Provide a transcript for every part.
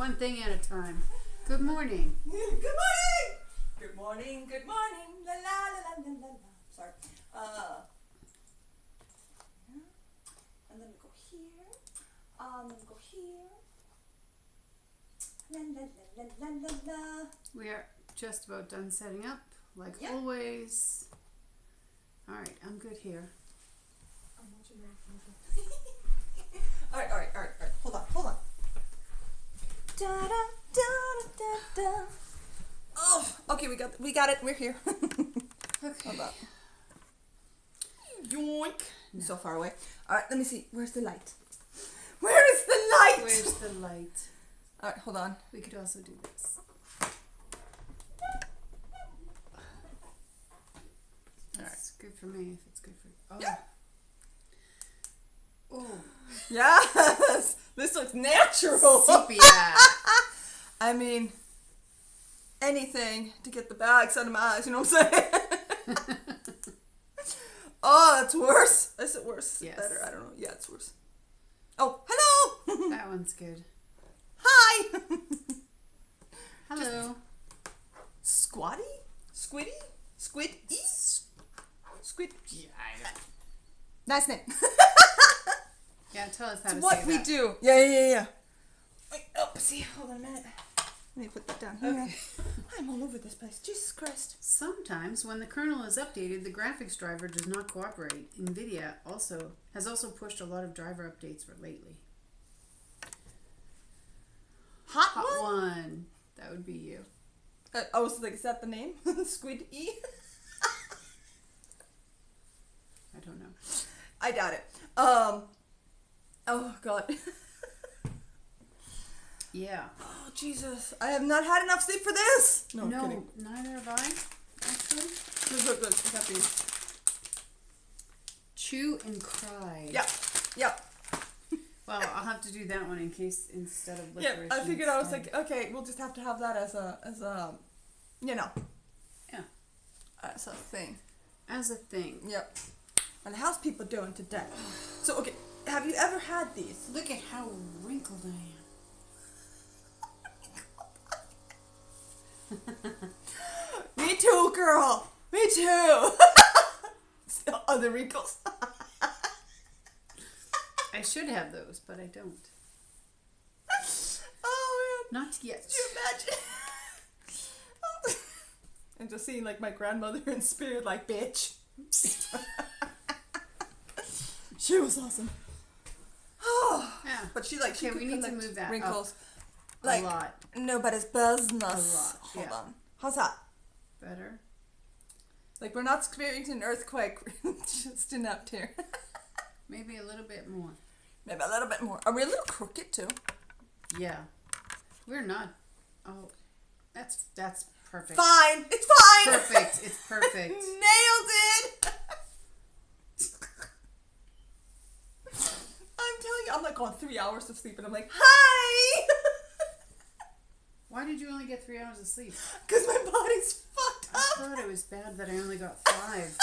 One thing at a time. Good morning. Good morning. Good morning. Good morning. La la la la la la. Sorry. And then we go here. Then we go here. La la la la la la la. We are just about done setting up, like Yep. always. All right, I'm good here. I'm watching that. All right. Hold on. Da da da da da. Oh, okay, we got it. We're here. Okay. Hold up. Yoink. No. So far away. All right, let me see. Where's the light? Where is the light? Where's the light? All right, hold on. We could also do this. That's good for me if it's good for you. Oh. Yeah. Oh. Yes, this looks natural. Sepia. I mean, anything to get the bags out of my eyes. You know what I'm saying? Oh, that's worse. Is it worse? Yes. Better? I don't know. Yeah, it's worse. Oh, hello. That one's good. Hi. Hello. Squatty? Squiddy? Squid-y? Squid? Yeah, I know. Nice name. Yeah, tell us how It's to what say we that. do. Yeah. Wait, oh, see, hold on a minute. Let me put that down here. Okay. I'm all over this place. Jesus Christ. Sometimes, when the kernel is updated, the graphics driver does not cooperate. NVIDIA has also pushed a lot of driver updates for lately. Hot one. That would be you. I was like, is that the name? Squid-y? I don't know. I doubt it. Oh, God. Yeah. Oh, Jesus. I have not had enough sleep for this. No, I'm kidding. Neither have I. Actually. Good. What's that be? Chew and cry. Yep. Well, I'll have to do that one in case instead of Yeah, licorice. I figured I was instead. like, okay, we'll just have to have that as a, you know. Yeah. As a thing. As a thing. Yep. And how's people doing today? So, okay, have you ever had these? Look at how wrinkled I am. Me too, girl. Me too. Other wrinkles. I should have those, but I don't. Oh, man. Not yet. Could you imagine? And just seeing like my grandmother in spirit, like, bitch. She was awesome. Yeah. But she like, she Okay, could we need to collect move that wrinkles. up Like, a lot. nobody's business. A lot, Hold yeah. on. How's that? Better. Like, we're not experiencing an earthquake. Just enough here. Maybe a little bit more. Maybe a little bit more. Are we a little crooked too? Yeah. We're not. Oh, that's perfect. Fine. It's fine. Perfect. It's perfect. Nailed it. I'm telling you, I'm like on 3 hours of sleep and I'm like, hi. Why did you only get 3 hours of sleep? Because my body's fucked I up. thought it was bad that I only got 5.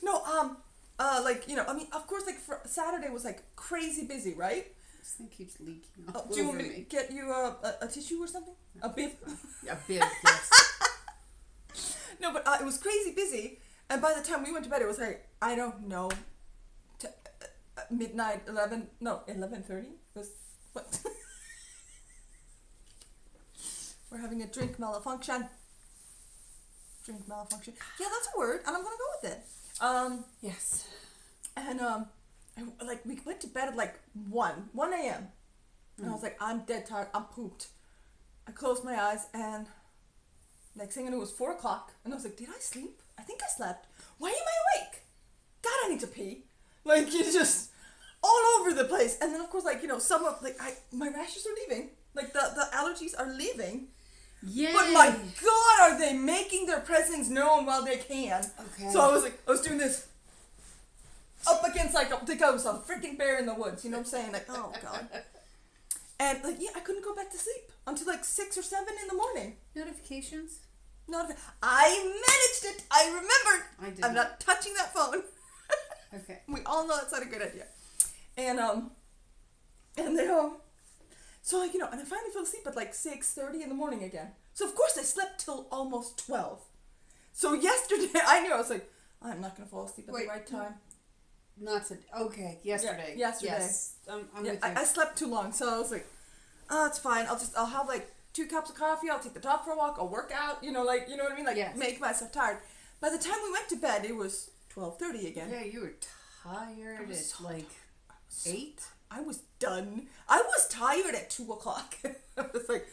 No, like, you know, I mean, of course, like, Saturday was like crazy busy, right? This thing keeps leaking Oh, all do you over want me to me. get you a tissue or something? A bib? A bib, yes. No, but it was crazy busy, and by the time we went to bed, it was like, I don't know, midnight, 11:30 was what? We're having a drink malfunction. Drink malfunction. Yeah, that's a word, and I'm gonna go with it. Yes. And we went to bed at like 1 a.m. And I was like, I'm dead tired. I'm pooped. I closed my eyes, and next thing I knew, it was 4 o'clock, and I was like, did I sleep? I think I slept. Why am I awake? God, I need to pee. Like, you just all over the place. And then, of course, like, you know, some of, like, my rashes are leaving. Like, the allergies are leaving. Yay. But my God, are they making their presence known while they can? Okay. So I was doing this up against, like, I was a freaking bear in the woods. You know what I'm saying? Like, oh God. And like, yeah, I couldn't go back to sleep until like 6 or 7 in the morning. Notifications? I managed it. I remembered. I did. I'm not touching that phone. Okay. We all know that's not a good idea. And they So like, and I finally fell asleep at like 6:30 in the morning again. So of course I slept till almost 12. So yesterday I knew, I was like, I'm not gonna fall asleep at the right time. Not to, okay, yesterday. Yeah, yesterday. Yes, I'm with you. I slept too long, so I was like, oh, it's fine. I'll have like 2 cups of coffee. I'll take the dog for a walk. I'll work out. You know what I mean? Like Yes. make myself tired. By the time we went to bed, it was 12:30 again. Yeah, you were tired at so like 8. I was done. I was tired at 2 o'clock. I was like,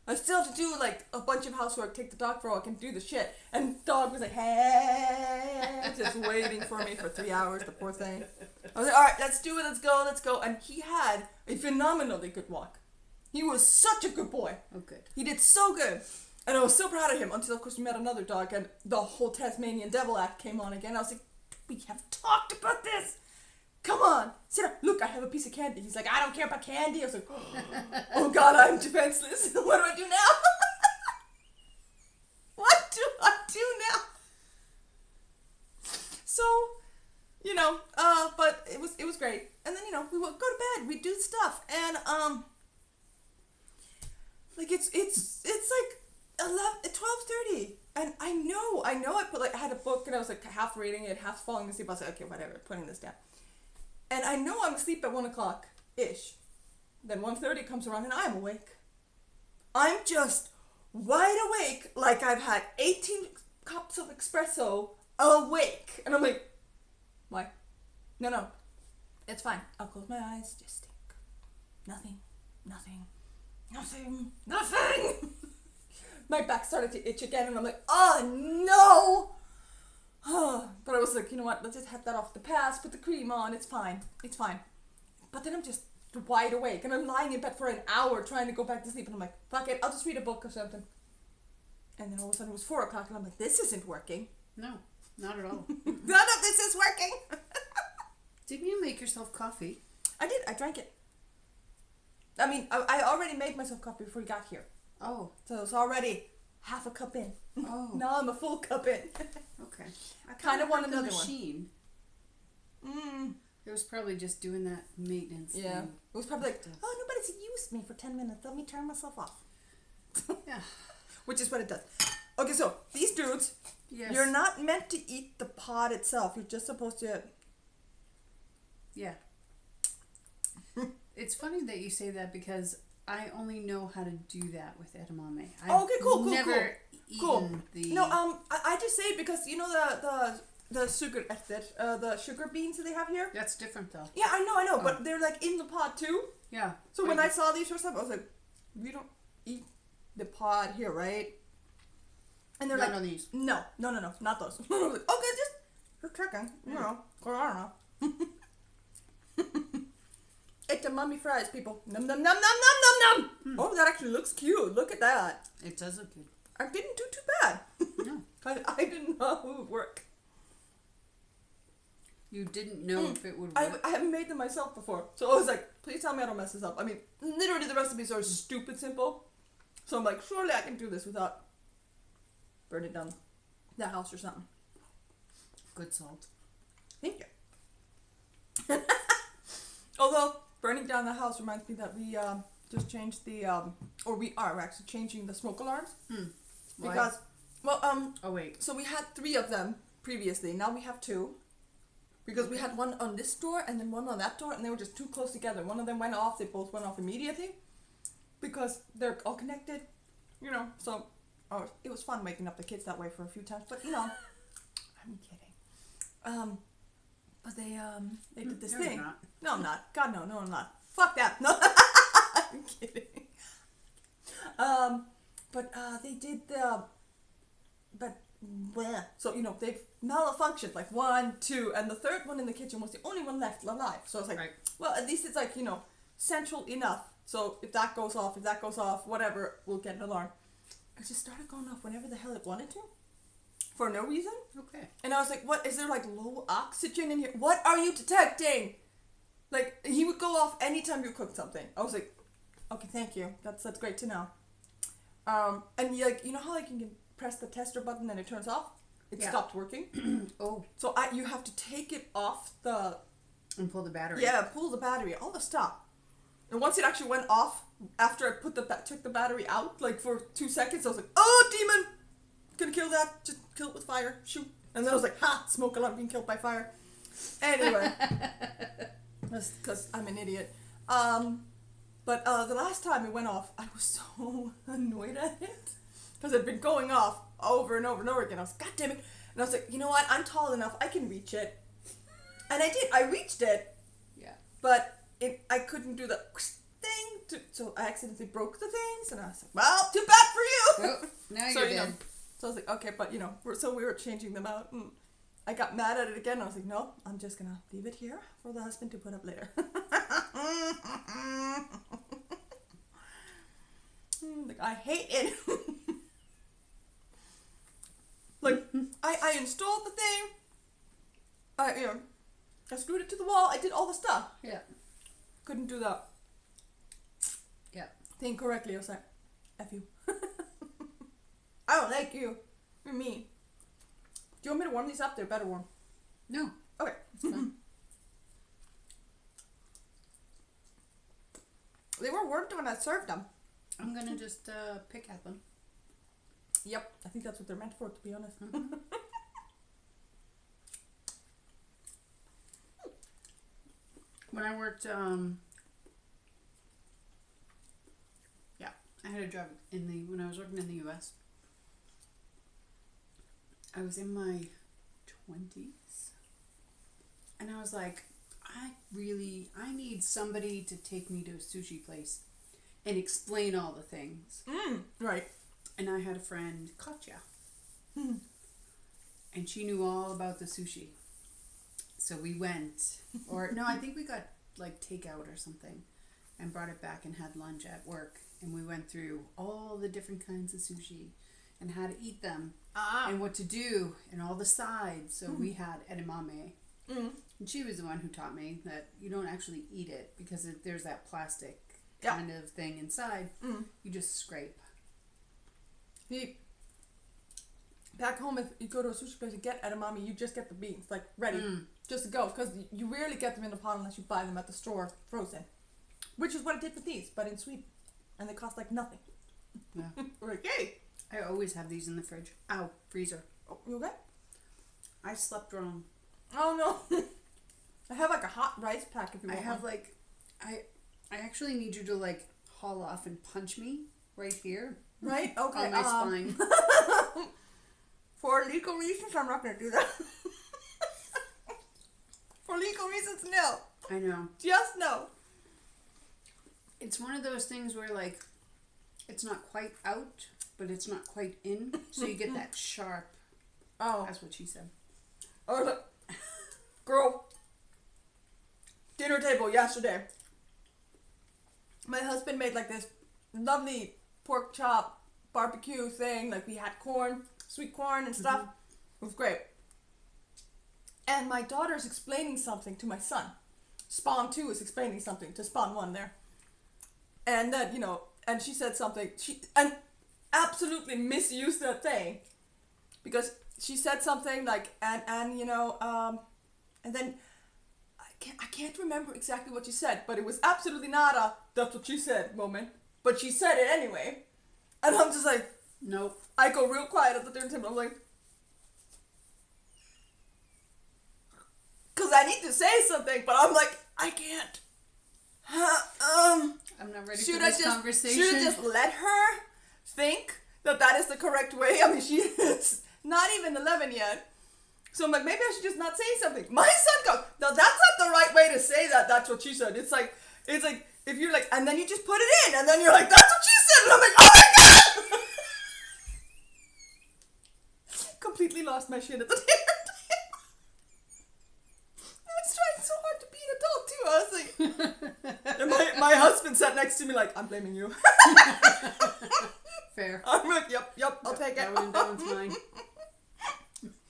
I still have to do like a bunch of housework, take the dog for a walk, and do the shit. And dog was like, hey, just waiting for me for 3 hours. The poor thing. I was like, all right, let's do it. Let's go. And he had a phenomenally good walk. He was such a good boy. Oh, good. He did so good. And I was so proud of him until, of course, we met another dog and the whole Tasmanian Devil Act came on again. I was like, we have talked about this. Come on, sit up. Look, I have a piece of candy. He's like, I don't care about candy. I was like, oh God, I'm defenseless. What do I do now? What do I do now? So, but it was great. And then, we would go to bed. We'd do stuff. And, like, it's like 12:30. And I know I had a book and I was like half reading it, half falling asleep. I was like, okay, whatever, putting this down. And I know I'm asleep at 1 o'clock-ish. Then 1:30 comes around and I'm awake. I'm just wide awake like I've had 18 cups of espresso awake. And I'm like, why? No. It's fine. I'll close my eyes. Just think. Nothing. My back started to itch again and I'm like, oh no! But I was like, you know what, let's just have that off the pass, put the cream on, it's fine. But then I'm just wide awake and I'm lying in bed for an hour trying to go back to sleep and I'm like, fuck it, I'll just read a book or something. And then all of a sudden it was 4 o'clock and I'm like, this isn't working. No, not at all. None of this is working. Didn't you make yourself coffee? I did, I drank it. I mean, I already made myself coffee before we got here. Oh. So it's already half a cup in. Oh. Now I'm a full cup in. Okay. I kind of want the another machine. one. It was probably just doing that maintenance Yeah. thing. It was probably like, oh, nobody's used me for 10 minutes. Let me turn myself off. Yeah. Which is what it does. Okay, so these dudes, Yes. you're not meant to eat the pod itself. You're just supposed to... Yeah. It's funny that you say that because I only know how to do that with edamame. I've okay, cool. Never eaten the... No, I just say it because you know the sugar the sugar beans that they have here. That's different though. Yeah, I know, Oh. but they're like in the pod too. Yeah. So when I saw these first time, I was like, we don't eat the pod here, right? And they're Not like, on these. no, not those. I was like, okay, just checking, you know, I don't know. It's the mummy fries, people. Num num num num num num num. Oh, that actually looks cute. Look at that. It does look good. I didn't do too bad. No. I didn't know it would work. You didn't know if it would work. I haven't made them myself before. So I was like, please tell me I don't mess this up. I mean, literally the recipes are stupid simple. So I'm like, surely I can do this without burning down the house or something. Good salt. Thank you. Although, burning down the house reminds me that we just changed the, we're actually changing the smoke alarms. Why? Because, Oh, wait. so we had 3 of them previously. Now we have 2. Because we had one on this door and then one on that door and they were just too close together. One of them went off, they both went off immediately. Because they're all connected, you know. So, it was fun waking up the kids that way for a few times. But, you know, I'm kidding. But they did this No, thing. you're not. No, I'm not. God, no, I'm not. Fuck that. No, I'm kidding. But they did the, but, bleh. So, you know, they've malfunctioned, like 1, 2, and the 3rd one in the kitchen was the only one left alive. So I was like, Right. well, at least it's like, you know, central enough. So if that goes off, whatever, we'll get an alarm. It just started going off whenever the hell it wanted to. For no reason. Okay. And I was like, what, is there like low oxygen in here? What are you detecting? Like, he would go off anytime you cooked something. I was like, okay, thank you. That's great to know. And you know how like you can press the tester button and it turns off? It stopped working. Oh. So you have to take it off the... And pull the battery. Yeah, pull the battery, all the stuff. And once it actually went off, after I took the battery out, like for 2 seconds, I was like, oh, demon! Gonna kill that. Just kill it with fire. Shoot. And then I was like, ha! Smoke alarm being killed by fire. Anyway. That's because I'm an idiot. But the last time it went off, I was so annoyed at it. Because it had been going off over and over and over again. I was, God damn it. And I was like, you know what? I'm tall enough. I can reach it. And I did. I reached it. Yeah. But I couldn't do the thing. So I accidentally broke the things. And I was like, well, too bad for you. Oh, now So, you're you know, dead. so I was like, okay, but we were changing them out. And I got mad at it again. And I was like, no, I'm just going to leave it here for the husband to put up later. Like, I hate it. Like, I installed the thing. I screwed it to the wall. I did all the stuff. Yeah. Couldn't do that thing correctly. I was like, F you. I don't like you. You're mean. Do you want me to warm these up? They're better warm. No. Okay. It's fine. They were warm when I served them. I'm gonna just pick at them. Yep. I think that's what they're meant for, to be honest. When I worked, I had a job when I was working in the U.S. I was in my 20s, and I was like, I need somebody to take me to a sushi place and explain all the things. Right. And I had a friend, Katya, and she knew all about the sushi. So we went, or no, I think we got like takeout or something and brought it back and had lunch at work. And we went through all the different kinds of sushi and how to eat them and what to do and all the sides. So we had edamame. And she was the one who taught me that you don't actually eat it because there's that plastic kind of thing inside. You just scrape. Back home, if you go to a sushi place and get edamame, you just get the beans, like, ready, just to go. Because you rarely get them in a pot unless you buy them at the store frozen. Which is what I did with these, but in Sweden. And they cost, like, nothing. Yeah. We're like, yay! I always have these in the fridge. Ow, freezer. Oh, you okay? I slept wrong. Oh, no. I have, like, a hot rice pack if you want I have, one. like, I actually need you to, like, haul off and punch me right here. Right? Okay. On my spine. For legal reasons, I'm not going to do that. For legal reasons, no. I know. Just no. It's one of those things where, like, it's not quite out, but it's not quite in. So you get that sharp. Oh. That's what she said. Oh, look. Girl. Dinner table yesterday. My husband made, like, this lovely pork chop barbecue thing. Like, we had corn, sweet corn and stuff. It was great. And my daughter's explaining something to my son. Spawn 2 is explaining something to Spawn 1 there. And then, and she said something. And absolutely misused that thing. Because she said something like, and then I can't remember exactly what she said, but it was absolutely not a, that's what she said moment. But she said it anyway. And I'm just like, nope. I go real quiet at the dinner table. I'm like, because I need to say something, but I'm like, I can't. I'm not ready for this conversation. Should I just let her think that is the correct way? I mean, she is not even 11 yet. So I'm like, maybe I should just not say something. My son goes, no, that's not the right way to say that. That's what she said. It's like, if you're like, and then you just put it in, and then you're like, that's what she said. And I'm like, oh my God! Completely lost my shit at the dinner table. I was trying so hard to be an adult too. I was like, and my husband sat next to me like, I'm blaming you. Fair. I'm like, yep, I'll take it. That one's mine.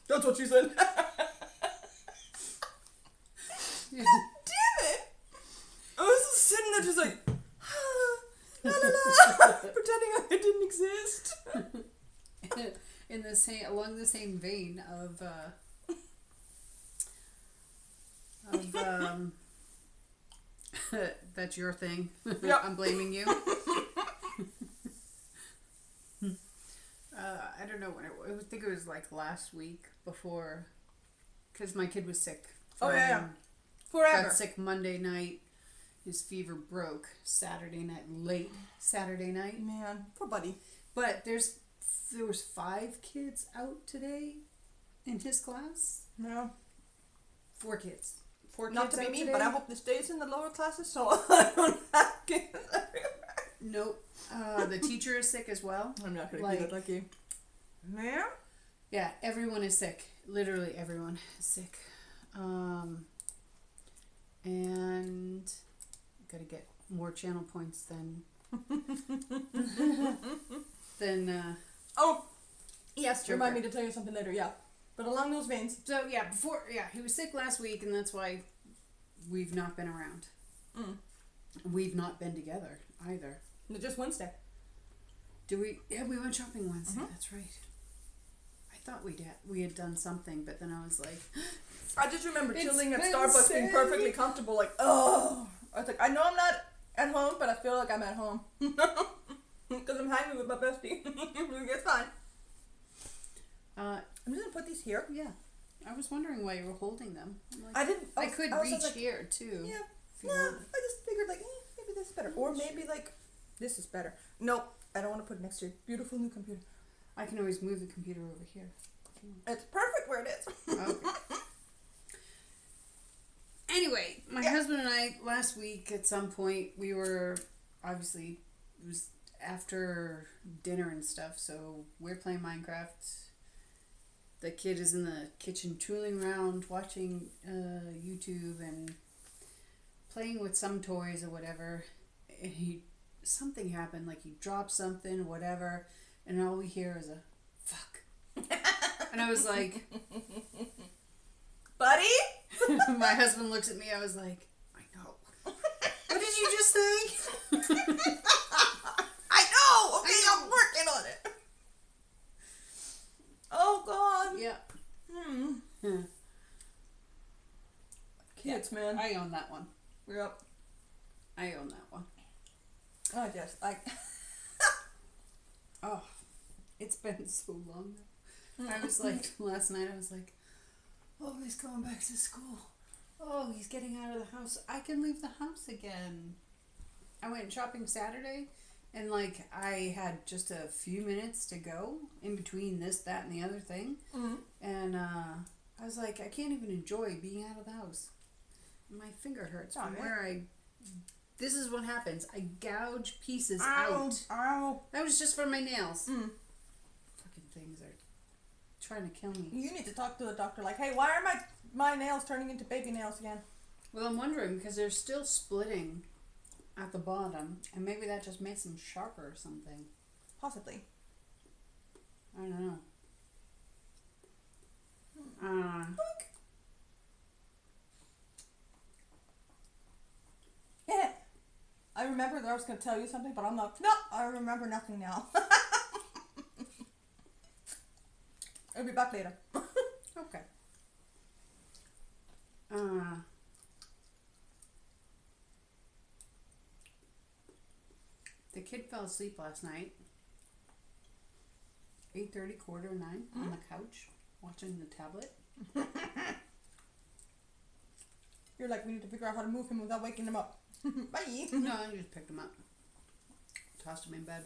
That's what she said. Yeah. Damn it! I was just sitting there just like, la la la, pretending I didn't exist. Along the same vein of That's your thing. Yep. I'm blaming you. I don't know when I think it was like last week before, because my kid was sick. Oh yeah. Friday. Forever. Got sick Monday night. His fever broke Saturday night, late Saturday night. Man, poor buddy. But there was 5 kids out today in his class. Yeah. 4 kids. 4 kids Not to be out mean, today. but I hope this stays in the lower classes so I don't have kids everywhere. Nope. The teacher is sick as well. I'm not gonna do that like you. Man? Yeah, everyone is sick. Literally everyone is sick. And gotta get more channel points than Oh, yes, Joker. remind me to tell you something later, yeah. But along those veins. So yeah, he was sick last week, and that's why we've not been around. We've not been together either. Just Wednesday. Do we? Yeah, we went shopping Wednesday. Mhm. That's right. I thought we had done something, but then I was like, I just remember It's chilling at Wednesday. Starbucks being perfectly comfortable, like, oh. I was like, I know I'm not at home, but I feel like I'm at home. Because I'm hanging with my bestie. It's fine. I'm just gonna put these here. yeah. I was wondering why you were holding them. I'm like, I didn't. I could was reach like, here too. Yeah. if you No, wanted. I just figured like, maybe this is better, or maybe like this is better. Nope, I don't want to put it next to your beautiful new computer. I can always move the computer over here. It's perfect where it is. Okay. Anyway, my husband and I last week at some point we were obviously it was after dinner and stuff, so we're playing Minecraft. The kid is in the kitchen tooling around, watching YouTube and playing with some toys or whatever. And something happened, like he dropped something or whatever, and all we hear is a fuck. And I was like, Buddy? my husband looks at me, I was like, I know. What did you just say? I know! Okay, I'm working on it. Oh, God. Yeah. Kids, man. I own that one. Yep. I own that one. Oh, yes. Oh, it's been so long now. I was like, last night I was like, oh, he's going back to school. Oh, he's getting out of the house. I can leave the house again. I went shopping Saturday, and like I had just a few minutes to go in between this, that, and the other thing. Mm-hmm. And I was like, I can't even enjoy being out of the house. My finger hurts from where I... This is what happens. I gouge pieces out. Ow. That was just from my nails. Mm. Fucking things are trying to kill me. You need to talk to the doctor like, hey, why are my nails turning into baby nails again? Well, I'm wondering because they're still splitting at the bottom, and maybe that just makes them sharper or something. Possibly. I don't know. Yeah. I remember that I was going to tell you something, but I'm not. No, I remember nothing now. I'll be back later. Okay. The kid fell asleep last night. 8:30, 8:45 on the couch, watching the tablet. You're like, we need to figure out how to move him without waking him up. Bye. No, I just picked him up, tossed him in bed.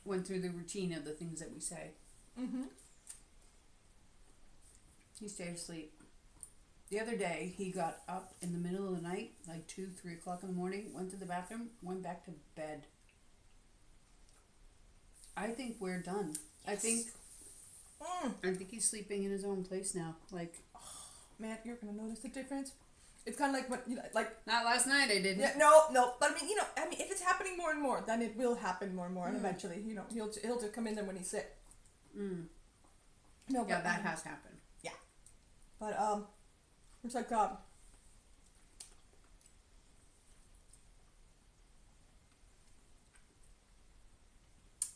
Went through the routine of the things that we say. Mm-hmm. He stayed asleep. The other day, he got up in the middle of the night, like 2, 3 o'clock in the morning, went to the bathroom, went back to bed. I think we're done. I think he's sleeping in his own place now. Like, Man, you're gonna notice the difference. It's kind of like what, like. not last night. I didn't. Yeah, no. But I mean, if it's happening more and more, then it will happen more and more, and eventually, he'll just come in there when he's sick. Mm. No, Yeah, but, that has happened. Yeah, but it's like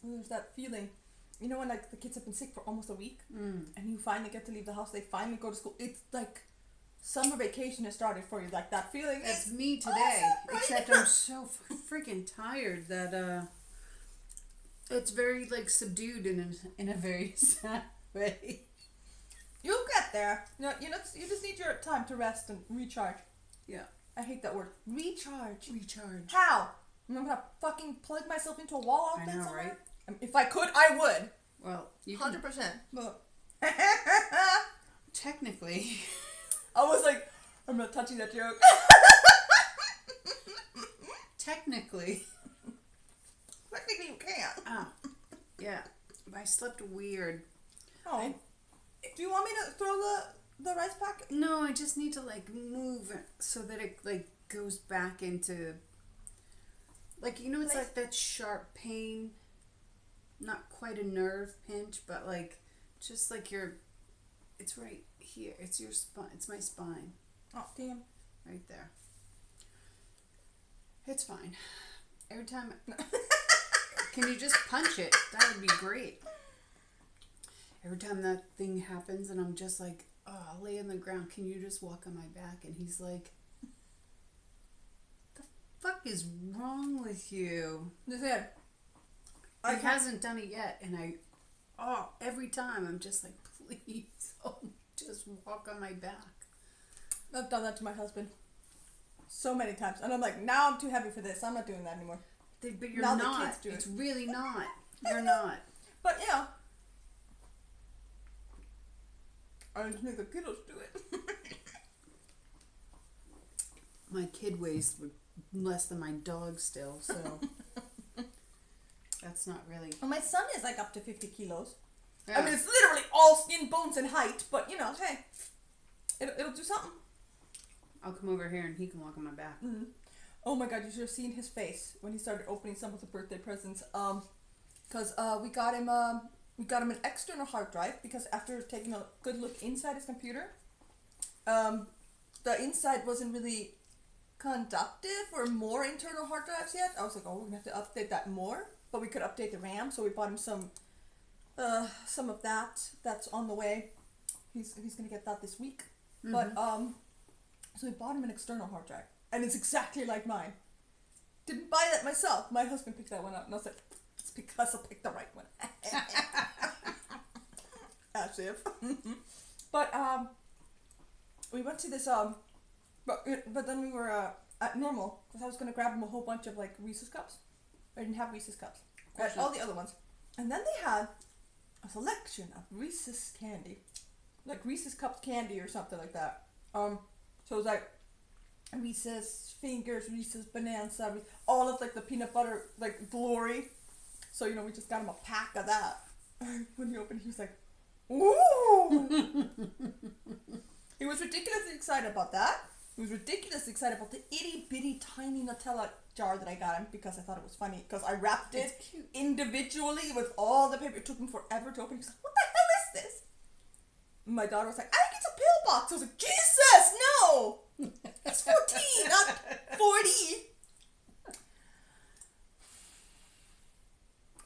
there's that feeling you know when like the kids have been sick for almost a week, Mm. and you finally get to leave the house, they finally go to school. It's like summer vacation has started for you, like that feeling. That's me today, awesome, right? except I'm so freaking tired that it's very like subdued in a very sad way. You'll get there. You just need your time to rest and recharge. Yeah. I hate that word. Recharge. Recharge. How? I'm gonna fucking plug myself into a wall I outfit know, somewhere? right? I mean, if I could, I would. Well, you can 100%. But technically. I was like, I'm not touching that joke. Technically. Technically you can. Oh. Yeah. I slept weird. Oh. Do you want me to throw the rice pack? No, I just need to like move so that it like goes back into like it's like that sharp pain, not quite a nerve pinch, but like just like it's right here. It's your spine. It's my spine. Oh damn. Right there. It's fine. Every time can you just punch it? That would be great. Every time that thing happens and I'm just like, oh, I'll lay on the ground. Can you just walk on my back? And he's like, the fuck is wrong with you? Listen, He hasn't done it yet. And every time I'm just like, please, just walk on my back. I've done that to my husband so many times. And I'm like, now I'm too heavy for this. I'm not doing that anymore. But you're Now the not. kids do it. It's really not. You're not. But yeah. I just make the kiddos do it. My kid weighs less than my dog still, so that's not really. Well, my son is like up to 50 kilos. Yeah. I mean, it's literally all skin, bones, and height. But hey, it'll do something. I'll come over here and he can walk on my back. Mm-hmm. Oh my god, you should have seen his face when he started opening some of the birthday presents. Because we got him an external hard drive because after taking a good look inside his computer, the inside wasn't really conductive for more internal hard drives yet. I was like, oh, we're gonna have to update that more, but we could update the RAM, so we bought him some of that. That's on the way. He's gonna get that this week. Mm-hmm. But so we bought him an external hard drive, and it's exactly like mine. Didn't buy that myself. My husband picked that one up, and I was like, it's because I picked the right one. As if. But we went to this but then we were at Normal because I was gonna grab him a whole bunch of like Reese's cups. I didn't have Reese's cups. I had all the other ones, and then they had a selection of Reese's candy, like Reese's cup candy or something like that. So it was like Reese's Fingers, Reese's Bonanza, all of like the peanut butter like glory. So we just got him a pack of that. When he opened, he was like, "Ooh!" He was ridiculously excited about that. He was ridiculously excited about the itty bitty tiny Nutella jar that I got him because I thought it was funny because I wrapped it individually with all the paper. It took him forever to open. He was like, "What the hell is this?" My daughter was like, "I think it's a pill box." I was like, "Jesus, no! It's 14, not 40."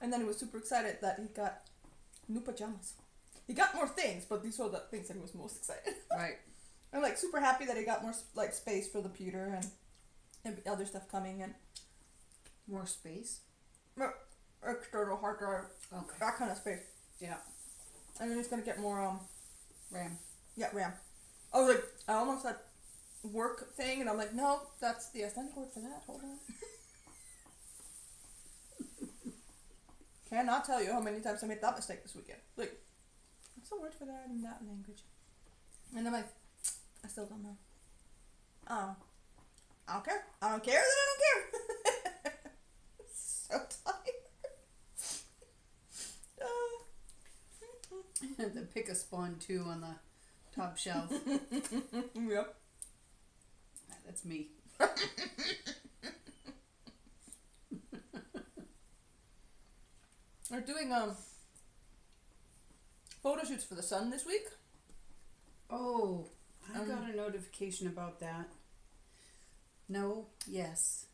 And then he was super excited that he got new pajamas. He got more things, but these were the things that he was most excited. Right. I'm like super happy that he got more like space for the pewter and other stuff coming in. More space? External hard drive. Okay. That kind of space. Yeah. And then he's gonna get more RAM. Yeah, RAM. I was like, I almost had work thing, and I'm like, no, that's the authentic word for that. Hold on. Cannot tell you how many times I made that mistake this weekend. Like, what's the word for that in that language? And I'm like, I still don't know. Oh, I don't care. I don't care that I don't care. So tired. The pick a spawn 2 on the top shelf. Yep. That's me. We're doing photo shoots for the sun this week. Oh, I got a notification about that. No, yes.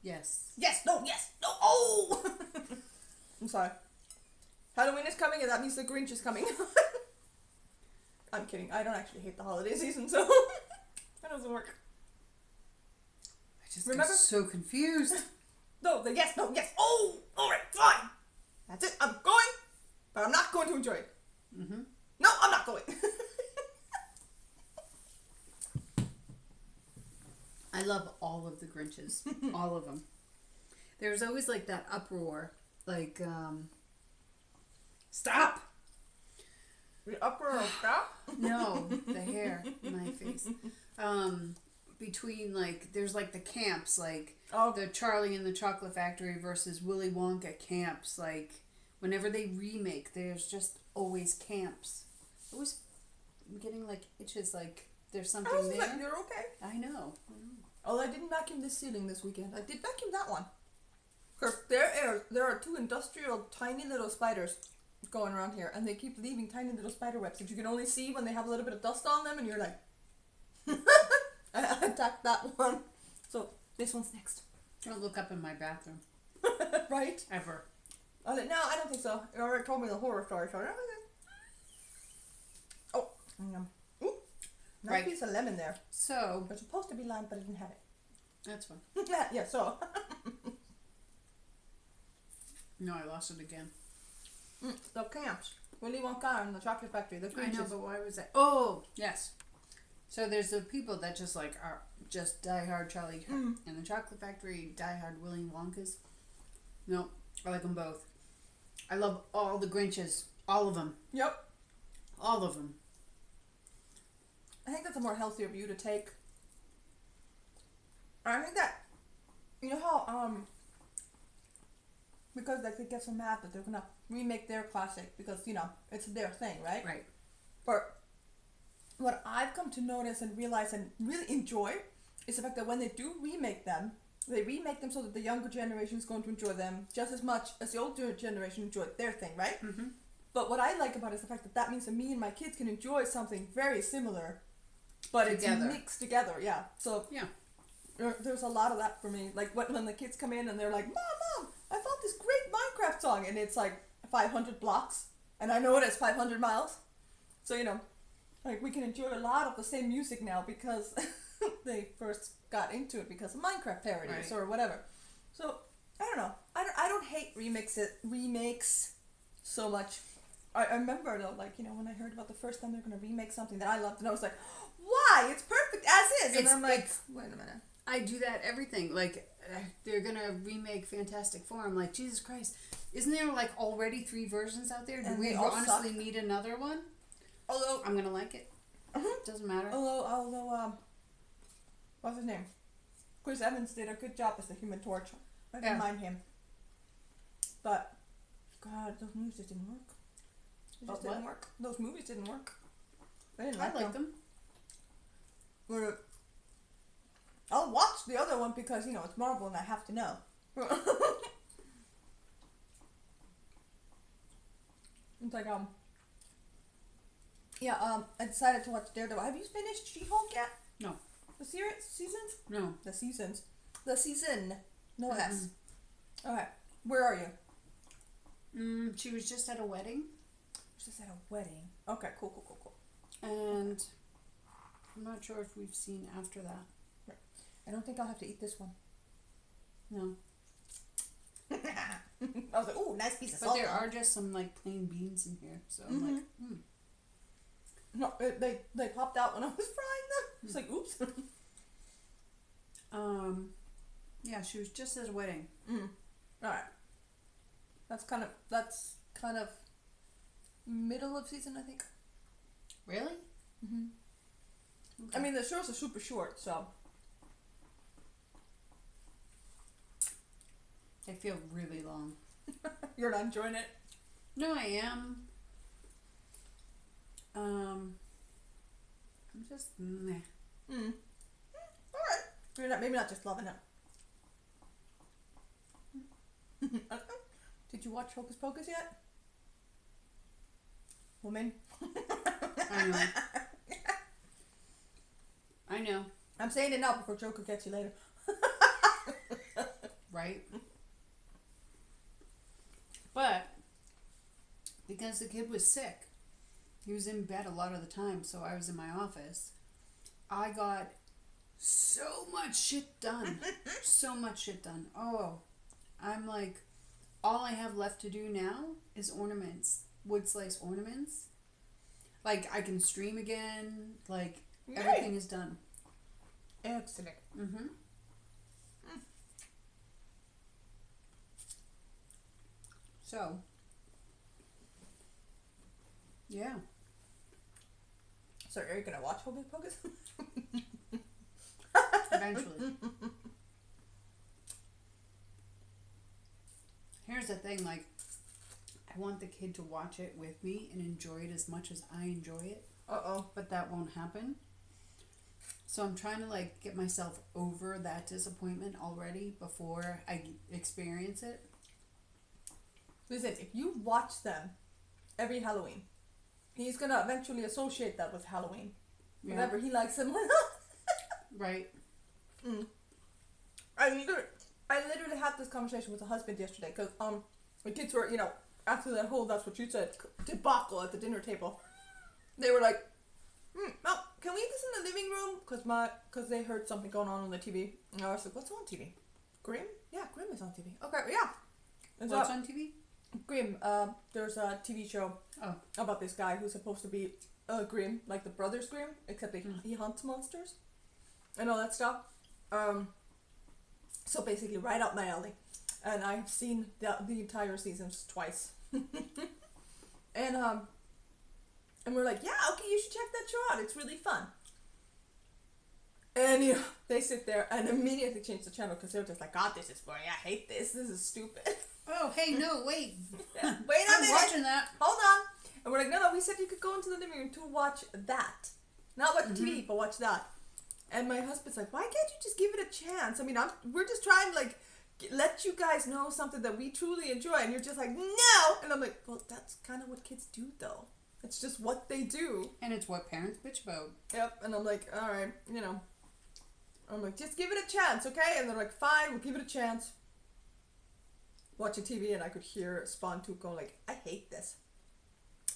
Yes. Yes, no, yes, no, oh! I'm sorry. Halloween is coming, and that means the Grinch is coming. I'm kidding. I don't actually hate the holiday season, so that doesn't work. I just got so confused. No, yes. Oh, all right, fine. That's it. I'm going, but I'm not going to enjoy it. Mm-hmm. No, I'm not going. I love all of the Grinches. All of them. There's always like that uproar. Like, stop! The uproar of stop? No, the hair in my face. Between like, there's like the camps, like the Charlie and the Chocolate Factory versus Willy Wonka camps. Like, whenever they remake, there's just always camps. Always getting like itches, like there's something there. Like, you're okay. I know. Oh, I didn't vacuum this ceiling this weekend. I did vacuum that one. Cause there are 2 industrial tiny little spiders going around here, and they keep leaving tiny little spider webs that you can only see when they have a little bit of dust on them, and you're like, I attacked that one. So this one's next. Don't look up in my bathroom. Right? Ever. I was like, no, I don't think so. You already told me the horror story. So oh, ooh, nice piece of lemon there. So It's supposed to be lime, but I didn't have it. that's fun. Yeah. So. No, I lost it again. The camps. Willy Wonka and the Chocolate Factory. The I know, Grinches. but why was that? Oh, yes. So there's the people that just like are just diehard Charlie and the Chocolate Factory, diehard Willy Wonkas. No, I like them both. I love all the Grinches, all of them, Yep. all of them. I think that's a more healthier view to take. I think that, you know how because like they get so mad that they're gonna remake their classic because it's their thing, right? Right. But what I've come to notice and realize and really enjoy is the fact that when they do remake them, they remake them so that the younger generation is going to enjoy them just as much as the older generation enjoyed their thing, right? Mm-hmm. But what I like about it is the fact that means that me and my kids can enjoy something very similar, but Together. it's mixed together, yeah. So Yeah. there's a lot of that for me. Like when the kids come in and they're like, Mom, I found this great Minecraft song, and it's like 500 blocks, and I know it is 500 miles. So like we can enjoy a lot of the same music now because they first got into it because of Minecraft parodies or whatever. So I don't know. I don't hate remakes so much. I remember though, like when I heard about the first time they're gonna remake something that I loved, and I was like, why? It's perfect as is. And I'm like, wait a minute. I do that everything. Like they're gonna remake Fantastic Four. I'm like, Jesus Christ, isn't there like already 3 versions out there? Do And we they all honestly suck. need another one? Although I'm gonna like it. Doesn't matter. Although what's his name? Chris Evans did a good job as the Human Torch. I didn't mind him. But God, those movies just didn't work. They just didn't work. Those movies didn't work. I didn't like them. I'll watch the other one because it's Marvel and I have to know. It's like I decided to watch Daredevil. Have you finished She-Hulk yet? No. The seasons? No. The seasons. The season. No Mm-mm. S. Okay. Where are you? She was just at a wedding. Just at a wedding. Okay, cool. And I'm not sure if we've seen after that. Right. I don't think I'll have to eat this one. No. I was like, ooh, nice piece of But salt. there are just some like plain beans in here, so I'm like, No, they popped out when I was frying them. It's like, oops. Yeah, she was just at a wedding. Alright. That's kind of middle of season, I think. Really? Mm-hmm. Okay. I mean, the shows are super short, so. They feel really long. You're not enjoying it? No, I am. I'm just meh. Alright. You're not, maybe not just loving it. Did you watch Hocus Pocus yet? Woman. I know. I know. I'm saying it now before Joker gets you later. Right? But because the kid was sick. He was in bed a lot of the time, so I was in my office. I got so much shit done. So much shit done. Oh, I'm like, all I have left to do now is ornaments. Wood slice ornaments. Like, I can stream again. Like, everything is done. Excellent. Mm-hmm. So, yeah. So are you gonna watch Hocus Pocus? Eventually. Here's the thing, like, I want the kid to watch it with me and enjoy it as much as I enjoy it. Uh-oh. But that won't happen. So I'm trying to, like, get myself over that disappointment already before I experience it. Listen, if you watch them every Halloween, he's gonna eventually associate that with Halloween. Yeah. Whatever he likes them or not. Right. I literally had this conversation with a husband yesterday because the kids were, you know, after that whole "that's what you said" debacle at the dinner table, they were like, "Oh, can we eat this in the living room?" Because they heard something going on the TV. And I was like, "What's on TV? Grimm? Yeah, Grimm is on TV. Okay, yeah." And What's on TV? Grimm. There's a TV show about this guy who's supposed to be Grimm, like the Brothers Grimm, except he hunts monsters and all that stuff. So basically, right up my alley, and I've seen the entire seasons twice. and we're like, yeah, okay, you should check that show out. It's really fun. And you know, they sit there and immediately change the channel because they're just like, God, this is boring. I hate this. This is stupid. Oh, hey, no, wait. Wait a minute. I'm watching that. Hold on. And we're like, no, we said you could go into the living room to watch that. Not watch TV, but watch that. And my husband's like, why can't you just give it a chance? I mean, we're just trying to, like, let you guys know something that we truly enjoy. And you're just like, no. And I'm like, well, that's kind of what kids do, though. It's just what they do. And it's what parents bitch about. Yep. And I'm like, all right, you know. I'm like, just give it a chance, okay? And they're like, fine, we'll give it a chance. Watching TV, and I could hear Spawn 2 going like, I hate this.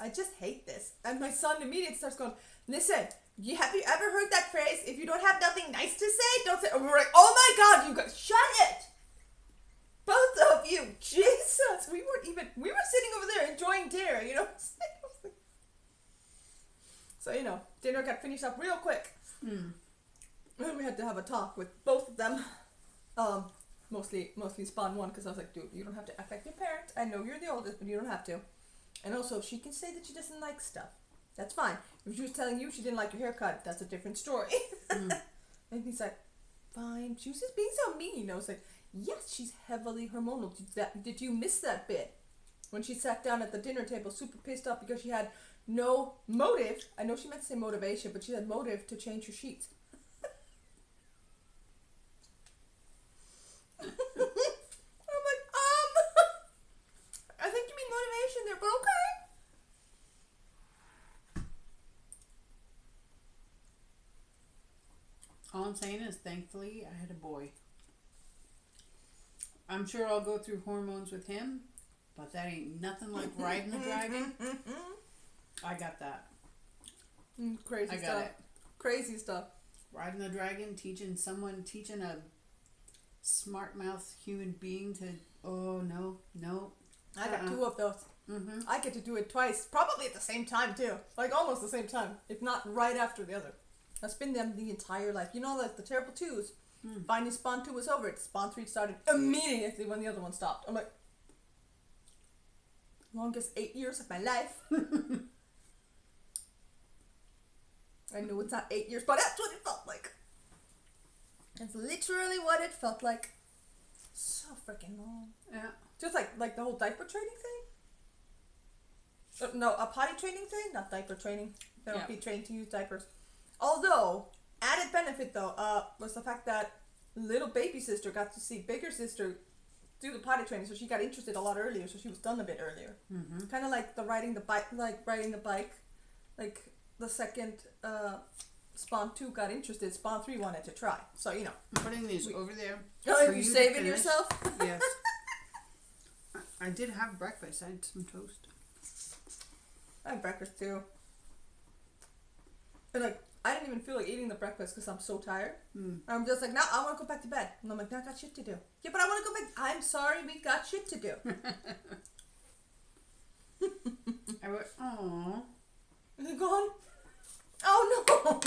I just hate this. And my son immediately starts going, listen, have you ever heard that phrase? If you don't have nothing nice to say, don't say. And we're like, oh my God, you guys, shut it! Both of you, Jesus! We were sitting over there enjoying dinner, you know what I'm saying? So, you know, dinner got finished up real quick. And we had to have a talk with both of them. Mostly Spawn 1, because I was like, dude, you don't have to act like your parents. I know you're the oldest, but you don't have to. And also, she can say that she doesn't like stuff. That's fine. If she was telling you she didn't like your haircut, that's a different story. And he's like, fine. She was just being so mean. I was like, yes, she's heavily hormonal. Did you miss that bit? When she sat down at the dinner table super pissed off because she had no motive. I know she meant to say motivation, but she had motive to change her sheets. I'm like, I think you mean motivation there, but okay. All I'm saying is, thankfully, I had a boy. I'm sure I'll go through hormones with him, but that ain't nothing like riding the dragon. I got that. Crazy I got stuff. it. Crazy stuff. Riding the dragon, teaching a smart mouth human being to, oh, no. I got 2 of those. I get to do it twice, probably at the same time too. Like almost the same time, if not right after the other. I've been them the entire life. You know, like the terrible 2s. Finally, Spawn 2 was over. Spawn 3 started immediately when the other one stopped. I'm like, longest 8 years of my life. I know it's not 8 years, but that's what it felt like. It's literally what it felt like. So freaking long. Yeah. Just like the whole diaper training thing. No, a potty training thing, not diaper training. They don't be trained to use diapers. Although, added benefit though, was the fact that little baby sister got to see bigger sister do the potty training, so she got interested a lot earlier, so she was done a bit earlier. Kind of like riding the bike, like the second Spawn 2 got interested, Spawn 3 wanted to try. So, you know. I'm putting these over there. Oh, you saving yourself? Yes. I did have breakfast. I had some toast. I had breakfast too. And like, I didn't even feel like eating the breakfast because I'm so tired. I'm just like, no, I want to go back to bed. And I'm like, no, I got shit to do. Yeah, but I want to go back. I'm sorry, we got shit to do. I went, oh. Is it gone? Oh no.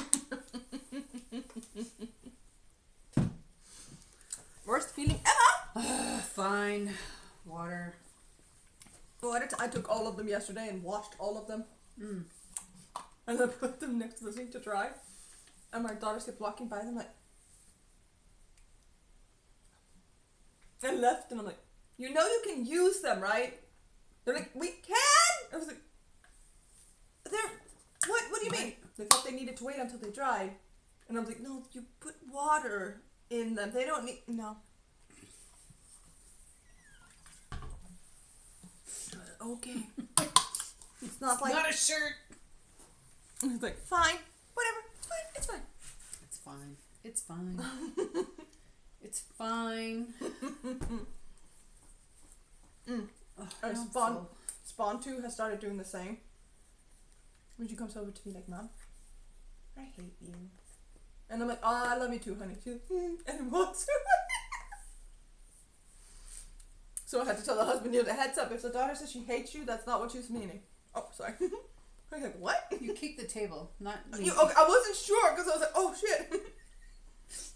Worst feeling ever. Fine. Water. Well, I took all of them yesterday and washed all of them. And then put them next to the sink to dry. And my daughters kept walking by them like, I left and I'm like, you know you can use them, right? They're like, we can! I was like, what do you mean? They thought they needed to wait until they dried. And I was like, no, you put water in them. They don't need, no. Okay. It's not like. Not a shirt. It's like, fine, whatever, it's fine. It's fine. It's fine. It's fine. Spawn 2 has started doing the same. When she comes over to me like, Mom, I hate you. And I'm like, oh, I love you too, honey. She's like, and walks away. So I had to tell the husband, the heads up, if the daughter says she hates you, that's not what she's meaning. Oh, sorry. I was like, what? You kicked the table, not me. Okay, I wasn't sure because I was like, oh shit.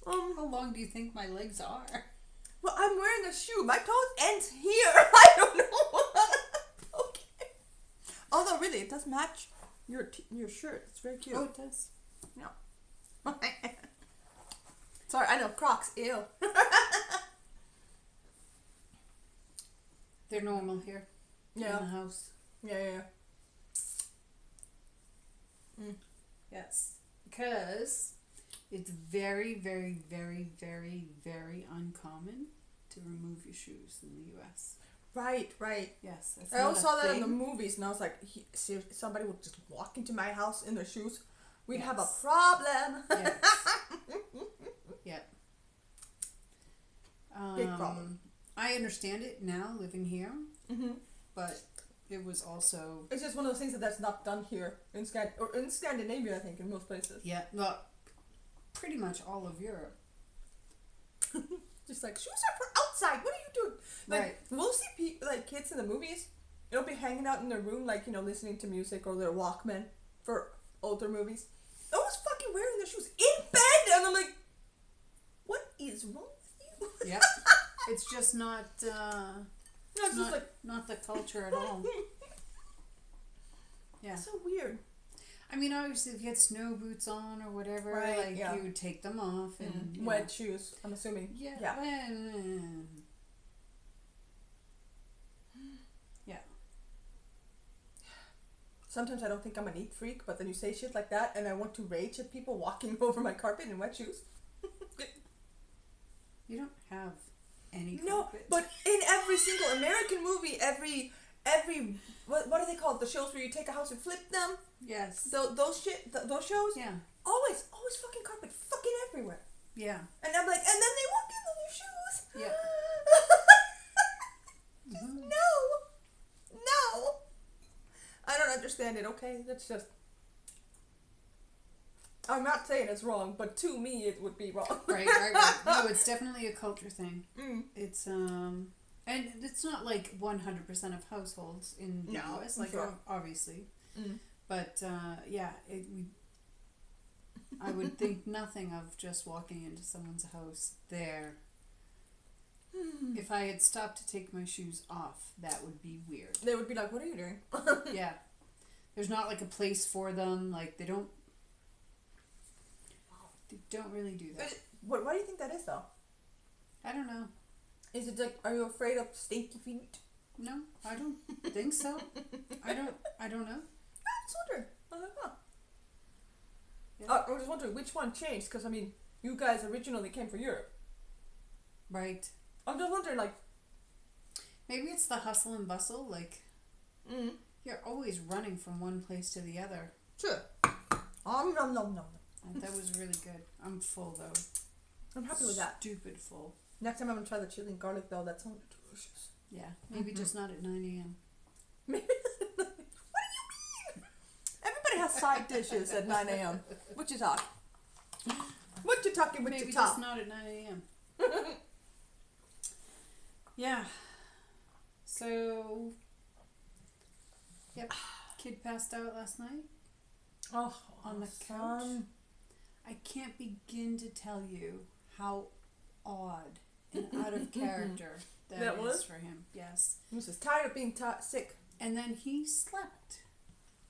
How long do you think my legs are? Well, I'm wearing a shoe. My toes ends here. I don't know. Okay. Although really, it does match your shirt. It's very cute. Oh, it does. No. Sorry, I know Crocs. Ew. They're normal here. Yeah. In the house. Yeah. Yes. Because it's very, very, very, very, very uncommon to remove your shoes in the U.S. Right. Yes. I always saw that in the movies, and I was like, somebody would just walk into my house in their shoes. We'd have a problem. Yes. Yeah. Big problem. I understand it now, living here, but it was also... It's just one of those things that's not done here in Scandinavia, I think, in most places. Yeah, well, pretty much all of Europe. Just like, shoes are for outside. What are you doing? Like, Right. we'll see kids in the movies. They'll be hanging out in their room, like, listening to music or their Walkman for older movies. They're always fucking wearing their shoes in bed, and I'm like, what is wrong with you? Yeah. It's just not... No, it's just like... Not the culture at all. Yeah. It's so weird. I mean, obviously, if you had snow boots on or whatever, Right, you would take them off and... Wet shoes, I'm assuming. Yeah. Yeah. Yeah. Sometimes I don't think I'm a neat freak, but then you say shit like that, and I want to rage at people walking over my carpet in wet shoes. You don't have any No, carpet. but in every single American movie, every what are they called? The shows where you take a house and flip them? Yes. Those shows? Yeah. Always fucking carpet, fucking everywhere. Yeah. And I'm like, and then they walk in on their shoes. Yeah. No. I don't understand it, okay? That's just... I'm not saying it's wrong, but to me it would be wrong. Right. No, it's definitely a culture thing. It's and it's not like 100% of households in the US, like sure. obviously. But yeah, I would think nothing of just walking into someone's house there. If I had stopped to take my shoes off, that would be weird. They would be like, what are you doing? Yeah. There's not like a place for them, like they don't really do that. Why do you think that is, though? I don't know. Is it like, are you afraid of stinky feet? No, I don't think so. I don't know. I was wondering. I was like, huh. Yeah. I was just wondering which one changed, because, I mean, you guys originally came from Europe. Right. I'm just wondering, like... Maybe it's the hustle and bustle, like... You're always running from one place to the other. Sure. Nom. That was really good. I'm full, though. I'm happy with that. Stupid full. Next time I'm going to try the chili and garlic, though. That sounds delicious. Yeah. Maybe just not at 9 a.m. Maybe. What do you mean? Everybody has side dishes at 9 a.m. What you talking? What you talking? What Maybe you just talking? not at 9 a.m. Yeah. So, yep. Kid passed out last night Oh, on the couch. I can't begin to tell you how odd and out of character that was is for him. Yes. He was just tired of being sick. And then he slept.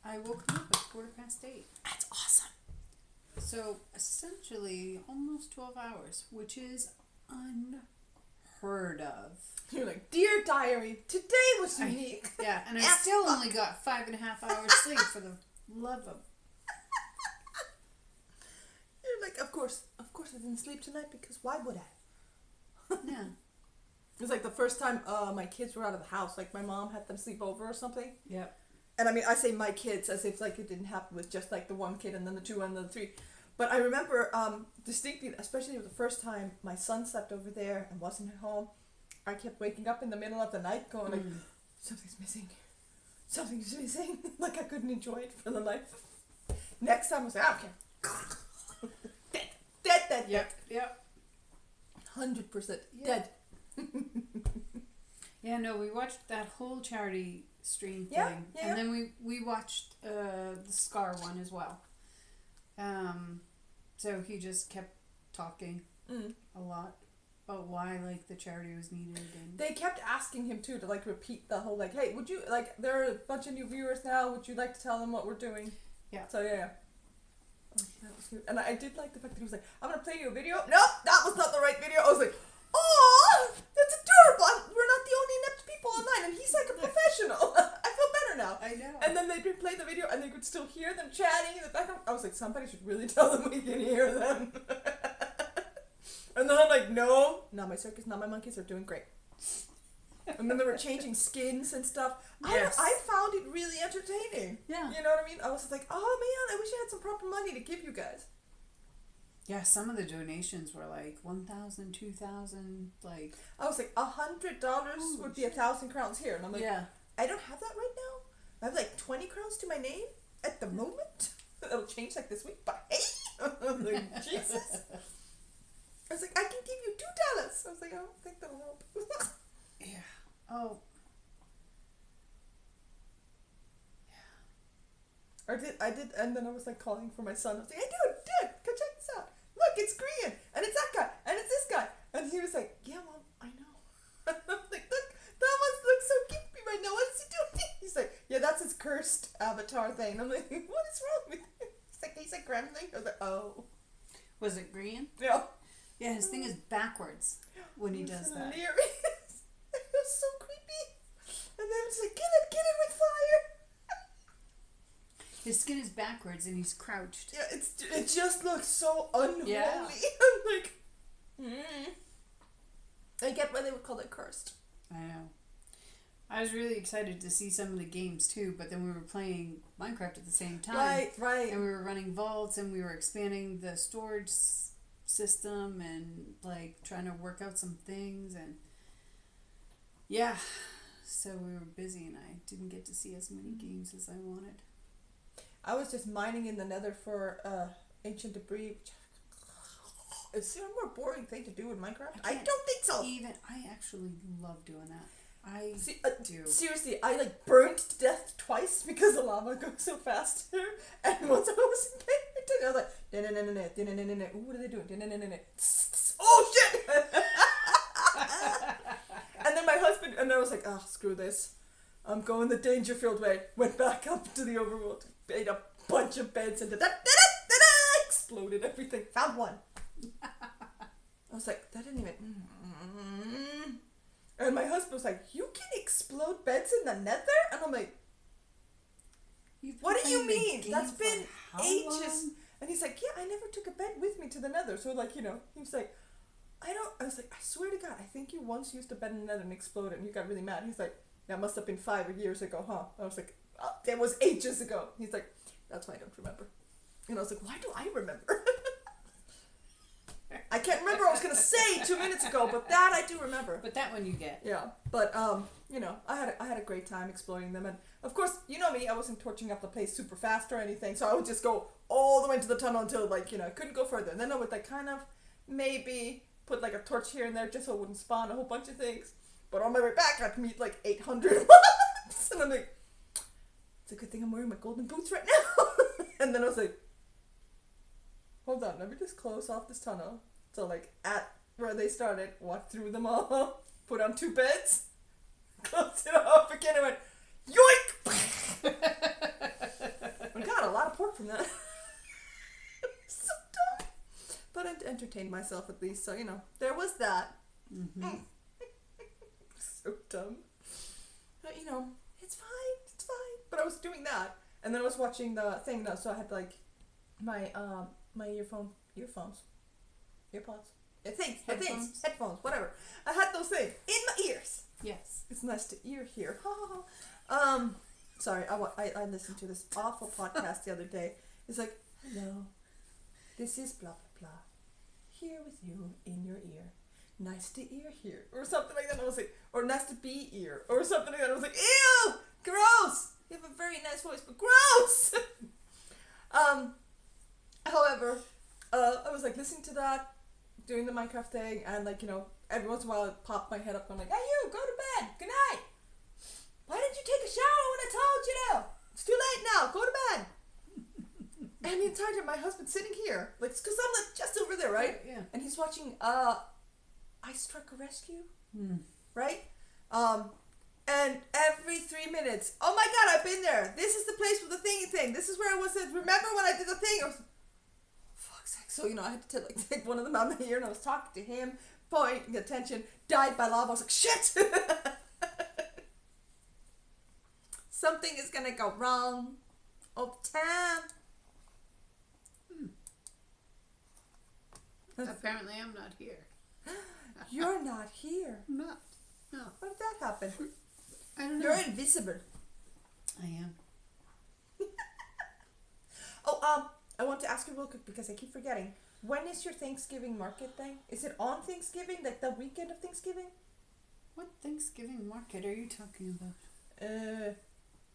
I woke him up at 8:15. That's awesome. So essentially almost 12 hours, which is unheard of. You're like, dear diary, today was unique. Yeah, and I still only got 5.5 hours sleep for the love of. You're like, of course I didn't sleep tonight because why would I? Yeah. It was like the first time my kids were out of the house. Like my mom had them sleep over or something. Yep. And I mean, I say my kids as if like it didn't happen with just like the one kid and then the two and then the three. But I remember distinctly, especially the first time my son slept over there and wasn't at home. I kept waking up in the middle of the night going like, something's missing. Something's missing. Like I couldn't enjoy it for the life. Next time I was like, okay. Dead. Yep. 100% dead. Yeah, no, we watched that whole charity stream thing. Yeah. And then we watched the Scar one as well. So he just kept talking a lot about why like the charity was needed, and they kept asking him too to like repeat the whole like, hey, would you like, there are a bunch of new viewers now, would you like to tell them what we're doing? Yeah. So yeah. Oh, that was cute. And I did like the fact that he was like, I'm gonna play you a video. Nope, that was not the right video. I was like, oh, that's adorable. We're not the only inept people online, and he's like a professional. I feel better now. I know. And then they'd play the video, and they could still hear them chatting in the background. I was like, somebody should really tell them we can hear them. And then I'm like, no, my circus, not my monkeys are doing great. And then they were changing skins and stuff. Yes. I found it really entertaining. Yeah. You know what I mean? I was just like, oh man, I wish I had some proper money to give you guys. Yeah, some of the donations were like 1,000, 2,000, like. I was like, $100 would be 1,000 crowns here. And I'm like, yeah. I don't have that right now. I have like 20 crowns to my name at the moment. It'll change like this week, but hey! I'm like, Jesus. I was like, I can give you $2. I was like, I don't think that'll help. Yeah. Oh. I did, and then I was like calling for my son. I was like, hey dude, go check this out. Look, it's Korean, and it's that guy, and it's this guy. And he was like, yeah, Mom, I know. And I was like, look, that one looks so creepy right now. What is he doing? He's like, yeah, that's his cursed avatar thing. And I'm like, what is wrong with him? He's like gremlin. I was like, oh. Was it green? Yeah. Yeah, his thing is backwards when he does that. Hilarious. It was so creepy. And then it's like, get it with fire. His skin is backwards and he's crouched. Yeah, it just looks so unholy. Yeah. I'm like, I get why they would call it cursed. I know. I was really excited to see some of the games too, but then we were playing Minecraft at the same time. Right. And we were running vaults and we were expanding the storage system and like trying to work out some things, and yeah, so we were busy and I didn't get to see as many games as I wanted. I was just mining in the nether for ancient debris. It's a more boring thing to do in Minecraft. I don't think so. I actually love doing that. I do. Seriously, I like burned to death twice because the lava goes so fast here. And once I was paying attention, I was like, ooh, what are they doing? Oh shit! And then my husband, and I was like, oh, screw this. I'm going the Dangerfield way. Went back up to the overworld, made a bunch of beds, and exploded everything. Found one. I was like, that didn't even. And my husband was like, you can explode beds in the nether? And I'm like, what do you mean? That's been ages. Long? And he's like, yeah, I never took a bed with me to the nether. So like, you know, he was like, I was like, I swear to God, I think you once used a bed in the nether and exploded. And you got really mad. He's like, that must have been 5 years ago, huh? I was like, that was ages ago. He's like, that's why I don't remember. And I was like, why do I remember? I can't remember what I was gonna say 2 minutes ago, but that I do remember. But that one you get. Yeah, but you know, I had a great time exploring them, and of course, you know me, I wasn't torching up the place super fast or anything, so I would just go all the way into the tunnel until like, you know, I couldn't go further, and then I would like kind of maybe put like a torch here and there just so it wouldn't spawn a whole bunch of things. But on my way back, I'd meet like 800 mobs, and I'm like, it's a good thing I'm wearing my golden boots right now. And then I was like, hold on, let me just close off this tunnel. So like at where they started, walk through them all, put on 2 beds, close it off again, and went, yoink! I got a lot of pork from that. So dumb. But I entertained myself at least, so you know, there was that. Mm-hmm. So dumb. But you know, it's fine. But I was doing that, and then I was watching the thing though, so I had like my my earphones, headphones, whatever. I had those things in my ears. Yes. It's nice to hear. Sorry, I listened to this awful podcast the other day. It's like, hello, this is blah blah blah, here with you in your ear. Nice to hear, or something like that. And I was like, or nice to be ear, or something like that. I was like, ew, gross. You have a very nice voice, but gross. However, I was like listening to that, doing the Minecraft thing, and like, you know, every once in a while I'd pop my head up and I'm like, hey you, go to bed, good night. Why didn't you take a shower when I told you to? It's too late now, go to bed. And the entire time my husband's sitting here, like, cause I'm like just over there, right? Yeah. And he's watching Ice Trucker Rescue, right? And every 3 minutes, oh my god, I've been there. This is the place with the thingy thing. This is where I was. Remember when I did the thing? I was, fuck's sake. So, you know, I had to like take one of them out of my ear, and I was talking to him, pointing attention, died by lava. I was like, shit! Something is gonna go wrong. Oh, time. Apparently I'm not here. You're not here. I'm not. No. How did that happen? I don't know. You're invisible. I am. Oh, I want to ask you real quick because I keep forgetting. When is your Thanksgiving market thing? Is it on Thanksgiving, like the weekend of Thanksgiving? What Thanksgiving market are you talking about?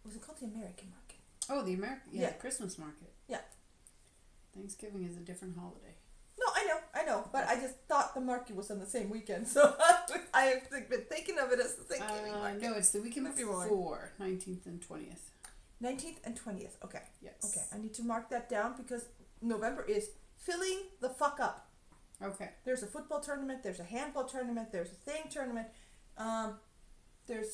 Was it called the American market? Oh, the American, Yeah. Christmas market. Yeah. Thanksgiving is a different holiday. No, I know, but I just thought the market was on the same weekend, so I've been thinking of it as the Thanksgiving market. No, it's the weekend Maybe before, 19th and 20th. 19th and 20th, okay. Yes. Okay, I need to mark that down because November is filling the fuck up. Okay. There's a football tournament, there's a handball tournament, there's a thing tournament, there's...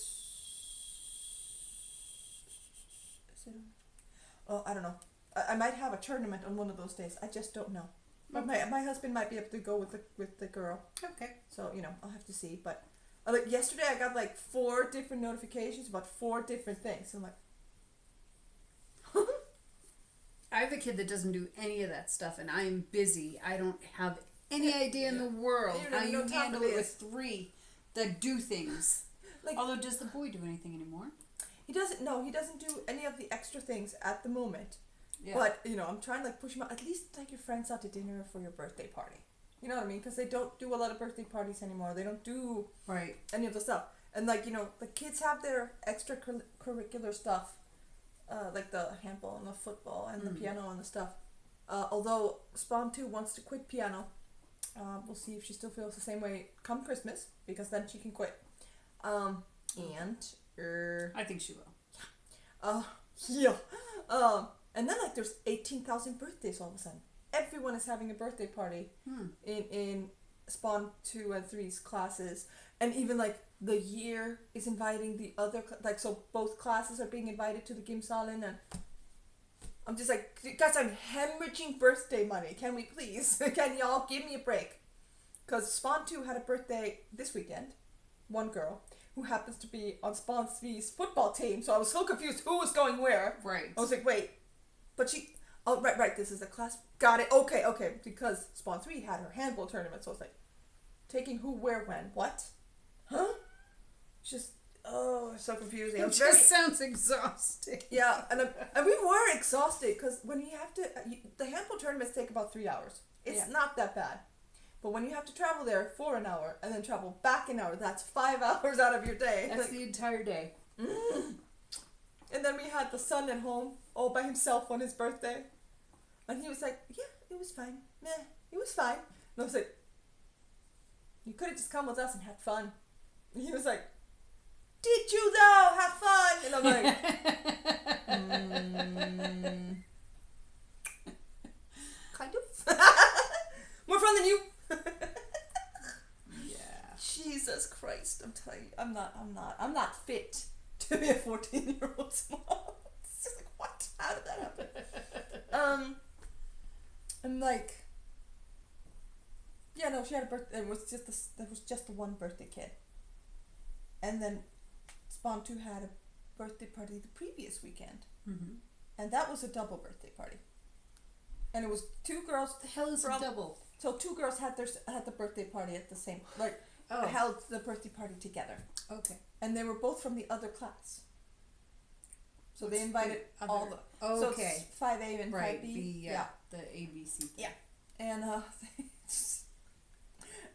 Is it on? Oh, I don't know. I might have a tournament on one of those days. I just don't know. But my husband might be able to go with the girl. Okay. So, you know, I'll have to see. But like yesterday I got like 4 different notifications about 4 different things. I'm like... I have a kid that doesn't do any of that stuff, and I am busy. I don't have any idea in the world how you handle it with 3 that do things. Like, although, does the boy do anything anymore? He doesn't. No, he doesn't do any of the extra things at the moment. Yeah. But you know, I'm trying to like push him out. At least take your friends out to dinner for your birthday party. You know what I mean? Because they don't do a lot of birthday parties anymore. They don't do any of the stuff. And like, you know, the kids have their extracurricular stuff, like the handball and the football and the piano and the stuff. Although Spawn 2 wants to quit piano. We'll see if she still feels the same way come Christmas, because then she can quit. And I think she will. yeah. And then like there's 18,000 birthdays all of a sudden. Everyone is having a birthday party in Spawn 2 and 3's classes, and even like the year is inviting the other like, so both classes are being invited to the Gymsalen, and I'm just like, guys, I'm hemorrhaging birthday money. Can we please? Can y'all give me a break? Because Spawn 2 had a birthday this weekend. One girl who happens to be on Spawn 3's football team, so I was so confused who was going where. Right. I was like, wait, but she... Oh, right, this is the class. Got it, okay, because Spawn 3 had her handball tournament, so I was like, taking who, where, when, what? Huh? Just, so confusing. It just sounds exhausting. Yeah, and we were exhausted, because when you have to... the handball tournaments take about 3 hours. It's not that bad. But when you have to travel there for an hour and then travel back an hour, that's 5 hours out of your day. That's the entire day. And then we had the son at home all by himself on his birthday. And he was like, yeah, it was fine. Meh, it was fine. And I was like, you could have just come with us and had fun. And he was like, did you though? Have fun. And I'm like, kind of. More fun than you. Yeah. Jesus Christ, I'm telling you, I'm not fit to be a 14-year-old's mom. It's just like, what? How did that happen? And like, yeah, no, she had a birthday. There was just the one birthday kid, and then Spawn 2 had a birthday party the previous weekend, and that was a double birthday party, and it was 2 girls. What the hell is a double? So 2 girls had the birthday party at the same Oh. held the birthday party together. Okay. And they were both from the other class. So they invited all the Oh, okay. So it's 5A and 5B. Yeah. The ABC thing. Yeah. And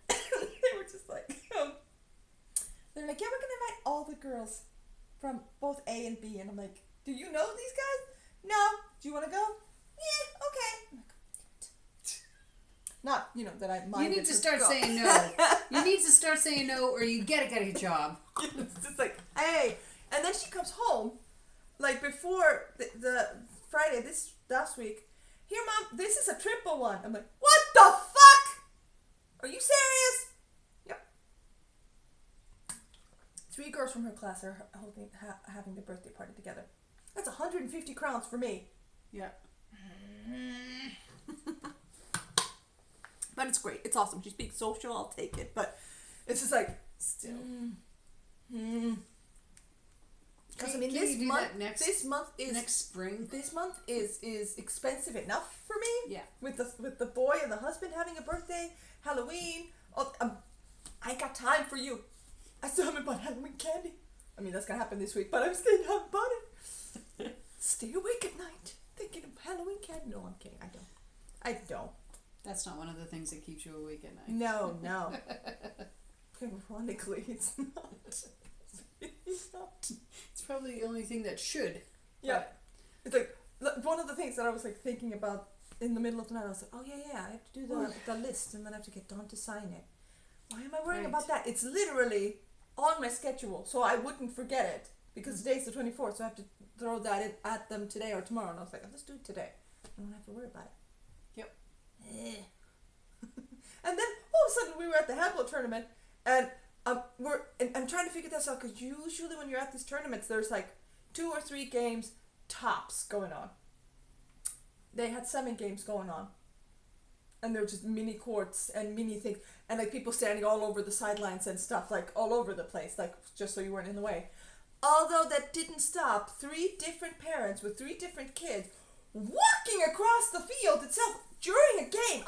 they were just like they're like, yeah, we're gonna invite all the girls from both A and B, and I'm like, do you know these guys? No. Do you wanna go? Yeah, okay. I'm like, not, that I mind. You need to start saying no. You need to start saying no, or you get a job. It's just like, hey. And then she comes home, like before the Friday this last week. Here, Mom, this is a triple one. I'm like, what the fuck? Are you serious? Yep. 3 girls from her class are having the birthday party together. That's 150 crowns for me. Yeah. But it's great. It's awesome. She's being social. I'll take it. But it's just like, still. Because I mean, this month is next spring. This month is expensive enough for me. Yeah. With the boy and the husband having a birthday, Halloween. Oh, I ain't got time for you. I still haven't bought Halloween candy. I mean, that's gonna happen this week, but I'm still haven't bought it. Stay awake at night thinking of Halloween candy. No, I'm kidding. I don't. That's not one of the things that keeps you awake at night. No. Ironically, it's not. It's not. It's probably the only thing that should. Yeah. It's like one of the things that I was like thinking about in the middle of the night. I was like, oh yeah, I have to do the list, and then I have to get Dawn to sign it. Why am I worrying about that? It's literally on my schedule, so I wouldn't forget it because today's the 24th, so I have to throw that in at them today or tomorrow. And I was like, let's do it today. I don't have to worry about it. Yep. And then all of a sudden we were at the handball tournament, and I'm trying to figure this out because usually when you're at these tournaments, there's like 2 or 3 games tops going on. They had 7 games going on, and they're just mini courts and mini things, and like people standing all over the sidelines and stuff, like all over the place, like just so you weren't in the way. Although that didn't stop 3 different parents with 3 different kids walking across the field itself during a game.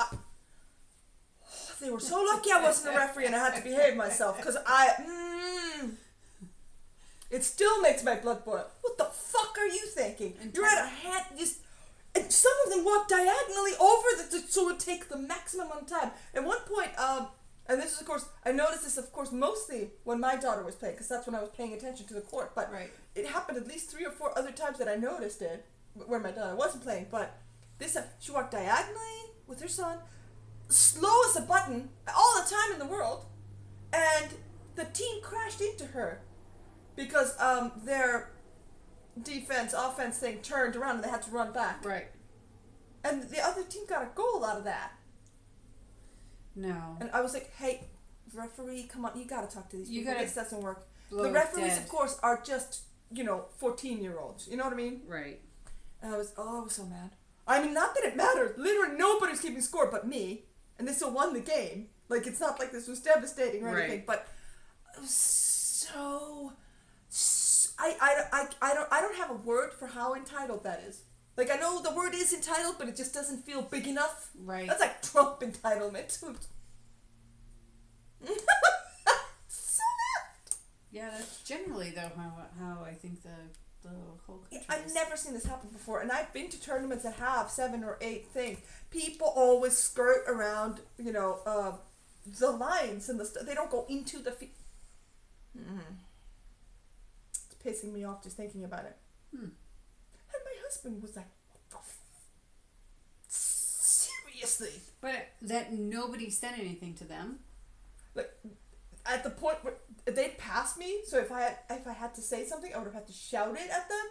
They were so lucky I wasn't a referee and I had to behave myself because it still makes my blood boil. What the fuck are you thinking? You're at a hand, and some of them walk diagonally over so it would take the maximum amount of time. At one point, and this is of course, I noticed this of course mostly when my daughter was playing because that's when I was paying attention to the court. But it happened at least 3 or 4 other times that I noticed it where my daughter wasn't playing. But this time she walked diagonally with her son, slow as a button, all the time in the world, and the team crashed into her because their offense thing turned around and they had to run back. Right. And the other team got a goal out of that. No. And I was like, hey, referee, come on, you gotta talk to these people. This doesn't work. The referees, of course, are just, 14-year-olds. You know what I mean? Right. And I was so mad. I mean, not that it mattered. Literally nobody's keeping score but me. And they still won the game. Like, it's not like this was devastating or anything. But it was so I don't have a word for how entitled that is. Like, I know the word is entitled, but it just doesn't feel big enough. Right. That's like Trump entitlement. So mad. Yeah, that's generally though how I think the whole country I've never seen this happen before, and I've been to tournaments that have 7 or 8 things. People always skirt around, the lines and they don't go into the field. It's pissing me off just thinking about it. And my husband was like, what the seriously? But that nobody said anything to them. Like, at the point where they'd passed me, so if I had to say something, I would have had to shout it at them.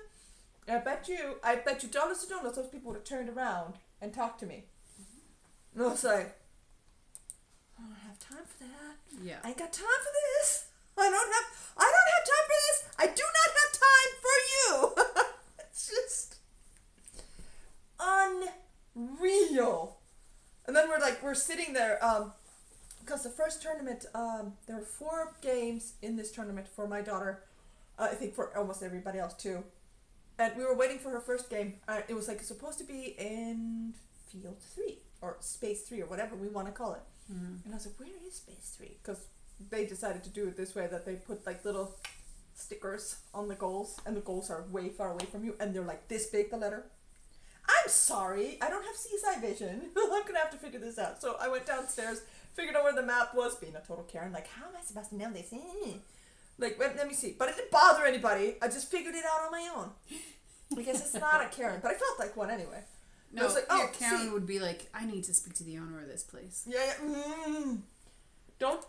And I bet you dollars to donuts, those people would have turned around and talked to me. And I was like, I don't have time for that. Yeah. I ain't got time for this. I don't have time for this. I do not have time for you. It's just unreal. And then we're sitting there, because the first tournament, there were 4 games in this tournament for my daughter. I think for almost everybody else too. And we were waiting for her first game. It was like supposed to be in field 3 or space 3 or whatever we want to call it. And I was like, where is space 3? Because they decided to do it this way, that they put like little stickers on the goals, and the goals are way far away from you, and they're like this big, the letter. I'm sorry, I don't have CSI vision. I'm gonna have to figure this out. So I went downstairs, figured out where the map was, being a total Karen, like, how am I supposed to know this? Like, let me see. But it didn't bother anybody. I just figured it out on my own. Because it's not a Karen, but I felt like one anyway. No, like, Karen would be like, I need to speak to the owner of this place. Yeah. Don't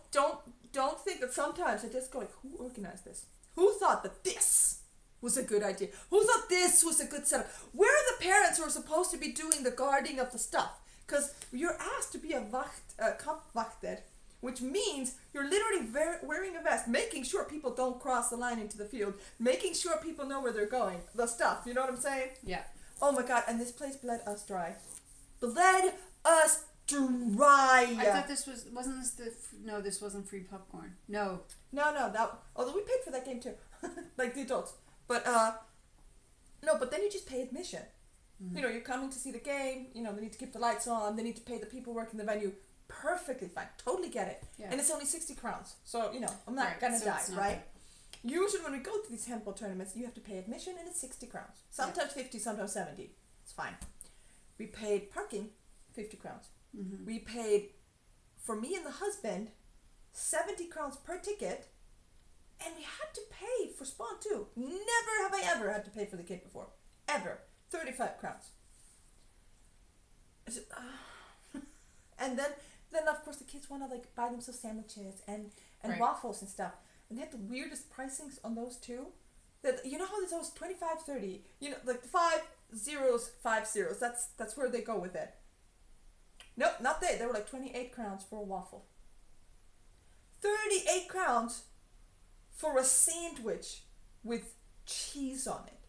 think that sometimes I just go like, who organized this? Who thought that this was a good idea? Who thought this was a good setup? Where are the parents who are supposed to be doing the guarding of the stuff? Because you're asked to be a kampvakter, which means you're literally wearing a vest, making sure people don't cross the line into the field, making sure people know where they're going, the stuff, you know what I'm saying? Yeah. Oh my god, and this place bled us dry. Bled us dry. I thought this wasn't this no, this wasn't free popcorn. No. No, although we paid for that game too. Like the adults. But, no, but then you just pay admission. You know, you're coming to see the game, you know, they need to keep the lights on, they need to pay the people working the venue. Perfectly fine. Totally get it. Yeah. And it's only 60 crowns. So, you know, I'm not gonna die, right? Usually when we go to these handball tournaments, you have to pay admission and it's 60 crowns. Sometimes 50, sometimes 70. It's fine. We paid parking, 50 crowns. We paid, for me and the husband, 70 crowns per ticket. And we had to pay for spawn too. Never have I ever had to pay for the kid before. Ever. 35 crowns. And then of course the kids want to like buy themselves sandwiches and waffles and stuff. And they had the weirdest pricings on those too. That, you know how there's always 25, 30. You know, like the 5 zeros, 5 zeros. That's where they go with it. Nope, not they. They were like 28 crowns for a waffle. 38 crowns for a sandwich with cheese on it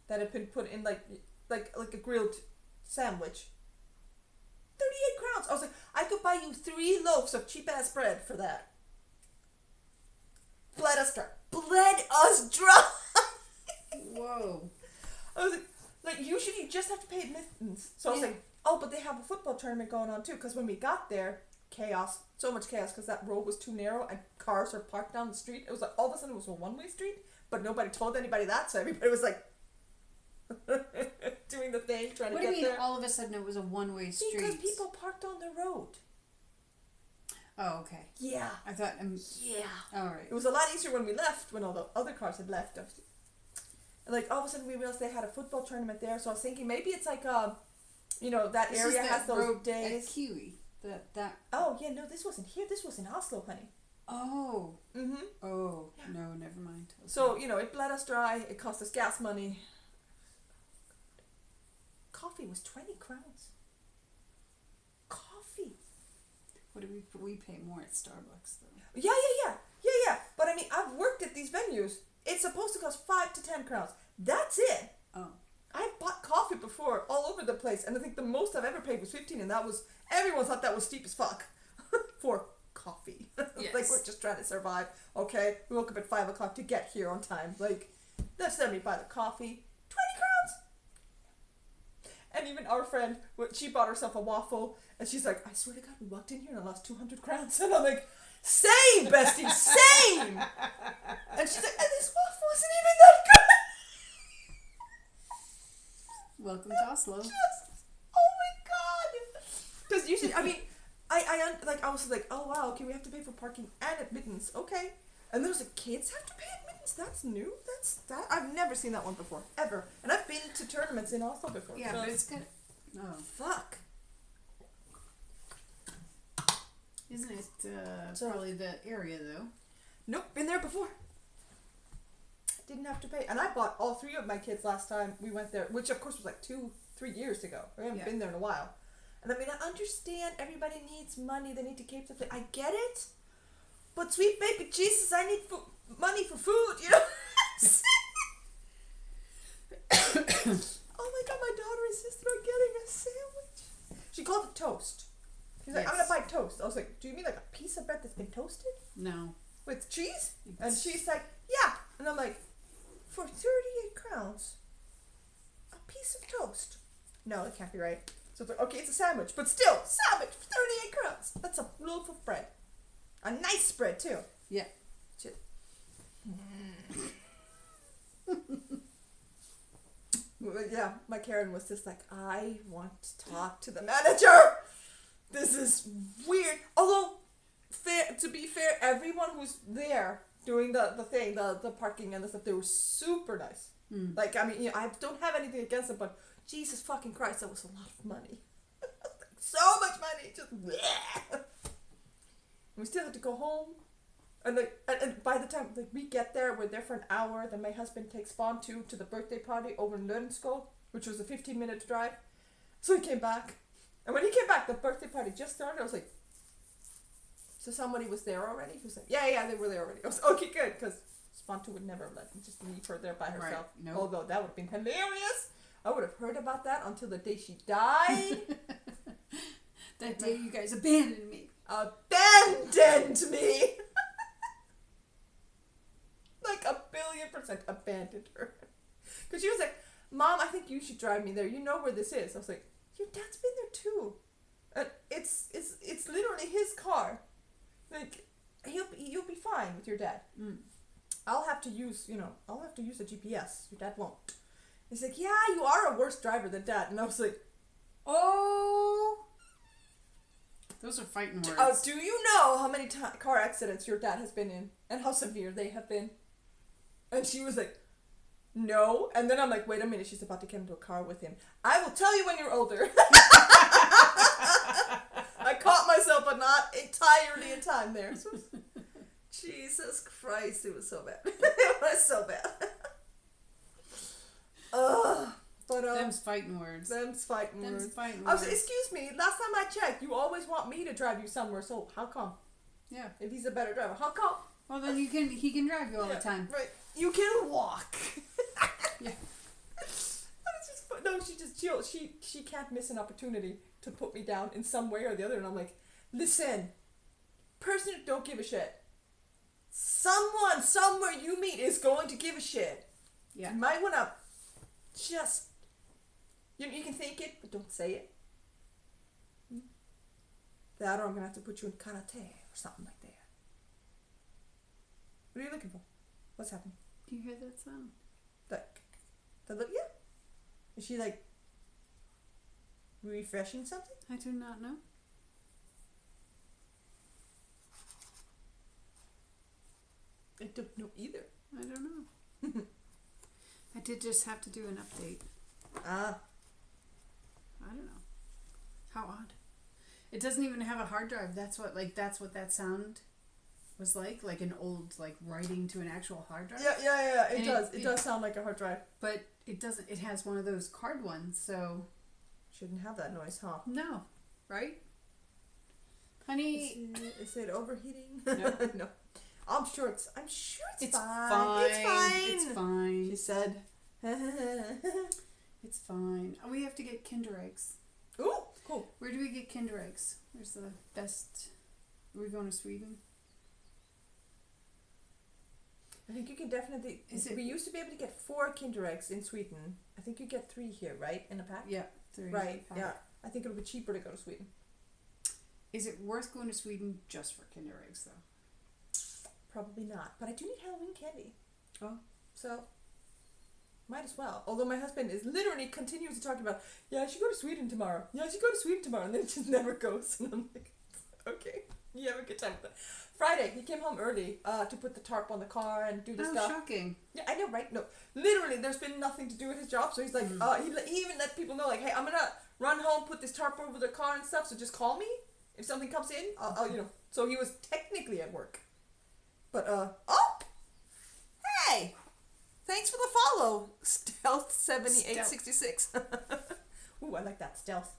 that had been put in like a grilled sandwich. 38 crowns. I was like, I could buy you 3 loaves of cheap ass bread for that. Bled us dry. Bled us dry. Whoa. I was like usually you just have to pay admittance. So I was like, oh, but they have a football tournament going on too. Because when we got there, chaos. So much chaos because that road was too narrow and cars were parked down the street. It was like all of a sudden it was a one-way street, but nobody told anybody that. So everybody was like doing the thing, trying to get there. What do you mean all of a sudden it was a one-way street? Because people parked on the road. Oh, okay. Yeah. I thought, yeah. All right. It was a lot easier when we left, when all the other cars had left. And like all of a sudden we realized they had a football tournament there. So I was thinking maybe it's like you know, that this area is has that those road days. At Kiwi. That. Oh yeah, no, this wasn't here. This was in Oslo, honey. Oh. Oh yeah. no, never mind. Okay. So you know, it bled us dry. It cost us gas money. Coffee was 20 crowns. Coffee. What do we pay more at Starbucks though? Yeah. But I mean, I've worked at these venues. It's supposed to cost 5 to 10 crowns. That's it. Oh. I bought coffee before all over the place, and I think the most I've ever paid was 15, and that was, everyone thought that was steep as fuck for coffee. Yes. Like, we're just trying to survive. Okay, we woke up at 5 o'clock to get here on time. Like, that's let me buy the coffee. 20 crowns. And even our friend, she bought herself a waffle, and she's like, I swear to God, we walked in here and I lost 200 crowns. And I'm like, same, bestie, same. And she's like, and this waffle isn't even that good. Welcome to Oslo. Oh my God. Because usually, I mean, I was like, oh wow, okay, we have to pay for parking and admittance, okay. And there was like, kids have to pay admittance. That's new. I've never seen that one before, ever. And I've been to tournaments in Oslo before. Yeah, so but it's good. Oh, fuck. Isn't it probably the area though? Nope, been there before. Didn't have to pay. And I bought all 3 of my kids last time we went there, which of course was like 2-3 years ago. We haven't been there in a while. And I mean, I understand everybody needs money. They need to keep the thing. I get it. But sweet baby Jesus, I need money for food, you know? Oh my god, my daughter insisted on getting a sandwich. She called it toast. She's like, I'm gonna buy toast. I was like, do you mean like a piece of bread that's been toasted? No. With cheese? And she's like, yeah. And I'm like, for 38 crowns, a piece of toast? No, it can't be right. So it's like, okay, it's a sandwich, but still, sandwich for 38 crowns. That's a loaf of bread. A nice bread, too. Yeah. Shit. Yeah, my Karen was just like, I want to talk to the manager. This is weird. Although, to be fair, everyone who's there doing the thing, the parking and the stuff, they were super nice. Like, I mean, you know, I don't have anything against it, but Jesus fucking Christ, that was a lot of money. So much money. Just bleh. We still had to go home. And like, and by the time like we get there, we're there for an hour. Then my husband takes Spawn to the birthday party over in Lørenskog, which was a 15-minute drive. So he came back. And when he came back, the birthday party just started. I was like, so somebody was there already? He was like, yeah, they were there already. I was okay, good, because Spontu would never let me just leave her there by herself. Right. Nope. Although that would have been hilarious. I would have heard about that until the day she died. That day you guys abandoned me. Abandoned me! Like 1,000,000,000% abandoned her. Because she was like, Mom, I think you should drive me there. You know where this is. I was like, your dad's been there too. And it's literally his car. Like, you'll be fine with your dad. I'll have to use a GPS. Your dad won't. He's like, yeah, you are a worse driver than Dad. And I was like, oh. Those are fighting words. Do you know how many car accidents your dad has been in? And how severe they have been? And she was like, no. And then I'm like, wait a minute, she's about to get into a car with him. I will tell you when you're older. I caught myself, but not entirely in time there. Jesus Christ, it was so bad. It was so bad. Them's fighting words. Them's fighting words. Fighting I was like, excuse me, last time I checked, you always want me to drive you somewhere, so how come? Yeah. If he's a better driver, how come? Well, then he can drive you all the time. Right. You can walk. Yeah. No, she can't miss an opportunity to put me down in some way or the other, and I'm like, listen, person who don't give a shit. Someone somewhere you meet is going to give a shit. Yeah. You might want to just, you can think it, but don't say it. That or I'm going to have to put you in karate or something like that. What are you looking for? What's happening? Do you hear that sound? Yeah. Is she like refreshing something? I do not know. I don't know either. I don't know. I did just have to do an update. Ah. I don't know. How odd. It doesn't even have a hard drive. That's what that sound was like an old writing to an actual hard drive. Yeah. It does sound like a hard drive. But it doesn't. It has one of those card ones, so shouldn't have that noise, huh? No, right? Honey, is it overheating? No. No. I'm sure it's fine. It's fine. It's fine. She said. It's fine. We have to get Kinder eggs. Ooh, cool. Where do we get Kinder eggs? Where's the best? Are we going to Sweden? I think you can definitely. We used to be able to get 4 Kinder eggs in Sweden. I think you get 3 here, right, in a pack. Yeah, 3. Right. Yeah. I think it'll be cheaper to go to Sweden. Is it worth going to Sweden just for Kinder eggs, though? Probably not. But I do need Halloween candy. Oh. So, might as well. Although my husband is literally continues to talk about, yeah, I should go to Sweden tomorrow. Yeah, I should go to Sweden tomorrow. And then it just never goes. And I'm like, Okay. You have a good time with that. Friday, he came home early to put the tarp on the car and do the stuff. Shocking. Yeah, I know, right? No, literally, there's been nothing to do with his job, so he's like, he even let people know, like, hey, I'm gonna run home, put this tarp over the car and stuff, so just call me if something comes in. I'll you know. So he was technically at work, but oh, hey, thanks for the follow, Stealth7866. Ooh, I like that stealth.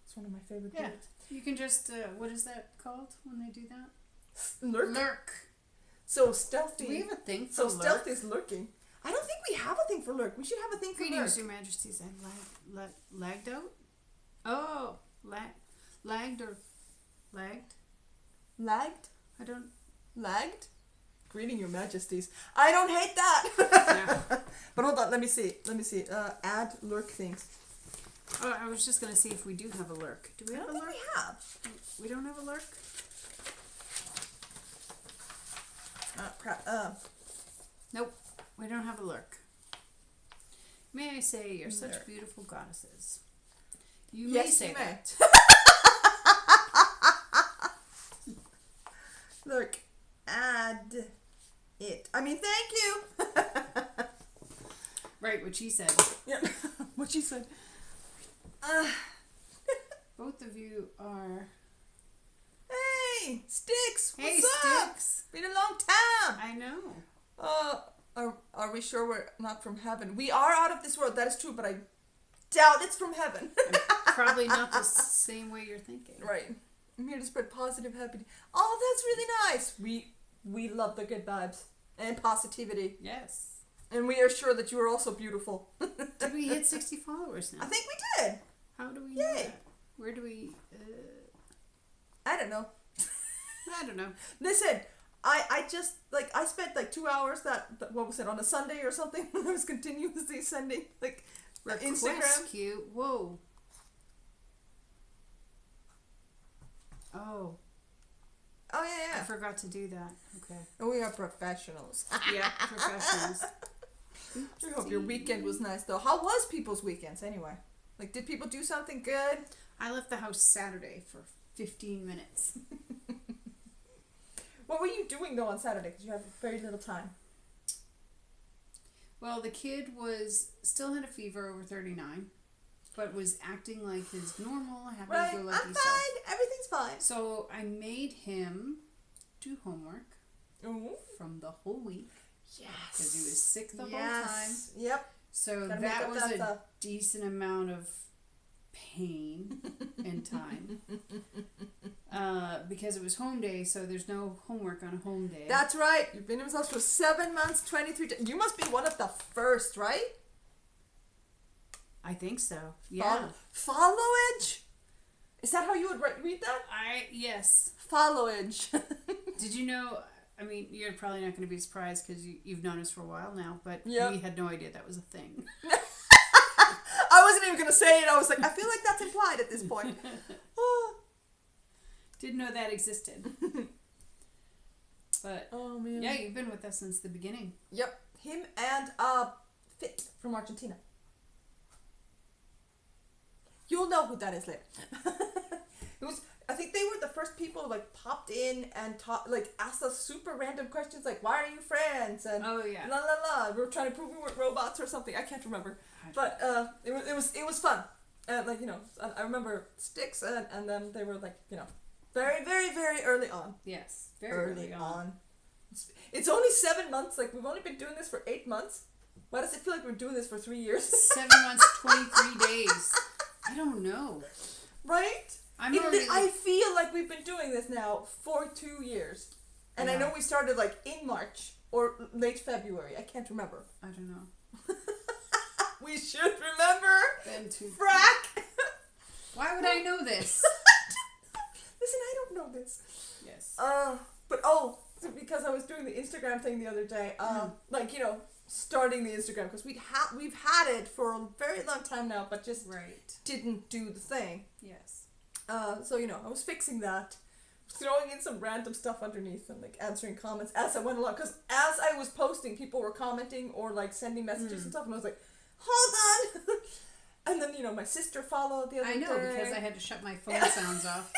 It's one of my favorite words. You can just what is that called when they do that? Lurk. So stealthy. Do we have a thing for so lurk? Stealth is lurking. I don't think we have a thing for lurk. We should have a thing for lurk. Greetings, Your Majesties. I'm lagged out. Oh, lagged or lagged? Lagged? I don't. Lagged? Greeting, Your Majesties. I don't hate that. Yeah. But hold on, let me see. Add lurk things. Oh, I was just gonna see if we do have a lurk. Do we have a lurk? We have. We don't have a lurk. Crap. Nope, we don't have a lurk. May I say, you're such Lurk. beautiful goddesses. You may Yes, say you may. that. Lurk. Add it. I mean, thank you. Right, what she said. Yeah. What she said. Both of you are. Hey, Sticks. Hey, What's up? Sticks. Been a long time. I know. Are we sure we're not from heaven? We are out of this world. That is true, but I doubt it's from heaven. Probably not the same way you're thinking. Right. I'm here to spread positive happiness. Oh, that's really nice. We love the good vibes and positivity. Yes. And we are sure that you are also beautiful. Did we hit 60 followers now? I think we did. How do we know Yay. that? Where do we... I don't know. I don't know. Listen, I just, like, I spent like 2 hours what was it, on a Sunday or something when I was continuously sending, like, Instagram. Cute. Whoa. Oh. Oh, yeah. I forgot to do that. Okay. We are professionals. Yeah, professionals. I hope your weekend was nice, though. How was people's weekends, anyway? Like, did people do something good? I left the house Saturday for 15 minutes. What were you doing, though, on Saturday? Because you had very little time. Well, the kid still had a fever over 39, but was acting like his normal, happy-go-lucky I'm self. fine. Everything's fine. So I made him do homework Ooh. from the whole week. Yes. Because he was sick the whole time. Yep. So Gotta make that up was that a stuff. decent amount of pain and time. Because it was home day, so there's no homework on a home day. That's right. You've been in this house for 7 months, 23 days. You must be one of the first, right? I think so. Yeah. Followage? Is that how you would read that? Yes. Followage. Did you know? I mean, you're probably not going to be surprised because you've known us for a while now, but Yep. we had no idea that was a thing. I wasn't even going to say it. I was like, I feel like that's implied at this point. Oh. Didn't know that existed. But Oh, man. yeah, you've been with us since the beginning. Yep. Him and Fit from Argentina. You'll know who that is later. I think they were the first people like popped in and asked us super random questions like, why are you friends? And Oh yeah. la la la. We were trying to prove we weren't robots or something. I can't remember. But it was fun. Like, you know, I remember Sticks and then they were like, you know, very, very, very early on. Yes. Very early on. It's only 7 months. Like, we've only been doing this for 8 months. Why does it feel like we're doing this for 3 years? 7 months, 23 days. I don't know. Right? I feel like we've been doing this now for 2 years. And I Yeah. know we started like in March or late February. I can't remember. I don't know. We should remember. Been too. Frack. Why would I know this? Listen, I don't know this. Yes. But because I was doing the Instagram thing the other day, like, you know, starting the Instagram, because we've had it for a very long time now, but just didn't do the thing. Yes. So, you know, I was fixing that, throwing in some random stuff underneath and like answering comments as I went along, because as I was posting, people were commenting or like sending messages and stuff, and I was like, hold on. And then, you know, my sister followed the other day. I know, because I had to shut my phone sounds off.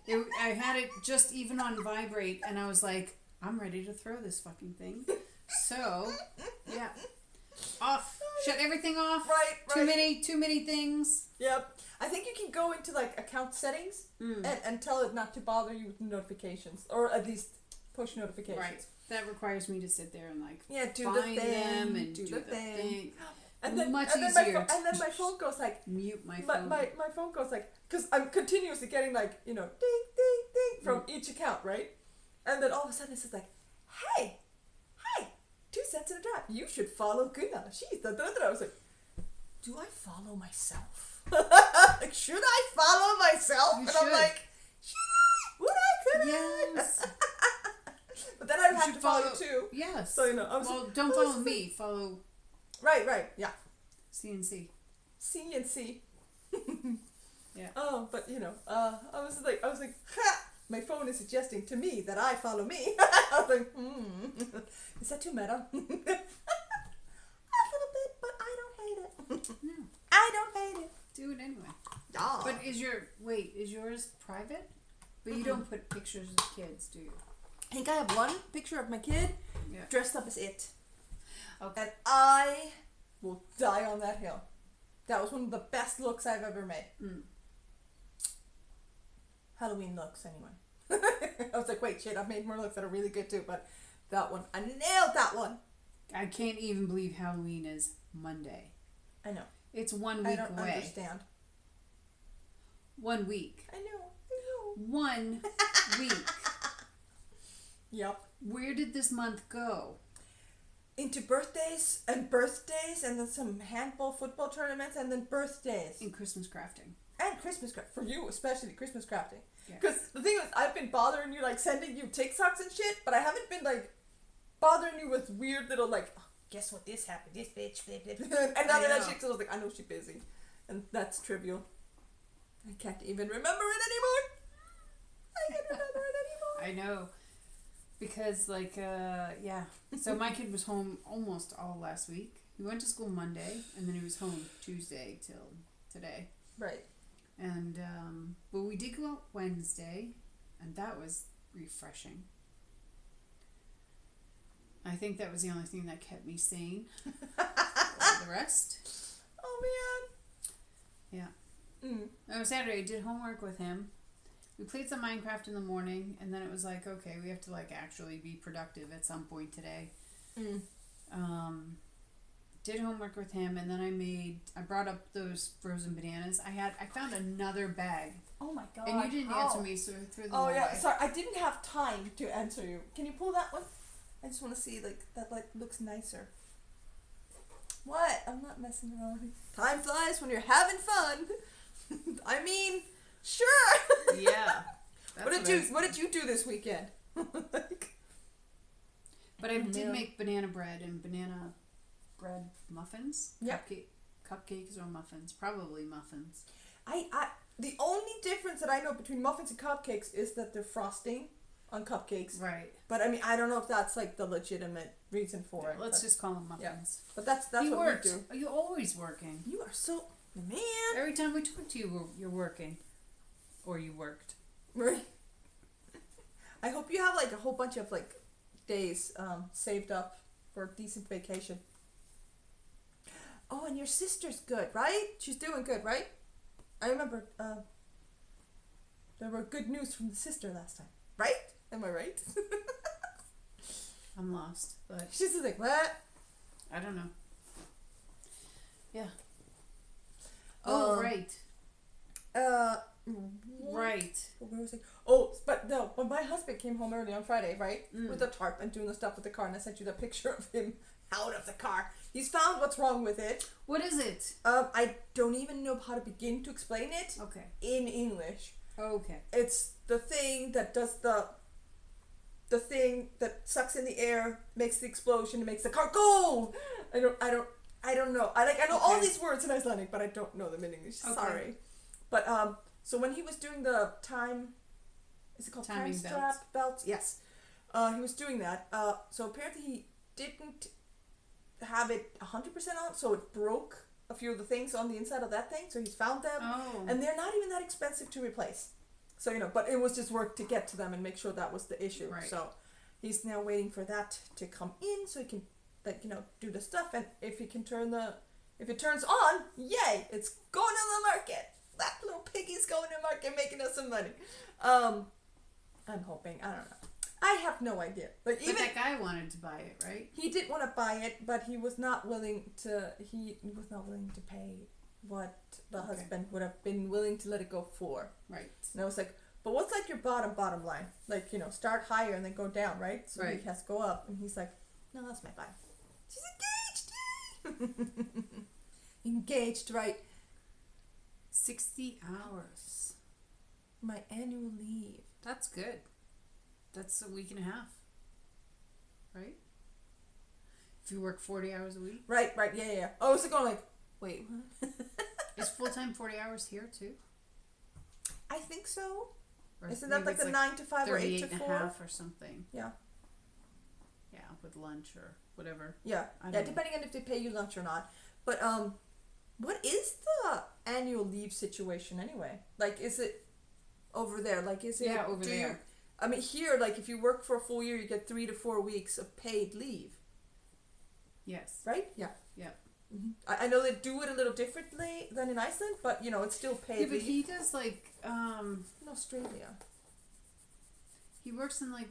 I had it just even on vibrate, and I was like, I'm ready to throw this fucking thing. So, yeah. Off. Shut everything off. Right. Too many things. Yep. I think you can go into like account settings and tell it not to bother you with notifications, or at least push notifications. Right. That requires me to sit there and like do find the thing, them and do do the the thing. thing. And then, Much and then easier. and then my phone goes like Mute my phone. my phone goes like, because I'm continuously getting like, you know, ding ding ding from each account, right? And then all of a sudden it's just like, hey, 2 cents in a drop. You should follow Gunna. She's da da da. I was like, do I follow myself? Like, should I follow myself? You and should. I'm like, should I? Would I? Could Yes. I? But then I would have to follow you too. Yes. So, you know, I was well, like, don't follow me. Follow Right, yeah. CNC. CNC. Yeah. Oh, but you know, I was like, ha! My phone is suggesting to me that I follow me. I was like, is that too meta? A little bit, but I don't hate it. No. I don't hate it. Do it anyway. Yeah. But is yours private? But you don't put pictures of kids, do you? I think I have one picture of my kid Yeah. dressed up as it. Okay. And I will die on that hill. That was one of the best looks I've ever made. Halloween looks, anyway. I was like, wait, shit, I've made more looks that are really good too, but that one, I nailed that one. I can't even believe Halloween is Monday. I know. It's 1 week I don't away. understand. 1 week. I know. 1 week. Yep. Where did this month go? Into birthdays, and then some handball football tournaments, and then birthdays. In Christmas crafting. And Christmas craft. For you, especially Christmas crafting. Yes. Because the thing is, I've been bothering you, like, sending you TikToks and shit, but I haven't been, like, bothering you with weird little, like, oh, guess what this happened, this bitch, blah, blah, blah. And none of that shit, so I was like, I know she's busy. And that's trivial. I can't even remember it anymore. I can't remember it anymore. I know. Because, like, yeah. So my kid was home almost all last week. He went to school Monday, and then he was home Tuesday till today. Right. And, but we did go out Wednesday, and that was refreshing. I think that was the only thing that kept me sane. The rest. Oh, Yeah. man. On Saturday, I did homework with him. We played some Minecraft in the morning, and then it was like, okay, we have to like actually be productive at some point today. Did homework with him, and then I brought up those frozen bananas. I found another bag. Oh my god. And you didn't answer me, so I threw them Oh away. yeah, sorry, I didn't have time to answer you. Can you pull that one? I just want to see, like, that like looks nicer. What? I'm not messing around. Time flies when you're having fun. I mean, sure. Yeah. What did you do this weekend? But I did make banana bread and banana bread muffins. Yep. Cupcakes or muffins? Probably muffins. I the only difference that I know between muffins and cupcakes is that they're frosting on cupcakes. Right. But I mean, I don't know if that's like the legitimate reason for it. Let's just call them muffins. Yeah. But that's You what worked. we do. You're always working. You are so man. Every time we talk to you, you're working. Or you worked. Right. I hope you have like a whole bunch of like days saved up for a decent vacation. Oh, and your sister's good, right? She's doing good, right? I remember there were good news from the sister last time, right? Am I right? I'm lost, but She's just like, what? I don't know. Yeah. Oh, right. Right. What was I? Oh, but no, when my husband came home early on Friday, right? With the tarp and doing the stuff with the car, and I sent you the picture of him out of the car. He's found what's wrong with it. What is it? I don't even know how to begin to explain it. Okay. In English. Okay. It's the thing that does the thing that sucks in the air, makes the explosion, and makes the car go. I don't know. I know all these words in Icelandic, but I don't know them in English. Okay. Sorry. But so when he was doing the time, is it called Timing time strap belts? Yes. He was doing that. So apparently he didn't have it 100% on, so it broke a few of the things on the inside of that thing. So he's found them, Oh. and they're not even that expensive to replace. So, but it was just work to get to them and make sure that was the issue. Right. So he's now waiting for that to come in so he can, do the stuff. And if he can if it turns on, yay, it's going on the market. That little piggy's going to market making us some money. I'm hoping. I don't know. I have no idea. But that guy wanted to buy it, right? He did want to buy it, but he was not willing to. He was not willing to pay what the husband would have been willing to let it go for. Right. And I was like, but what's like your bottom line? Like, start higher and then go down, right? So he has to go up, and he's like, no, that's my bottom. She's engaged. Engaged, right? 60 hours. My annual leave. That's good. That's a week and a half. Right? If you work 40 hours a week. Right, yeah. I was going like, wait, what? Is full-time 40 hours here too? I think so. Or isn't that like the 9 to 5 or 8 to 4? 38 and a half or something. Yeah. Yeah, with lunch or whatever. Yeah, depending on if they pay you lunch or not. But what is the annual leave situation anyway? Like, is it over there? Like, is it... Yeah, over there. I mean, here, like, if you work for a full year, you get 3 to 4 weeks of paid leave. Yes. Right? Yeah. Yeah. Mm-hmm. I know they do it a little differently than in Iceland, but, it's still paid leave. Yeah, but he does, like... in Australia. He works in, like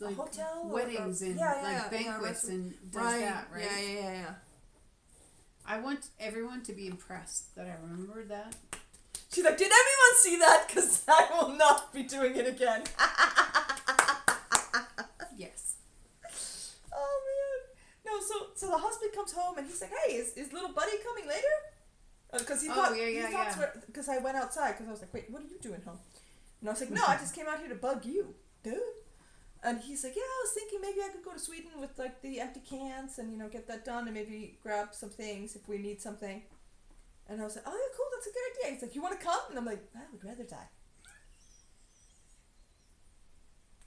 a hotel? Weddings and, banquets and does that, right? Yeah. I want everyone to be impressed that I remembered that. She's like, did everyone see that? Because I will not be doing it again. Yes. Oh, man. No, so the husband comes home and he's like, hey, is little buddy coming later? Because he thought, because I went outside because I was like, wait, what are you doing home? And I was like, no, I just came out here to bug you. Duh. And he's like, yeah, I was thinking maybe I could go to Sweden with like the empty cans and, get that done and maybe grab some things if we need something. And I was like, oh, yeah, cool, that's a good idea. He's like, you want to come? And I'm like, I would rather die.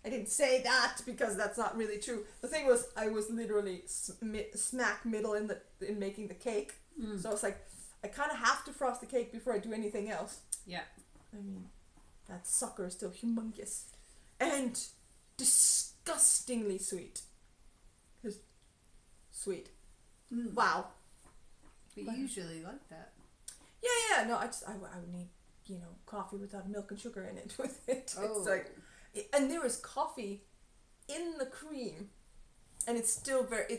I didn't say that because that's not really true. The thing was, I was literally smack middle in making the cake. Mm. So I was like, I kind of have to frost the cake before I do anything else. Yeah. I mean, that sucker is still humongous. And disgustingly sweet. Sweet. Mm. Wow. But you usually like that. Yeah. No, I would need, coffee without milk and sugar in it with it. Oh. It's like, and there is coffee in the cream, and it's still very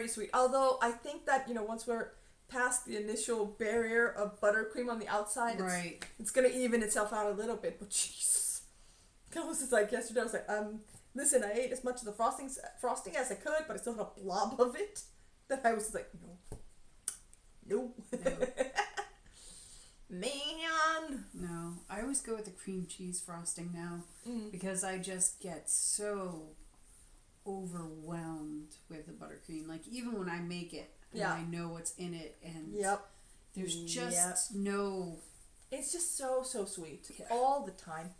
sweet. Although I think that, once we're past the initial barrier of buttercream on the outside, it's gonna even itself out a little bit. But Jesus, that was just like yesterday. I was like, listen, I ate as much of the frosting as I could, but I still had a blob of it that I was just like, no. Man. No, I always go with the cream cheese frosting now because I just get so overwhelmed with the buttercream. Like, even when I make it, and I know what's in it, and there's just no... It's just so sweet all the time.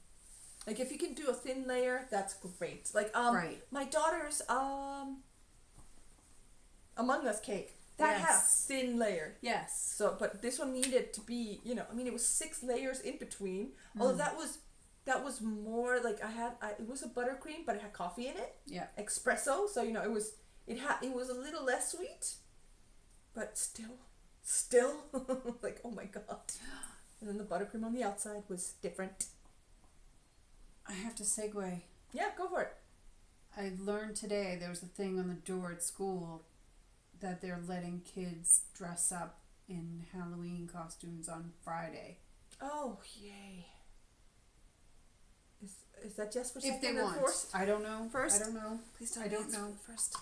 Like, if you can do a thin layer, that's great. Like, my daughter's Among Us cake. That has thin layer. Yes. So, but this one needed to be, it was 6 layers in between. Although that was more like it was a buttercream, but it had coffee in it. Yeah. Espresso. So, it was a little less sweet, but still like, oh my God. And then the buttercream on the outside was different. I have to segue. Yeah, go for it. I learned today there was a thing on the door at school that they're letting kids dress up in Halloween costumes on Friday. Oh, yay. Is that just for second if they want? First? I don't know. First? I don't know. Please tell I me don't it's know. First.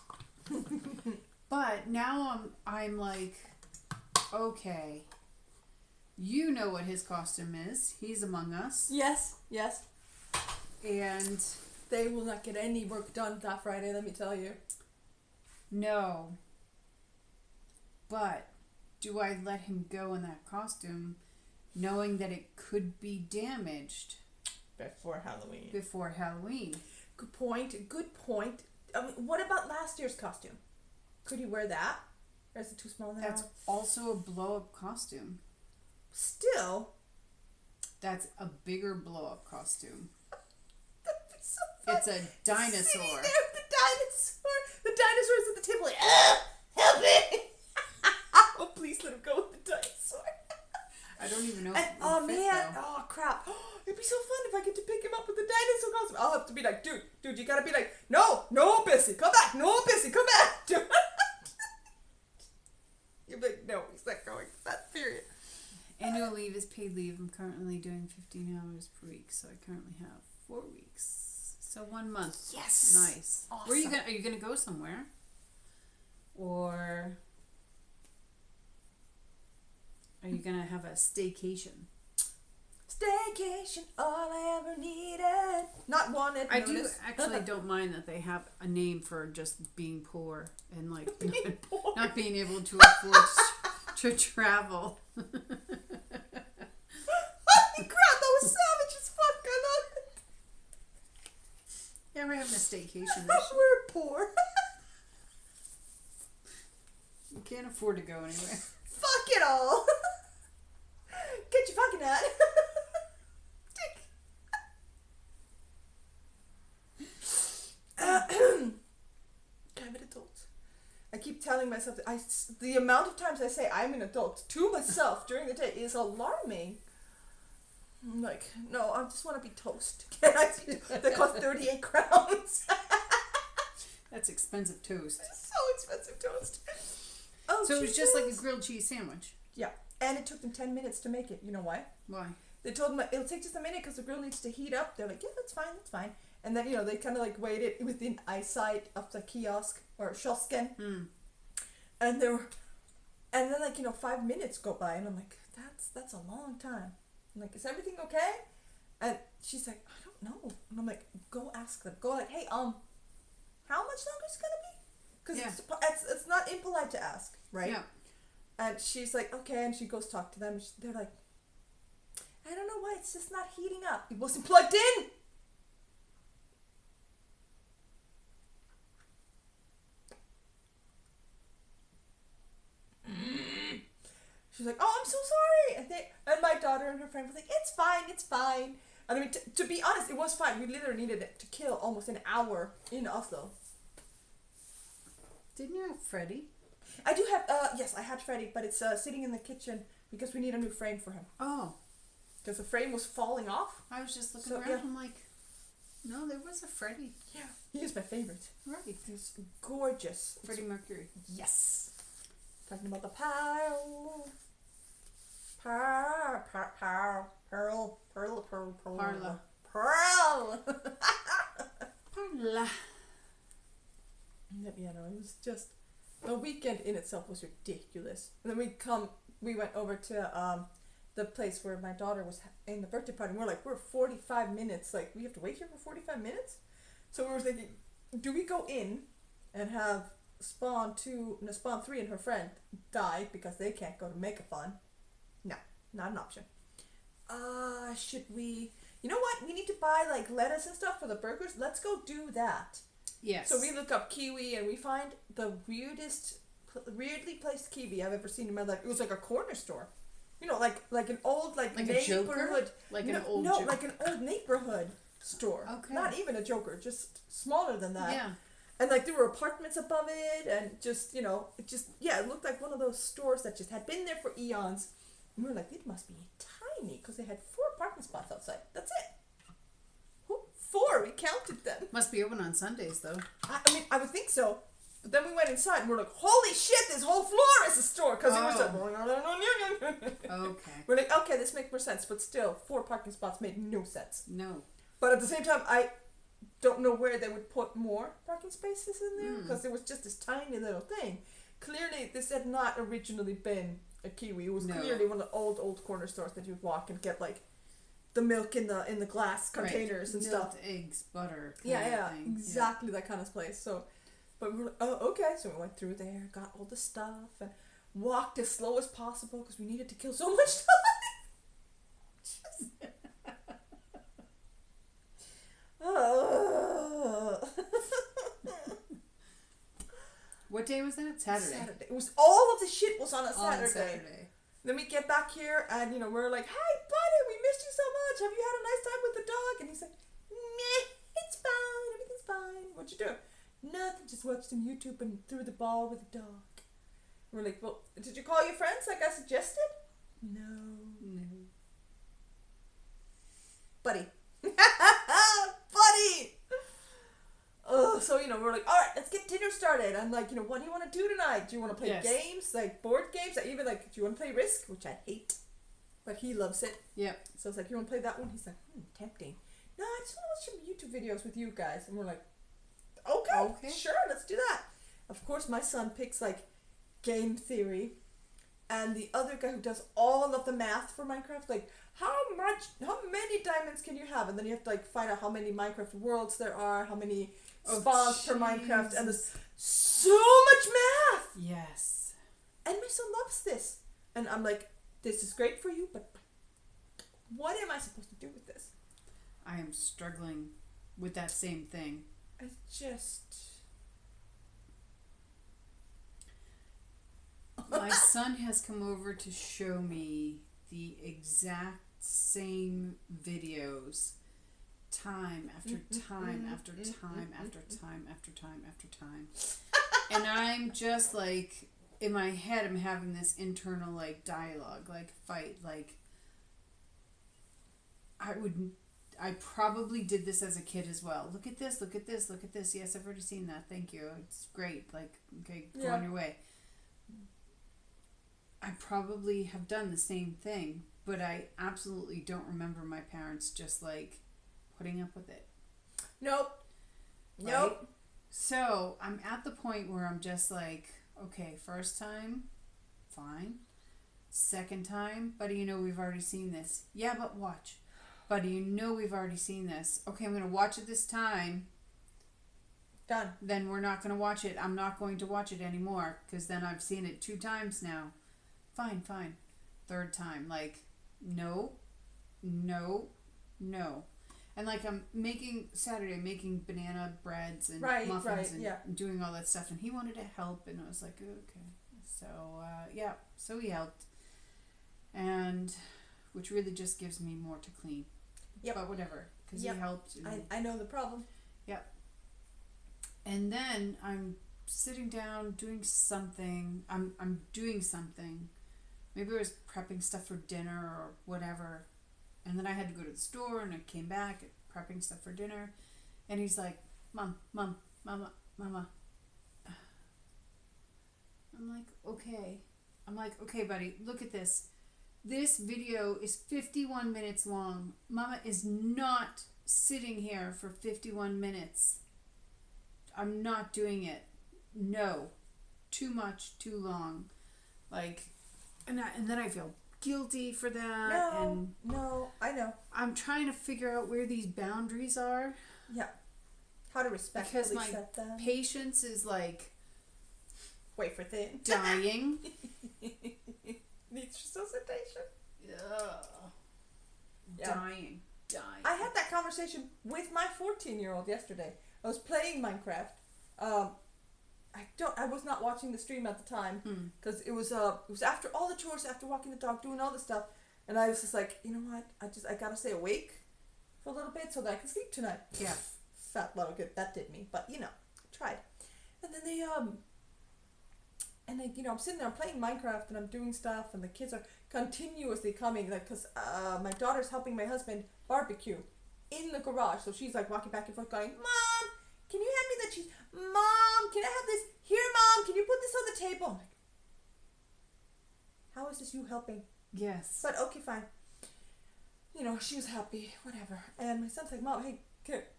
But now I'm like, okay. You know what his costume is. He's Among Us. Yes. And they will not get any work done that Friday, let me tell you. No. But do I let him go in that costume knowing that it could be damaged before Halloween? Good point. I mean, what about last year's costume? Could he wear that? Or is it too small now? That's also a blow-up costume. Still, That's a bigger blow-up costume. That'd be so fun. It's a dinosaur. Sitting there with the dinosaur. The dinosaur's at the table like, help me. Oh, please let him go with the dinosaur. I don't even know if And, it oh would fit, man, though. oh crap. It'd be so fun if I get to pick him up with the dinosaur costume. I'll have to be like, dude, you gotta be like, no, Bissy, come back, no, Bissy, come back. Dude. You're like, no, he's not going. That period. Annual leave is paid leave. I'm currently doing 15 hours per week, so I currently have 4 weeks. So 1 month. Yes. Nice. Awesome. Where are you gonna go somewhere? Or are you gonna have a staycation? Staycation, all I ever needed. Not wanted. I do actually don't mind that they have a name for just being poor and like not being able to afford to travel. Holy crap, that was savage as fuck. I love it. Yeah, we're having a staycation this year. We're poor. You can't afford to go anywhere. Fuck it all. Get your fucking hat. I'm an adult. I keep telling myself that the amount of times I say I'm an adult to myself during the day is alarming. I'm like, no, I just want to be toast. They cost 38 crowns. That's expensive toast. So expensive toast. Oh, so it was just like a grilled cheese sandwich. Yeah, and it took them 10 minutes to make it. You know why? Why? They told them it'll take just a minute because the grill needs to heat up. They're like, yeah, that's fine. And then, they kind of like waited within eyesight of the kiosk or kiosken. And then 5 minutes go by and I'm like, that's a long time. I'm like, is everything okay? And she's like, I don't know. And I'm like, go ask them. Go like, hey, how much longer is it gonna be? Because it's not impolite to ask, right? Yeah. And she's like, okay, and she goes talk to them. They're like, I don't know why, it's just not heating up. It wasn't plugged in. She's like, oh, I'm so sorry. And my daughter and her friend was like, it's fine. And I mean, to be honest, it was fine. We literally needed it to kill almost an hour in Oslo. Didn't you have Freddie? I do have, yes, I had Freddie, but it's sitting in the kitchen because we need a new frame for him. Oh. Because the frame was falling off. I was just looking around. Yeah. I'm like, no, there was a Freddie. Yeah. He is my favorite. Right. He's gorgeous. Freddie Mercury. Yes. Talking about the Pearl. Parla. Yeah, no, it was just, the weekend in itself was ridiculous. And then we went over to the place where my daughter was in the birthday party, and we're 45 minutes, like, we have to wait here for 45 minutes? So we were thinking, do we go in and have Spawn 3 and her friend die because they can't go to Make-A-Fun? No, not an option. Should we, you know what, we need to buy like lettuce and stuff for the burgers, let's go do that. Yes. So we look up kiwi and we find the weirdly placed kiwi I've ever seen in my life. It was like a corner store. Like an old like neighborhood. Like an old neighborhood store. Okay. Not even a Joker, just smaller than that. Yeah. And like there were apartments above it and just, it looked like one of those stores that just had been there for eons. And we were like, it must be tiny because they had 4 parking spots outside. That's it. 4, we counted them. Must be open on Sundays though. I mean, I would think so. But then we went inside and we're like, holy shit, this whole floor is a store. Because it was like, okay. We're like, okay, this makes more sense. But still, 4 parking spots made no sense. No. But at the same time, I don't know where they would put more parking spaces in there. Because it was just this tiny little thing. Clearly, this had not originally been a kiwi. It was clearly one of the old corner stores that you'd walk and get like the milk in the glass containers and Milk, stuff. eggs, butter. Exactly that kind of place. So, but we were like, oh, okay. So we went through there, got all the stuff, and walked as slow as possible because we needed to kill so much time. What day was that? Saturday. It was all of the shit was on a On Saturday. Then we get back here and we're like, hey buddy, we missed you so you do? Nothing, just watched some YouTube and threw the ball with a dog. We're like, well, did you call your friends like I suggested? No. Buddy. Buddy! So, we're like, all right, let's get dinner started. I'm like, what do you want to do tonight? Do you want to play games, like board games? I even like, do you want to play Risk? Which I hate. But he loves it. Yep. So I was like, you want to play that one? He's like, tempting. No, I just want to watch some YouTube videos with you guys. And we're like, okay, sure, let's do that. Of course, my son picks like game theory. And the other guy who does all of the math for Minecraft, like, how many diamonds can you have? And then you have to like find out how many Minecraft worlds there are, how many spawns per Minecraft, and there's so much math. Yes. And my son loves this. And I'm like, this is great for you, but what am I supposed to do with this? I am struggling with that same thing. I just... My son has come over to show me the exact same videos time after time after time after time after time after time. And I'm just like, in my head, I'm having this internal like dialogue, like fight, like I probably did this as a kid as well. Look at this, look at this, look at this. Yes, I've already seen that. Thank you. It's great. Like, okay, go on your way. I probably have done the same thing, but I absolutely don't remember my parents just like putting up with it. Nope. Right? Nope. So I'm at the point where I'm just like, okay, first time, fine. Second time, buddy, we've already seen this. Yeah, but watch. Buddy, we've already seen this. Okay, I'm going to watch it this time. Done. Then we're not going to watch it. I'm not going to watch it anymore because then I've seen it 2 times now. Fine. Third time, like, no. And like I'm making banana breads and muffins and doing all that stuff, and he wanted to help, and I was like, okay. So so he helped, and which really just gives me more to clean. Yep. But whatever, because he helped. I know the problem. Yep. And then I'm sitting down doing something. I'm doing something. Maybe I was prepping stuff for dinner or whatever. And then I had to go to the store, and I came back prepping stuff for dinner. And he's like, Mama. I'm like, okay, buddy, look at this. This video is 51 minutes long. Mama is not sitting here for 51 minutes. I'm not doing it. No. Too much, too long. Like... And then I feel guilty for that. No, I know. I'm trying to figure out where these boundaries are. Yeah. How to respectfully because my set them. patience is like... Wafer thin. Dying. Needs resuscitation. Yeah. Dying. I had that conversation with my 14-year-old yesterday. I was playing Minecraft. I was not watching the stream at the time because it was after all the chores, after walking the dog, doing all the stuff, and I was just like, you know what? I gotta stay awake for a little bit so that I can sleep tonight. Yeah. Fat little good that did me, but tried. And then they I'm sitting there, I'm playing Minecraft and I'm doing stuff, and the kids are continuously coming, like, because my daughter's helping my husband barbecue in the garage, so she's like walking back and forth going, Mom, can you hand me that cheese? Mom, can I have this? Here, Mom, can you put this on the table? I'm like, how is this you helping? Yes. But okay, fine. She was happy, whatever. And my son's like, Mom, hey,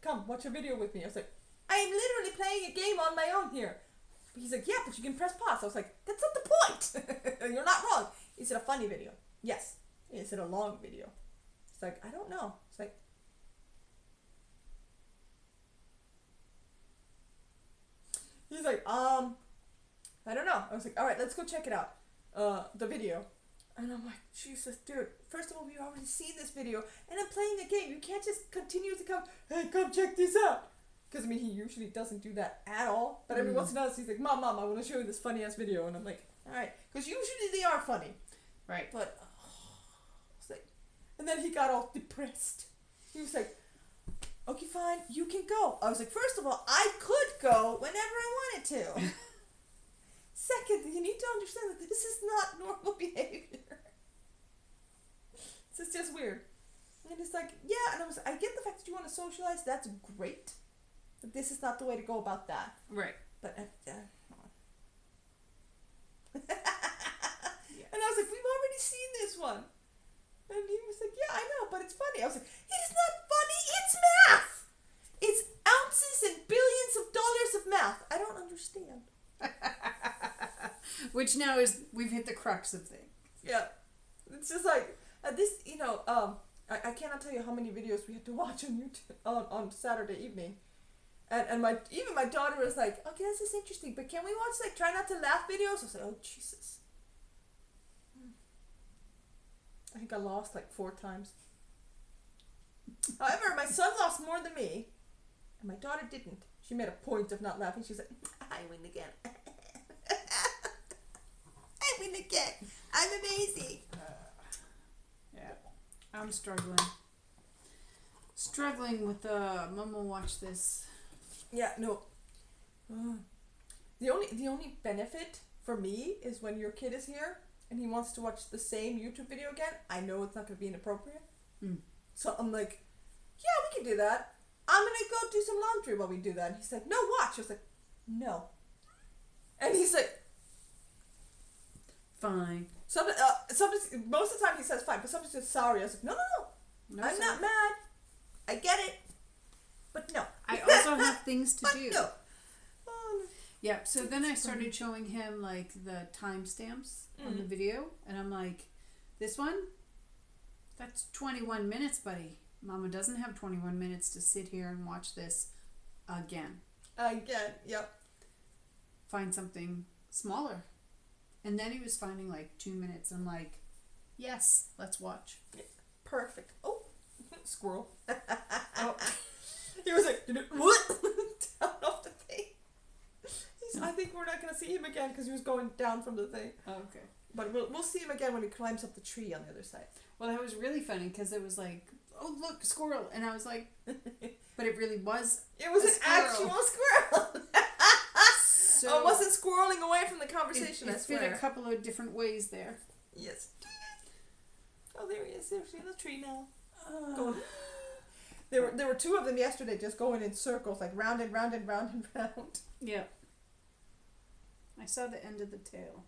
come, watch a video with me. I was like, I am literally playing a game on my own here. He's like, yeah, but you can press pause. I was like, that's not the point. You're not wrong. Is it a funny video? Yes. Is it a long video? It's like, I don't know. It's like, he's like, I don't know. I was like, all right, let's go check it out. The video. And I'm like, Jesus, dude, first of all, we've already seen this video, and I'm playing a game. You can't just continue to come, hey, come check this out. Because, he usually doesn't do that at all. But every once in a while, he's like, Mom, I want to show you this funny-ass video. And I'm like, all right. Because usually they are funny. Right. But, I was like, and then he got all depressed. He was like, okay, fine, you can go. I was like, first of all, I could go whenever I wanted to. Second, you need to understand that this is not normal behavior. It's just weird. And it's like, yeah, and I get the fact that you want to socialize, that's great. But this is not the way to go about that. Right. But, and I was like, we've already seen this one. And he was like, yeah, I know, but it's funny. I was like, it is not funny, it's math! It's ounces and billions of dollars of math. I don't understand. Which now is, we've hit the crux of things. Yeah. It's just like, this, I cannot tell you how many videos we had to watch on YouTube on Saturday evening. And my daughter was like, okay, this is interesting, but can we watch like try not to laugh videos? I was like, oh Jesus. I think I lost like 4 times. However, my son lost more than me, and my daughter didn't. She made a point of not laughing. She was like, I win again. I win again. I'm amazing. Yeah. I'm struggling. Struggling with Mom will watch this. Yeah, no. The only benefit for me is when your kid is here and he wants to watch the same YouTube video again. I know it's not going to be inappropriate. So I'm like, yeah, we can do that. I'm going to go do some laundry while we do that. And he's like, no, watch. I was like, no. And he's like, fine. Sometimes, most of the time he says fine, but sometimes he says sorry. I was like, no, I'm not mad. I get it. But no. I also have things to do. No. Yeah, so then I started showing him like the timestamps on the video, and I'm like, this one, that's 21 minutes, buddy. Mama doesn't have 21 minutes to sit here and watch this again. Yep. Find something smaller. And then he was finding like 2 minutes. I'm like, yes, let's watch. Yeah, perfect. Oh, squirrel. Oh. He was like, what? Down off the thing. I think we're not going to see him again because he was going down from the thing. Oh, okay. But we'll see him again when he climbs up the tree on the other side. Well, that was really funny because it was like, oh, look, squirrel. And I was like, but it really was. It was an actual squirrel. So I wasn't squirreling away from the conversation, it I swear. fit a couple of different ways there. Yes. Oh, there he is. There's in the tree now. Going. There were 2 of them yesterday just going in circles, like round and round and round and round. Yeah. I saw the end of the tail.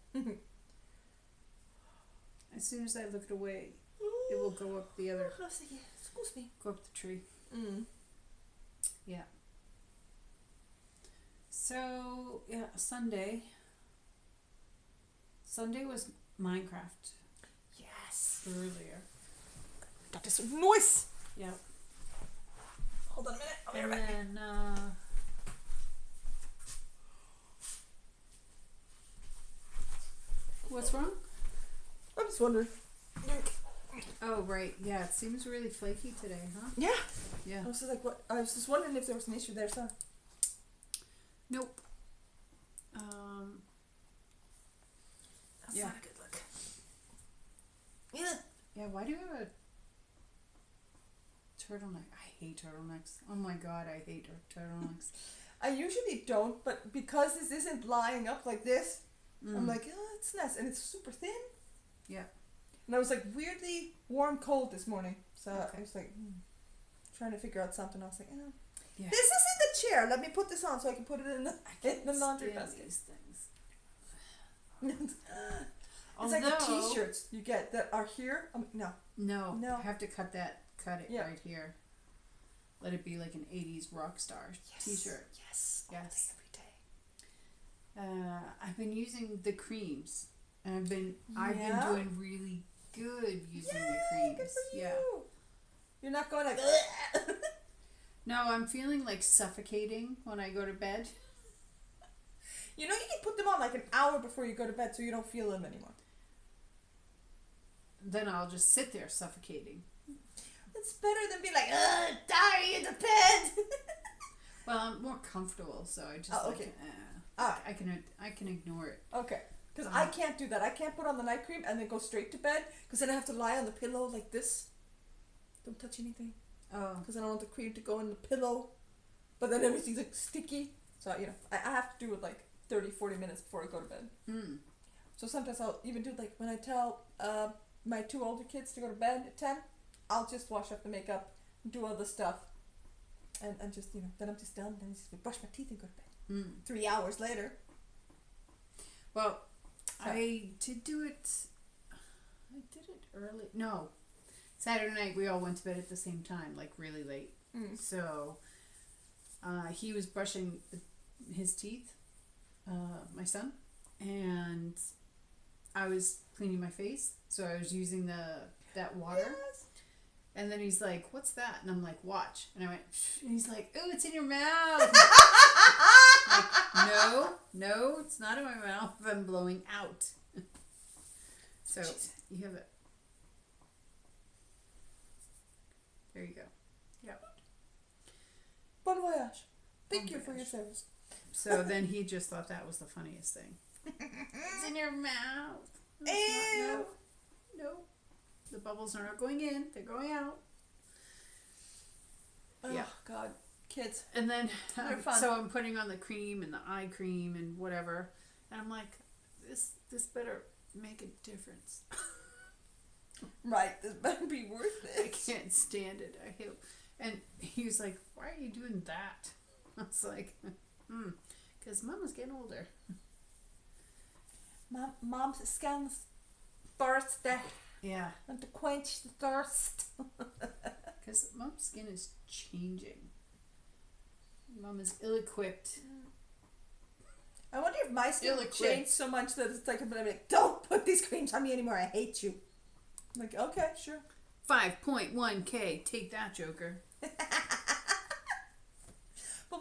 As soon as I looked away, it will go up the other. Excuse me. Go up the tree. Yeah. So, yeah, Sunday. Sunday was Minecraft. Yes. Earlier. Got this noise. Yeah. Hold on a minute. I'll be And right back. then, what's wrong? I'm just wondering. Oh, right. Yeah, it seems really flaky today, huh? Yeah. Yeah. I was just like, what? I was just wondering if there was an issue there, so. Nope. That's Yeah. not a good look. Yeah. Yeah, why do you have a turtleneck? I hate turtlenecks. Oh my god, I hate turtlenecks. I usually don't, but because this isn't lying up like this, I'm like, oh, it's nice. And it's super thin. Yeah. And I was like weirdly warm cold this morning. So Okay. I was like, trying to figure out something. I was like, Yeah. this is in the chair. Let me put this on so I can put it in the laundry Stand basket. these things. It's like the t-shirts you get that are here. No. I have to cut it right here. Let it be like an 80s rock star t-shirt. Yes. Yes. Every day. I've been using the creams, and I've been doing really good using the creams. Good for you. Yeah. You're not going like. No, I'm feeling like suffocating when I go to bed. You know, you can put them on like an hour before you go to bed so you don't feel them anymore. Then I'll just sit there suffocating. It's better than being like, die in the bed. Well, I'm more comfortable, so I just I can ignore it. Okay. Because I can't do that. I can't put on the night cream and then go straight to bed because then I have to lie on the pillow like this. Don't touch anything. Oh. because I don't want the cream to go in the pillow. But then everything's like sticky. So, I have to do it like 30, 40 minutes before I go to bed. Mm. So sometimes I'll even do like when I tell my 2 older kids to go to bed at 10, I'll just wash up the makeup, do other stuff, and just, then I'm just done. Then I just brush my teeth and go to bed. 3 hours later. Well, So. I did do it. I did it early. No, Saturday night we all went to bed at the same time, like really late. So he was brushing his teeth, my son, and I was cleaning my face. So I was using that water. Yes. And then he's like, "What's that?" And I'm like, "Watch." And I went, "Shh." And he's like, "Oh, it's in your mouth." Like, no, it's not in my mouth. I'm blowing out. So you have it. There you go. Yep. Bon voyage. Thank Bon you for your voyage. service. So then he just thought that was the funniest thing. It's in your mouth. No, it's not. No. The bubbles are not going in. They're going out. Oh, Yeah. God. Kids. And then, They're fun. so I'm putting on the cream and the eye cream and whatever. And I'm like, this better make a difference. Right. This better be worth I it. can't stand it. I hate. And he was like, "Why are you doing that?" I was like, because Mama's getting older. Mom's skin's thirsty. Yeah. And to quench the thirst. Because Mom's skin is changing. Mom is ill-equipped. I wonder if my skin would Ill-equipped. change so much that it's like I'm gonna be like, don't put these creams on me anymore. I hate you. I'm like, okay, sure. 5.1K. Take that, Joker. But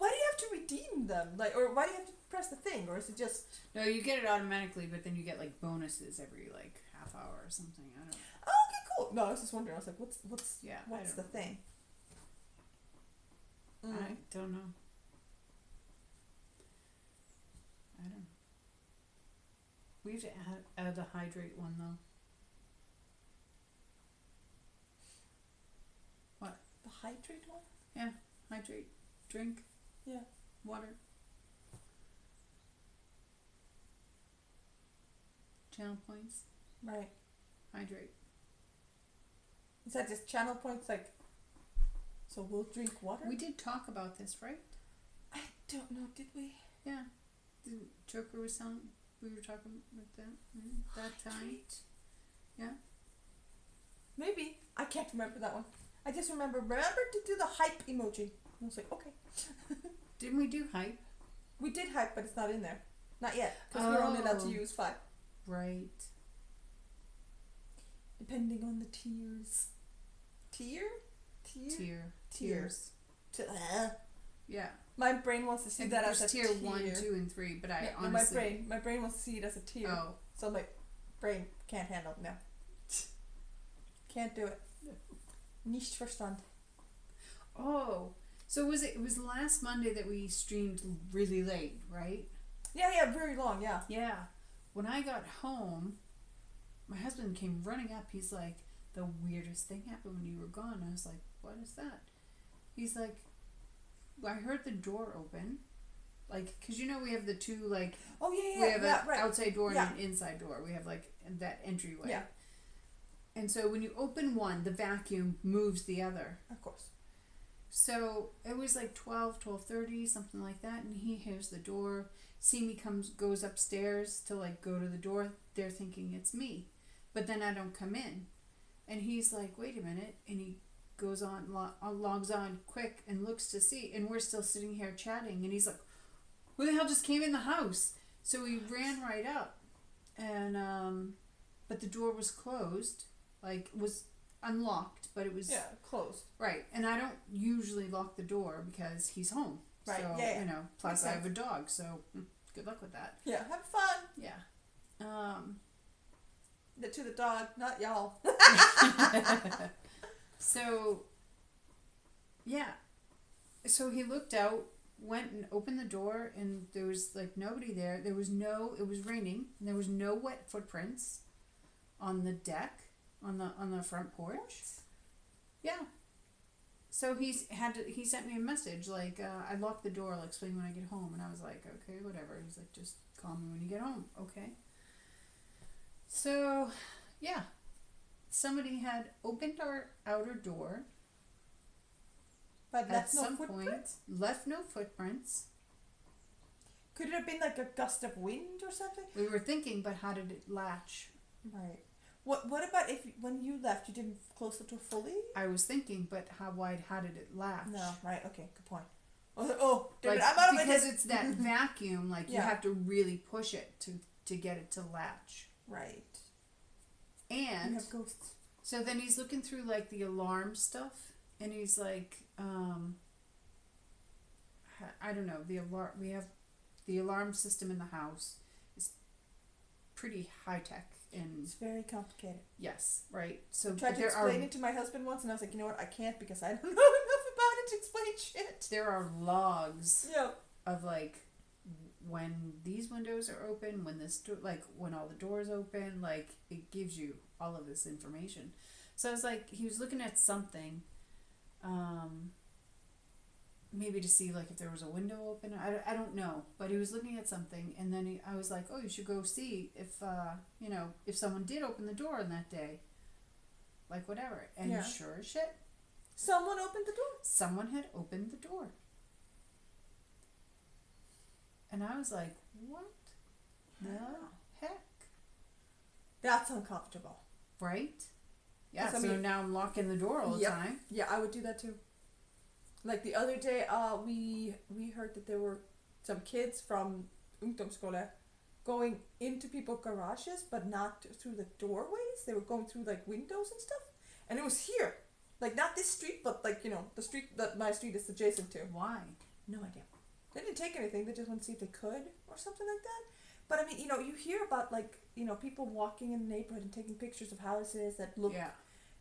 why do you have to redeem them? Like, or why do you have to press the thing? Or is it just? No, you get it automatically, but then you get like bonuses every like half hour or something. I don't know. Oh, okay, cool. No, I was just wondering. I was like, what's Yeah, I what's don't the know. thing? I don't know. I don't know. We have to add a hydrate one though. What? The hydrate one? Yeah, hydrate. Drink. Yeah. Water. Channel points. Right. Hydrate. Is that just channel points? Like, so we'll drink water? We did talk about this, right? I don't know. Did we? Yeah. The Joker was telling. We were talking about that that time. Hydrate? Yeah. Maybe. I can't remember that one. I just remember to do the hype emoji. I was like, okay. Didn't we do hype? We did hype, but it's not in there. Not yet. Because we're only allowed to Oh. use 5. Right. Depending on the tiers. Tier? Tiers. Yeah. My brain wants to see And that there's as a tier tier. 1, 2, and 3, but I Yeah, no, honestly. my brain wants to see it as a tier. Oh. So I'm like, brain can't handle it. No. Can't do it. Nicht verstand. Oh. So it was last Monday that we streamed really late, right? Yeah, very long, yeah. Yeah. When I got home, my husband came running up. He's like, "The weirdest thing happened when you were gone." I was like, "What is that?" He's like, "I heard the door open." Like, because we have the two, like, Oh, yeah, we have an right. outside door Yeah. and an inside door. We have, like, that entryway. Yeah, And so when you open one, the vacuum moves the other. of course. So it was like 12:30, something like that, and he hears the door. See me goes upstairs to like go to the door. They're thinking it's me, but then I don't come in, and he's like, "Wait a minute!" And he goes on, logs on quick, and looks to see, and we're still sitting here chatting, and he's like, "Who the hell just came in the house?" So he ran right up, and but the door was closed, like it was unlocked, but it was Closed. right. And I don't usually lock the door because he's home. Right, So, yeah. plus Makes I have a dog, so good luck with that. Yeah, have fun. Yeah. To the dog, not y'all. So, yeah. So he looked out, went and opened the door, and there was like nobody there. It was raining, and there was no wet footprints on the deck, on the front porch. Yeah. So he sent me a message like, I locked the door, I'll explain when I get home. And I was like, okay, whatever. He's like, just call me when you get home. Okay. So, yeah. Somebody had opened our outer door. But at some point, left no footprints. Could it have been like a gust of wind or something? We were thinking, but how did it latch? Right. What about if when you left you didn't close the door fully? I was thinking, but how did it latch? No, right, okay, good point. Oh, like, I'm out of because it's that vacuum, like yeah. you have to really push it to get it to latch. Right. And you have ghosts. So then he's looking through like the alarm stuff, and he's like, I don't know, we have the alarm system in the house is pretty high tech. And it's very complicated. Yes, right. So I tried to explain it to my husband once, and I was like, you know what, I can't because I don't know enough about it to explain shit. There are logs yeah. of like when these windows are open, when this like when all the doors open, like it gives you all of this information. So I was like, he was looking at something, maybe to see like if there was a window open. I don't know, but he was looking at something, and then I was like, oh, you should go see if if someone did open the door on that day, like whatever. And yeah. Sure as shit, someone opened the door. Someone had opened the door, and I was like, what the heck? That's uncomfortable, right? Yeah. So now I'm locking the door all the time. Yeah, I would do that too. Like the other day, we heard that there were some kids from ungdomsskole going into people's garages, but not through the doorways. They were going through like windows and stuff, and it was here, like not this street, but like the street that my street is adjacent to. Why? No idea. They didn't take anything. They just wanted to see if they could or something like that. But I mean, you hear about like people walking in the neighborhood and taking pictures of houses that look. Yeah.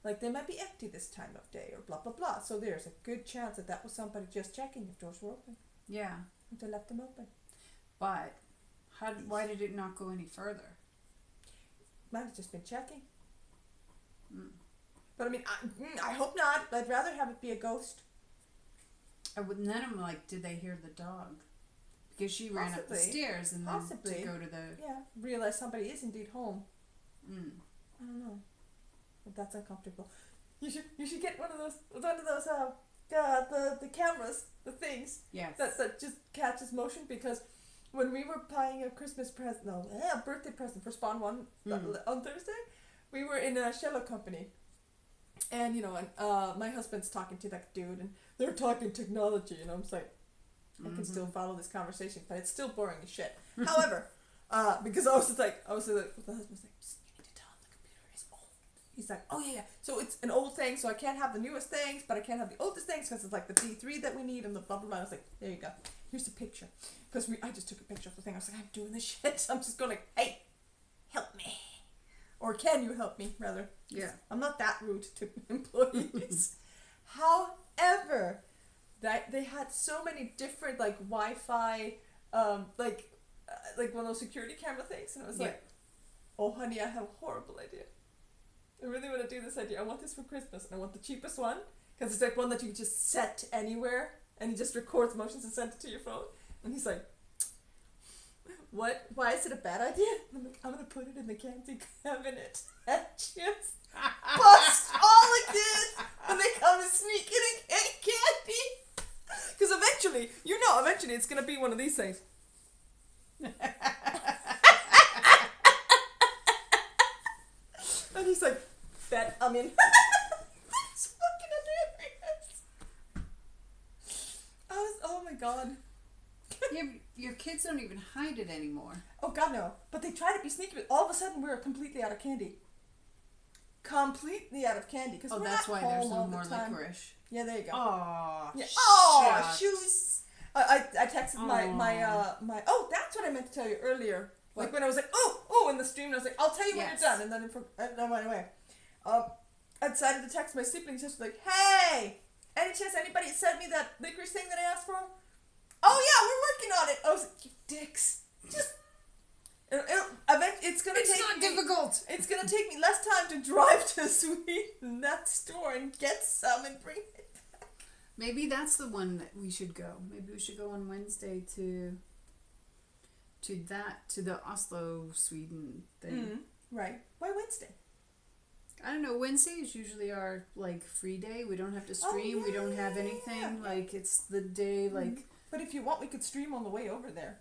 Like they might be empty this time of day or blah blah blah. So there's a good chance that was somebody just checking if doors were open. Yeah. If they left them open. But why did it not go any further? Might have just been checking. But I mean, I hope not. I'd rather have it be a ghost. And then I'm like, did they hear the dog? Because she ran up the stairs and then to go to the... Yeah, realize somebody is indeed home. I don't know. But that's uncomfortable. You should get one of those the cameras, the things. Yes. That just catches motion, because when we were buying a birthday present for Spawn 1 on Thursday, we were in a cello company. And my husband's talking to that dude, and they're talking technology, and I'm just like, I can still follow this conversation, but it's still boring as shit. However, because I was with the husband was like, he's like, oh yeah. So it's an old thing, so I can't have the newest things, but I can't have the oldest things because it's like the D3 that we need and the blah blah blah. I was like, there you go. Here's the picture. Because I just took a picture of the thing. I was like, I'm doing this shit. I'm just going like, hey, help me. Or can you help me, rather? Yeah. I'm not that rude to employees. However, that they had so many different like Wi-Fi, like one of those security camera things, and I was like, oh honey, I have a horrible idea. I really want to do this idea. I want this for Christmas, and I want the cheapest one, because it's like one that you can just set anywhere, and he just records motions and sends it to your phone. And he's like, what? Why is it a bad idea? And I'm like, I'm going to put it in the candy cabinet and just bust all the kids when they come and sneak in and get candy. Because eventually it's going to be one of these things. And he's like, that's fucking hilarious. Oh my god. Your kids don't even hide it anymore. Oh god, no. But they try to be sneaky, but all of a sudden we're completely out of candy. Completely out of candy. Oh, that's why there's no more licorice. Yeah, there you go. Oh, yeah. Oh, shoes. I texted my oh, that's what I meant to tell you earlier. What? Like when I was like, oh, in the stream, and I was like, I'll tell you when you're done, and then I went away. I decided to text my sibling sister like, hey, any chance anybody sent me that licorice thing that I asked for? Oh yeah, we're working on it. I was like, you dicks. Just it's not difficult. It's gonna take me less time to drive to Sweden, that store, and get some and bring it back. Maybe that's the one that we should go. Maybe we should go on Wednesday to the Oslo, Sweden thing. Right. Why Wednesday? I don't know. Wednesday is usually our like free day. We don't have to stream. We don't have anything. Like it's the day. Like. But if you want, we could stream on the way over there.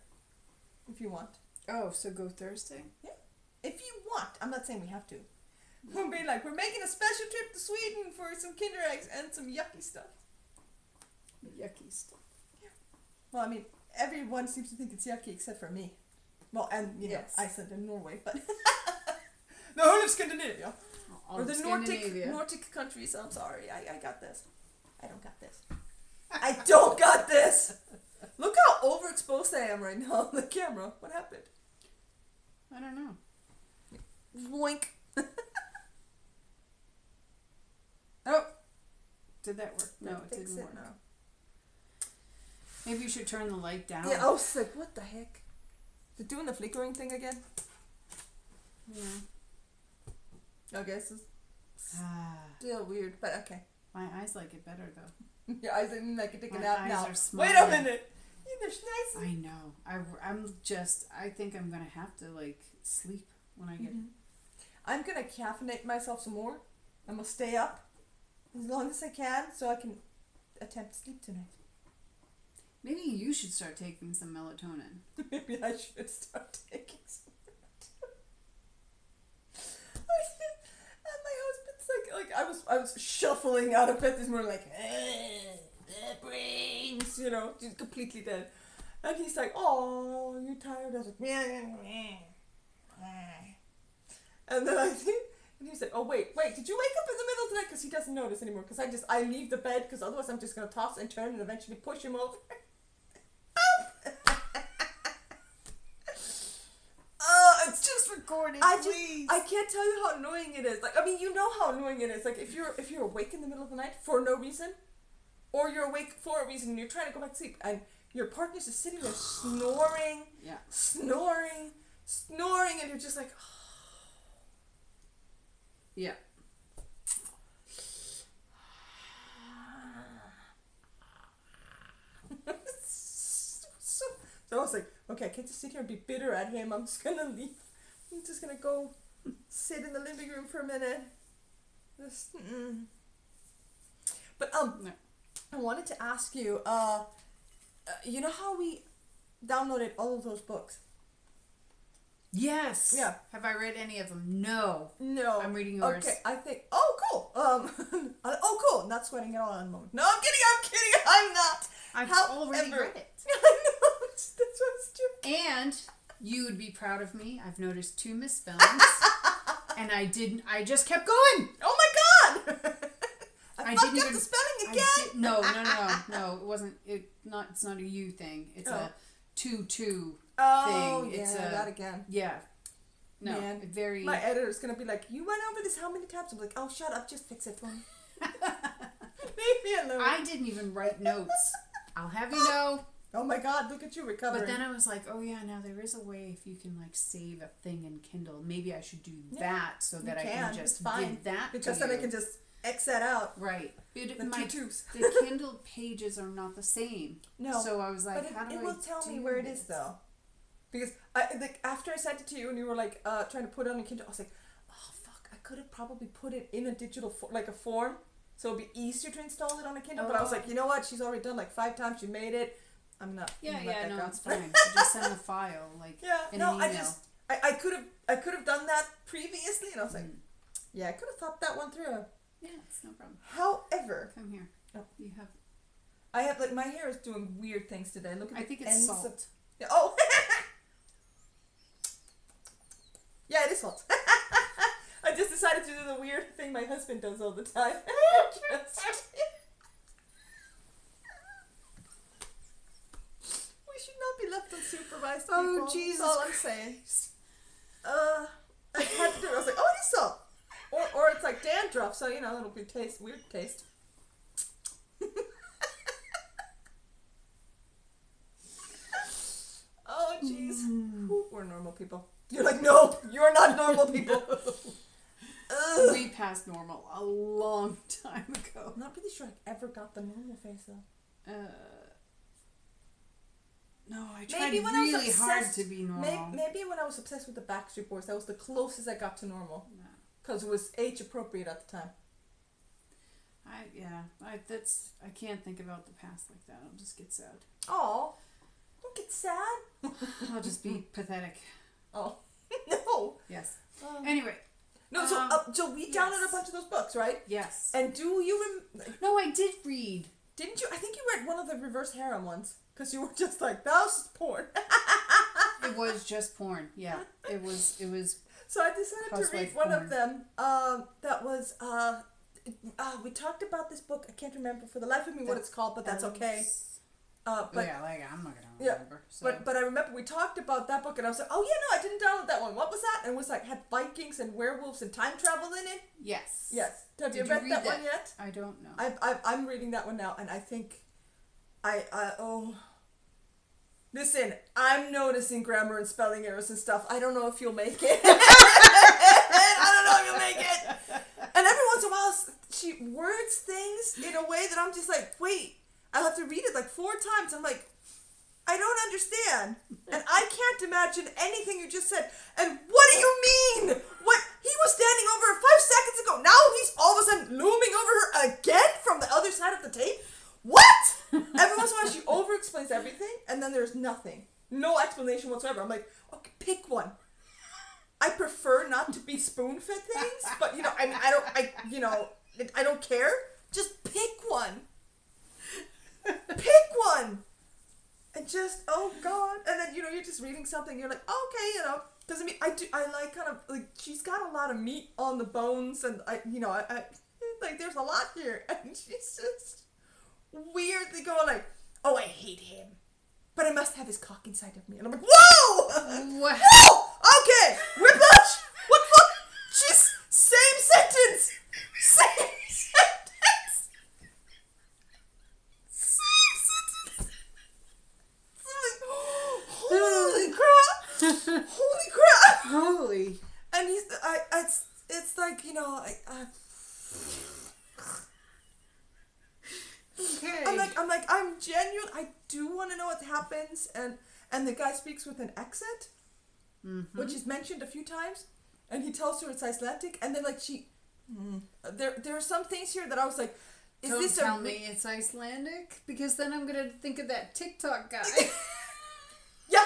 If you want. Oh, so go Thursday. Yeah. If you want, I'm not saying we have to. We'll be like, we're making a special trip to Sweden for some Kinder eggs and some yucky stuff. Yucky stuff. Yeah. Well, I mean, everyone seems to think it's yucky except for me. Well, and you know, Iceland and Norway, but the whole of Scandinavia. Or the Nordic countries. I'm sorry, I got this. I don't got this. I don't got this. Look how overexposed I am right now on the camera. What happened? I don't know. Boink. Oh, did that work? No, it Fix didn't work. No. Maybe you should turn the light down. Yeah, I was like, what the heck? They're doing the flickering thing again. Yeah. I guess it's still weird, but okay. My eyes like it better though. Your eyes didn't like it taken My out eyes now. are smiling. Wait a minute. They're nice. I know. I think I'm gonna have to like sleep when I get. I'm gonna caffeinate myself some more. I'm gonna stay up as long as I can so I can attempt to sleep tonight. Maybe you should start taking some melatonin. Maybe I should start taking some. And my husband's like I was shuffling out of bed this morning like the brains, you know, just completely dead. And he's like, "Oh, you tired?" I was like, and then I think, and he's like, "Oh wait, did you wake up in the middle of the night?" Because he doesn't notice anymore. Because I leave the bed because otherwise I'm just gonna toss and turn and eventually push him over. It's just recording. Please. I can't tell you how annoying it is. Like, I mean, you know how annoying it is. Like, if you're awake in the middle of the night for no reason, or you're awake for a reason and you're trying to go back to sleep, and your partner's just sitting there snoring, snoring, and you're just like, yeah. So I was like, okay, I can't just sit here and be bitter at him. I'm just gonna leave. I'm just gonna go sit in the living room for a minute. But No. I wanted to ask you, you know how we downloaded all of those books? Yes. Yeah. Have I read any of them? No. No. I'm reading yours. Okay, I think. Oh, cool. Oh, cool. Not sweating at all on the moment. No, I'm kidding. I'm not. I've already read it. I know. That's what's true. And you would be proud of me. I've noticed 2 misspellings, and I just kept going. Oh my god. I fucked up the spelling again. No. It wasn't. It's not a you thing. It's a 2-2 thing. It's that again. Yeah. No. Man, very. My editor's gonna be like, "You went over this how many times?" I'm like, "Oh, shut up. Just fix it for me. Leave me alone." I didn't even write notes. I'll have you know. Oh my god, look at you recovering. But then I was like, oh yeah, now there is a way if you can like save a thing in Kindle. Maybe I should do that so that I can just give that because to then I can just X that out. Right. But the tutus. The Kindle pages are not the same. No. So I was like, but it will tell me where it is though. Because after I sent it to you and you were like trying to put it on a Kindle, I was like, oh fuck, I could have probably put it in a digital form, so it'd be easier to install it on a Kindle. But I was like, you know what? She's already done like 5 times. She made it. I'm not. Yeah, no, go. it's fine. You just send the file in an email. I could have done that previously, and I was like, yeah, I could have thought that one through. Yeah, it's no problem. However, come here. Oh. You have. I have like my hair is doing weird things today. Look at I think it's salt. Yeah, oh. Yeah, it is salt. I just decided to do the weird thing my husband does all the time. We should not be left unsupervised. Oh, people. Jesus! That's all I'm saying. I had to do it. I was like, oh, it is salt. Or it's like dandruff, so you know it'll be weird taste. Oh jeez, we're normal people. You're like, no, you're not normal people. We passed normal a long time ago. I'm not really sure I ever got the normal face though. No, I tried Maybe when really I was hard obsessed, to be normal. Maybe when I was obsessed with the Backstreet Boys, that was the closest I got to normal. No. Because it was age appropriate at the time. I can't think about the past like that. I'll just get sad. Oh, don't get sad. I'll just be pathetic. Oh, no. Yes. Anyway. No, so we downloaded a bunch of those books, right? Yes. And do you No, I did read. Didn't you? I think you read one of the reverse harem ones. Because you were just like, that was just porn. It was just porn. Yeah. It was. So I decided to read one of them. That was, we talked about this book. I can't remember for the life of me what it's called, but that's okay. But I'm not gonna remember. So. But I remember we talked about that book, and I was like, oh yeah, no, I didn't download that one. What was that? And it was like had Vikings and werewolves and time travel in it. Yes. Yes. Have you read that one yet? I don't know. I'm reading that one now, and I think, listen, I'm noticing grammar and spelling errors and stuff. I don't know if you'll make it. I don't know if you'll make it. And every once in a while, she words things in a way that I'm just like, wait. I'll have to read it like 4 times. I'm like, I don't understand. And I can't imagine anything you just said. And what do you mean? What? He was standing over her 5 seconds ago. Now he's all of a sudden looming over her again from the other side of the tape? What? Every once in a while she over-explains everything and then there's nothing. No explanation whatsoever. I'm like, okay, pick one. I prefer not to be spoon-fed things, but I don't care. Just pick one. Pick one. And just, oh God. And then, you're just reading something. You're like, okay, because I like kind of, like, she's got a lot of meat on the bones. And I like, there's a lot here. And she's just weirdly going like, oh, I hate him. But I must have his cock inside of me. And I'm like, whoa! What? Whoa! Okay! Whiplash! What the fuck? She's, same sentence! Same sentence! Holy crap! Holy crap! Holy. And it's like, Okay. I'm genuine. I do want to know what happens, and the guy speaks with an accent, which is mentioned a few times, and he tells her it's Icelandic, and then there are some things here that I was like, Don't tell me it's Icelandic, because then I'm gonna think of that TikTok guy. Yeah,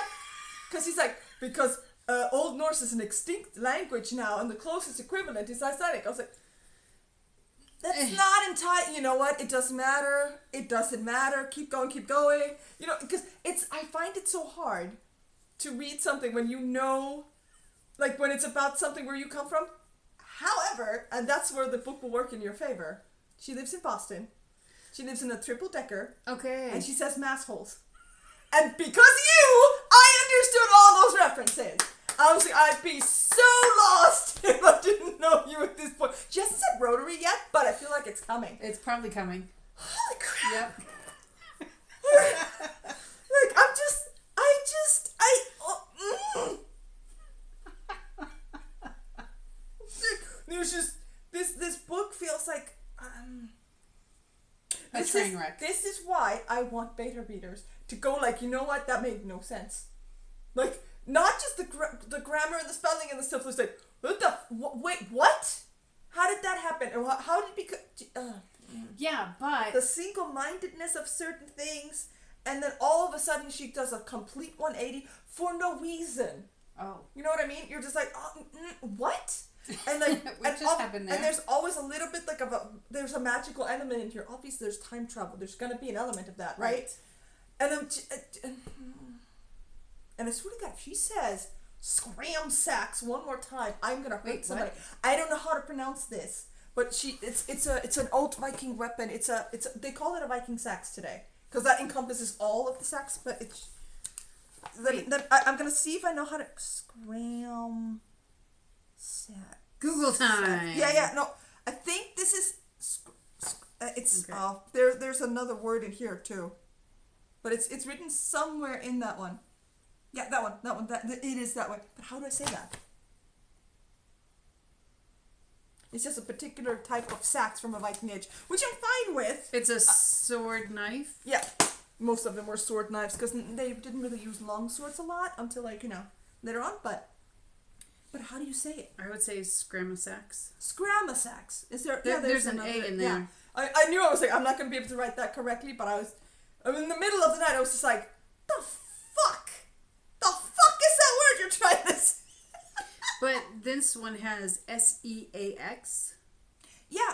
because he's like, because Old Norse is an extinct language now, and the closest equivalent is Icelandic. I was like, that's not entirely, you know what, it doesn't matter, keep going, because I find it so hard to read something when like when it's about something where you come from. However, and that's where the book will work in your favor, she lives in Boston, she lives in a triple-decker, Okay. and she says massholes. And because I understood all those references. I was like, I'd be so lost if I didn't know you at this point. She hasn't said rotary yet, but I feel like it's coming. It's probably coming. Holy crap. Yep. Like, There's just, this book feels like, a train wreck. This is why I want beta readers to go like, you know what, that made no sense. Like, not just the grammar and the spelling and the stuff. It's like, wait, what? How did that happen? And how did it become? Yeah, but The single-mindedness of certain things, and then all of a sudden she does a complete 180 for no reason. Oh. You know what I mean? You're just like, what? And like, What just happened there? And there's always a little bit like there's a magical element in here. Obviously, there's time travel. There's gonna be an element of that, right? And and I swear to God, if she says scram sacks one more time, I'm gonna hurt somebody. What? I don't know how to pronounce this, but it's an old Viking weapon. They call it a Viking sax today because that encompasses all of the sax. But it's I'm gonna see if I know how to scram sack. Google time. Yeah. No, I think this is it's okay. There's another word in here too, but it's written somewhere in that one. Yeah, that one. It is that way. But how do I say that? It's just a particular type of sax from a Viking age, which I'm fine with. It's a sword knife. Yeah, most of them were sword knives because they didn't really use long swords a lot until later on. But how do you say it? I would say scramasax. Scramasax. Is there? There's an A in there. Yeah. I knew I was like, I'm not going to be able to write that correctly, but I mean, in the middle of the night, I was just like, the fuck is that word you're trying to say? But this one has SEAX. Yeah,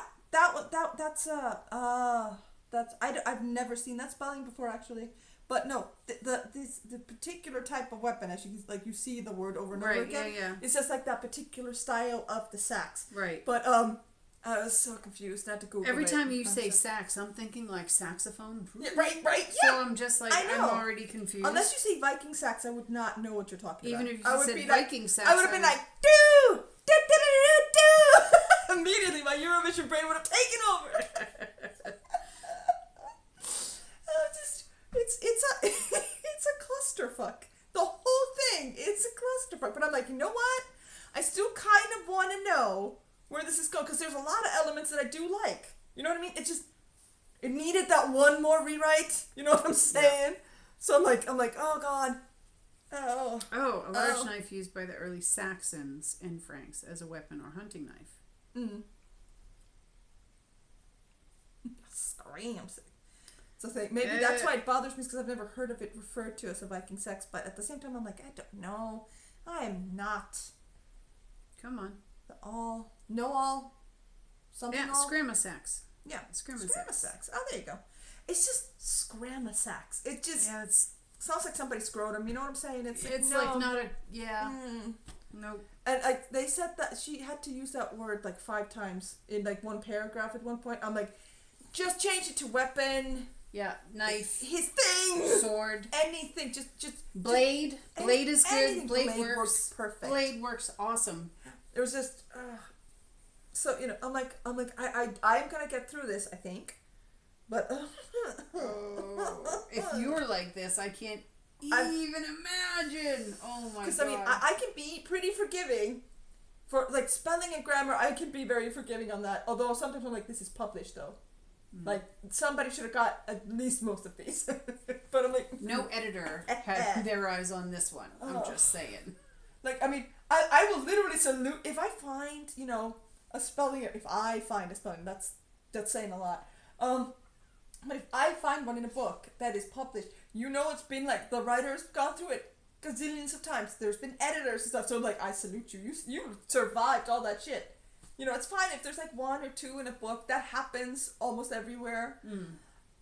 I've never seen that spelling before actually. But no, the particular type of weapon, as you see the word over and over again. Yeah. It's just like that particular style of the sax. Right. But I was so confused. I had to Google Every it. time you say sax, I'm thinking like saxophone. Yeah, right. So Yeah. I'm just like, I'm already confused. Unless you say Viking sax, I would not know what you're talking Even about. if you said Viking sax, I would have been like, do, do, do, do, do. Immediately, my Eurovision brain would have taken over. It's a clusterfuck. The whole thing, it's a clusterfuck. But I'm like, you know what? I still kind of want to know where this is going because there's a lot of elements that I do like. You know what I mean? It needed that one more rewrite. You know what I'm saying? Yeah. So I'm like, oh God. Oh, a large knife used by the early Saxons and Franks as a weapon or hunting knife. Screams. So I think maybe that's why it bothers me because I've never heard of it referred to as a Viking sex. But at the same time, I'm like, I don't know. I am not. Come on. Something all. Scramasax. Yeah, Scramasax. Oh, there you go. It's just scramasax. It just it's sounds like somebody scrotum. You know what I'm saying? It's like not a Nope. And like they said that she had to use that word like 5 times in like one paragraph at one point. I'm like, just change it to weapon. Yeah, knife. His thing. Sword. Anything. Just blade. Blade is good. Blade works perfect. Blade works awesome. It was just so I'm like I'm gonna get through this, I think. But if you're like this, I can't even imagine. Oh my god. Because I mean, I can be pretty forgiving for like spelling and grammar. I can be very forgiving on that. Although sometimes I'm like, this is published though. Like somebody should have got at least most of these. But I'm like, no editor had their eyes on this one. I'm just saying. Like I mean, I will literally salute if I find a spelling. If I find a spelling, that's saying a lot. But if I find one in a book that is published, it's been like the writer's gone through it gazillions of times. There's been editors and stuff. So like, I salute you. You survived all that shit. It's fine if there's like 1 or 2 in a book. That happens almost everywhere.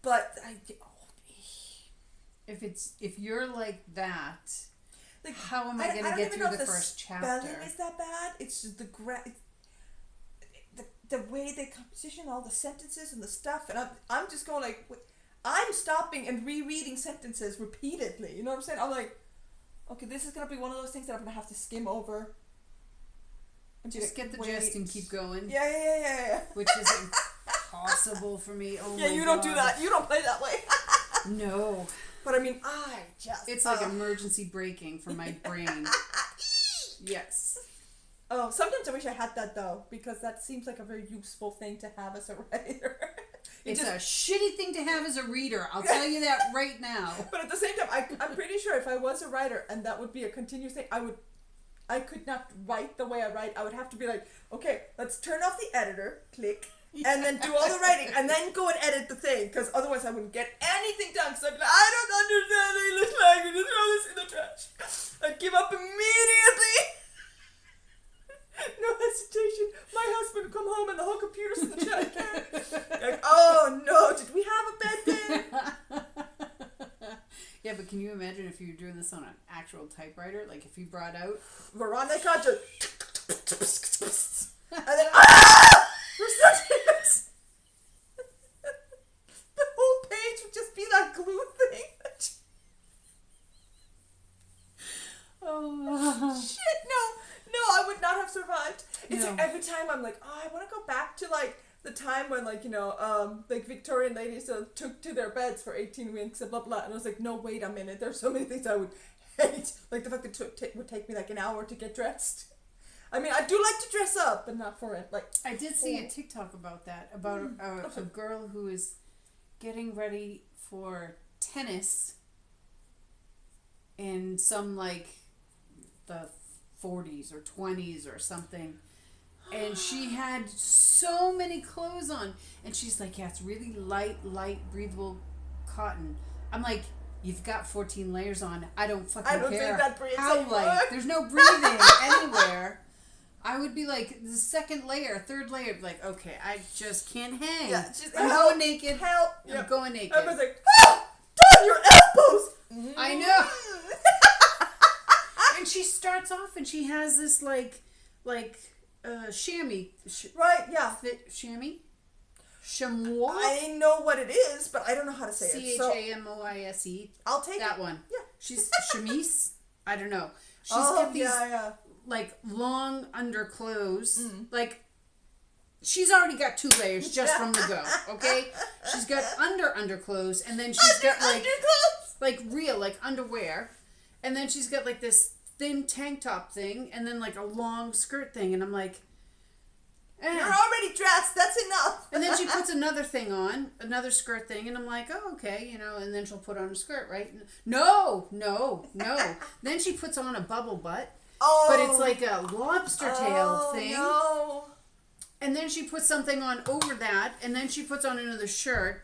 But if you're like that, like how am I going to get through the first chapter? Spelling is that bad? It's just the way they composition all the sentences and the stuff, and I'm just going like, I'm stopping and rereading sentences repeatedly. You know what I'm saying? I'm like, okay, this is gonna be one of those things that I'm gonna have to skim over. And just get the gist and keep going. Yeah. Which is impossible for me. Oh yeah, you don't do that. You don't play that way. No. But I mean, it's like emergency braking for my brain. Yes. Oh, sometimes I wish I had that though, because that seems like a very useful thing to have as a writer. It's a shitty thing to have as a reader. I'll tell you that right now. But at the same time, I'm pretty sure if I was a writer and that would be a continuous thing, I could not write the way I write. I would have to be like, okay, let's turn off the editor, click, and then do all the writing, and then go and edit the thing, because otherwise I wouldn't get anything done, because I'd be like, I don't understand the English language, throw this in the trash. I'd give up immediately. No hesitation. My husband would come home and the whole computer's in the chat. Like, oh no, did we have a bed day? Yeah, but can you imagine if you were doing this on an actual typewriter? Like if you brought out Veronica and then the whole page would just be that glue thing. Oh shit, no, I would not have survived. It's like every time I'm like, oh, I want to go back to like the time when like like Victorian ladies took to their beds for 18 weeks and blah blah, and I was like, no, wait a minute, there's so many things I would hate, like the fact that it would take me like an hour to get dressed. I mean, I do like to dress up, but not for it. Like, I did see a TikTok about that, about a girl who is getting ready for tennis in some like the 40s or 20s or something. And she had so many clothes on. And she's like, yeah, it's really light, breathable cotton. I'm like, you've got 14 layers on. I don't fucking care. I don't think that breathes how anymore. light. There's no breathing anywhere. I would be like, the second layer, third layer, be like, okay, I just can't hang. Yeah, I'm going naked. Help. I'm going naked. Everyone's like, Dawn, your elbows. I know. And she starts off and she has this like chamois. Right, yeah. Chamois? Chamois? I know what it is, but I don't know how to say it. Chamoise. I'll take that one. Yeah. She's chemise? I don't know. She's got these yeah. long underclothes. Like she's already got 2 layers just from the go, okay? She's got underclothes and then she's got like real like underwear. And then she's got like this thin tank top thing and then like a long skirt thing and I'm like you're already dressed, that's enough. And then she puts another thing on, another skirt thing, and I'm like, oh, okay, you know, and then she'll put on a skirt, right? No. Then she puts on a bubble butt, but it's like a lobster tail thing. No. And then she puts something on over that, and then she puts on another shirt,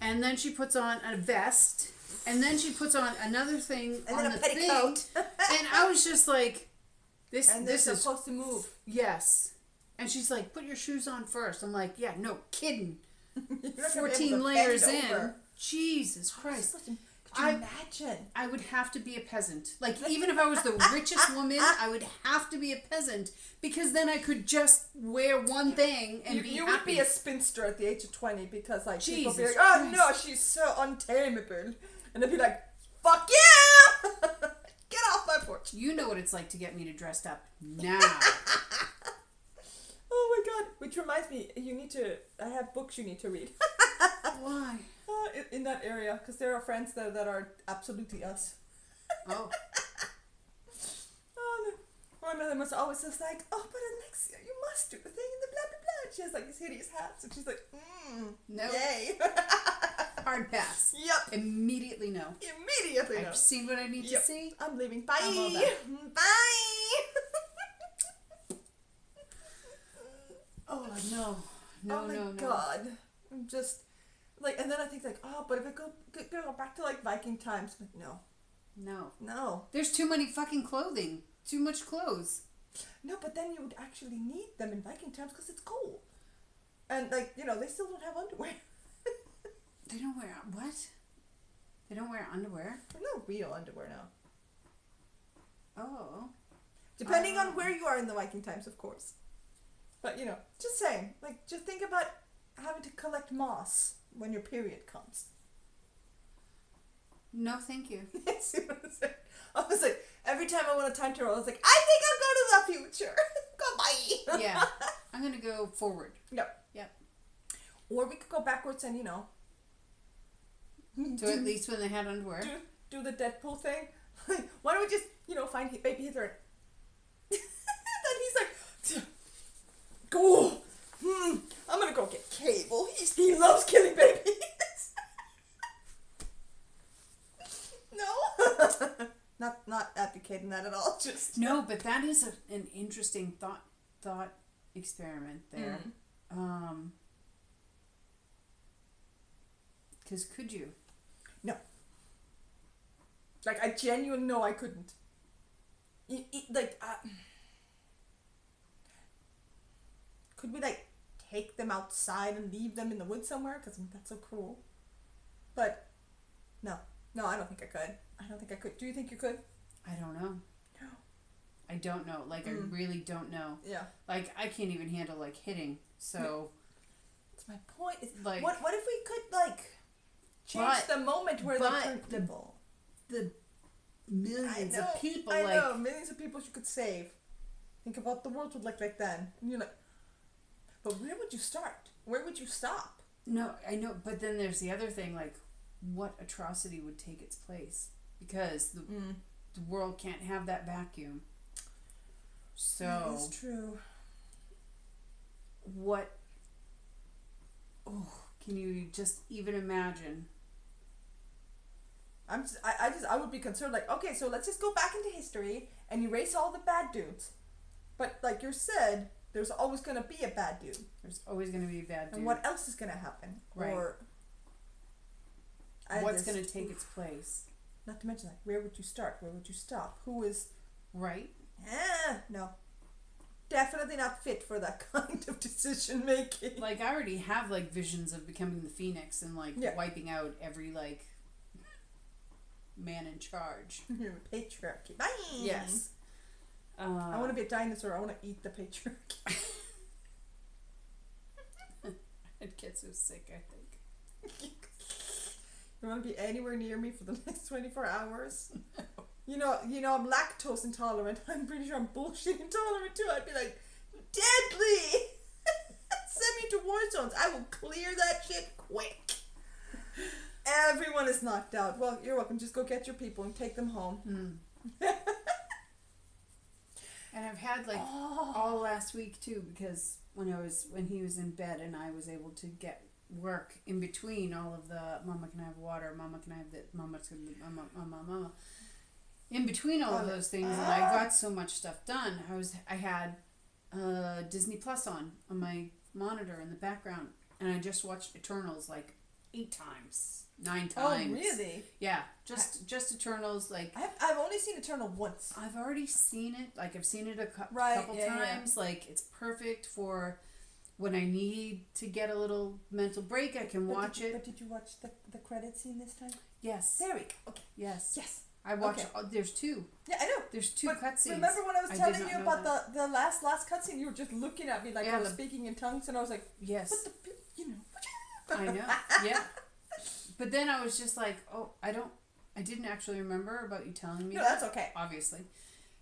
and then she puts on a vest, and then she puts on another thing and on then the a petticoat. thing. And I was just like, this is supposed to move. Yes. And she's like, put your shoes on first. I'm like, yeah, no kidding. 14 layers in. Jesus Christ. Could you imagine? I would have to be a peasant. Like, even if I was the richest woman, I would have to be a peasant because then I could just wear one thing and be You happy. would be a spinster at the age of 20 because, like, people Jesus be like, oh, Christ. no, she's so untamable. And they'd be like, fuck yeah! Get off my porch. You know what it's like to get me to dress up now. Oh my god. Which reminds me, I have books you need to read. Why? In that area, because there are friends that are absolutely us. Oh. Oh, no. One of them was always just like, oh, but next year you must do the thing in the blah blah blah. And she has like these hideous hats, and she's like, No. yay. Hard pass. Yep. Immediately no. Immediately no. I've seen what I need to see. I'm leaving. Bye. I'm all that. Bye. Oh no. No, oh my no. god. I'm just like, and then I think like, oh, but if I go back to like Viking times, I'm like, no. There's too many fucking clothing. Too much clothes. No, but then you would actually need them in Viking times because it's cold. And like, you know, they still don't have underwear. They don't wear what? They don't wear underwear? No real underwear now. Oh. Depending on where you are in the Viking times, of course. But, you know, just saying. Like, just think about having to collect moss when your period comes. No, thank you. See what I'm saying? I was like, every time I want a time travel, I was like, I think I'll go to the future. Goodbye. Yeah. I'm going to go forward. Yep. Or we could go backwards and, you know. So at least when they had underwear. Do the Deadpool thing. Why don't we just, you know, find baby Hitler? Then he's like, go. I'm gonna go get Cable. He loves killing babies. No. not advocating that at all. Just no, but that is an interesting thought experiment there. Because could you? No. Like, I genuinely know I couldn't. Could we, like, take them outside and leave them in the woods somewhere? Because that's so cruel. But, no, I don't think I could. Do you think you could? I don't know. No. I don't know. Like, I really don't know. Yeah. Like, I can't even handle, like, hitting. So. That's my point. Like, what if we could, like, change the moment where they turn people? The millions of people. I know. Millions of people you could save. Think about the world would look like then. And you're like, but where would you start? Where would you stop? No, I know. But then there's the other thing, like, what atrocity would take its place? Because the world can't have that vacuum. So that is true. What? Oh, can you just even imagine? I would be concerned. Like, okay, so let's just go back into history and erase all the bad dudes. But like you said, there's always gonna be a bad dude. There's always going to be a bad dude. And what else is gonna happen? Right. Or what's going to take its place? Not to mention, like, where would you start? Where would you stop? Who is? Right. No. Definitely not fit for that kind of decision making. Like, I already have like visions of becoming the Phoenix and like wiping out every like man in charge. Patriarchy. Bye. Yes. I want to be a dinosaur. I want to eat the patriarchy. I'd get so sick, I think. You want to be anywhere near me for the next 24 hours? You know, I'm lactose intolerant. I'm pretty sure I'm bullshit intolerant too. I'd be like, deadly! Send me to war zones. I will clear that shit quick. Everyone is knocked out. Well, you're welcome. Just go get your people and take them home. And I've had like all last week too, because when he was in bed and I was able to get work in between all of the mama can I have water, mama can I have that, mama. In between all of those things, and I got so much stuff done. I had Disney Plus on my monitor in the background, and I just watched Eternals like 8 times, 9 times. Oh, really? Yeah, just Eternals. Like I've only seen Eternal once. I've already seen it. Like I've seen it a couple times. Yeah. Like it's perfect for when I need to get a little mental break. I can watch it. But did you watch the credit scene this time? Yes. There we go. Okay. Yes. I watched. Okay. There's 2. Yeah, I know. There's 2 cutscenes. Remember when I was telling you about the last cutscene? You were just looking at me like I was speaking in tongues, and I was like, yes. What the, you know. I know. Yeah. But then I was just like, oh, I didn't actually remember about you telling me. No, that's okay. Obviously.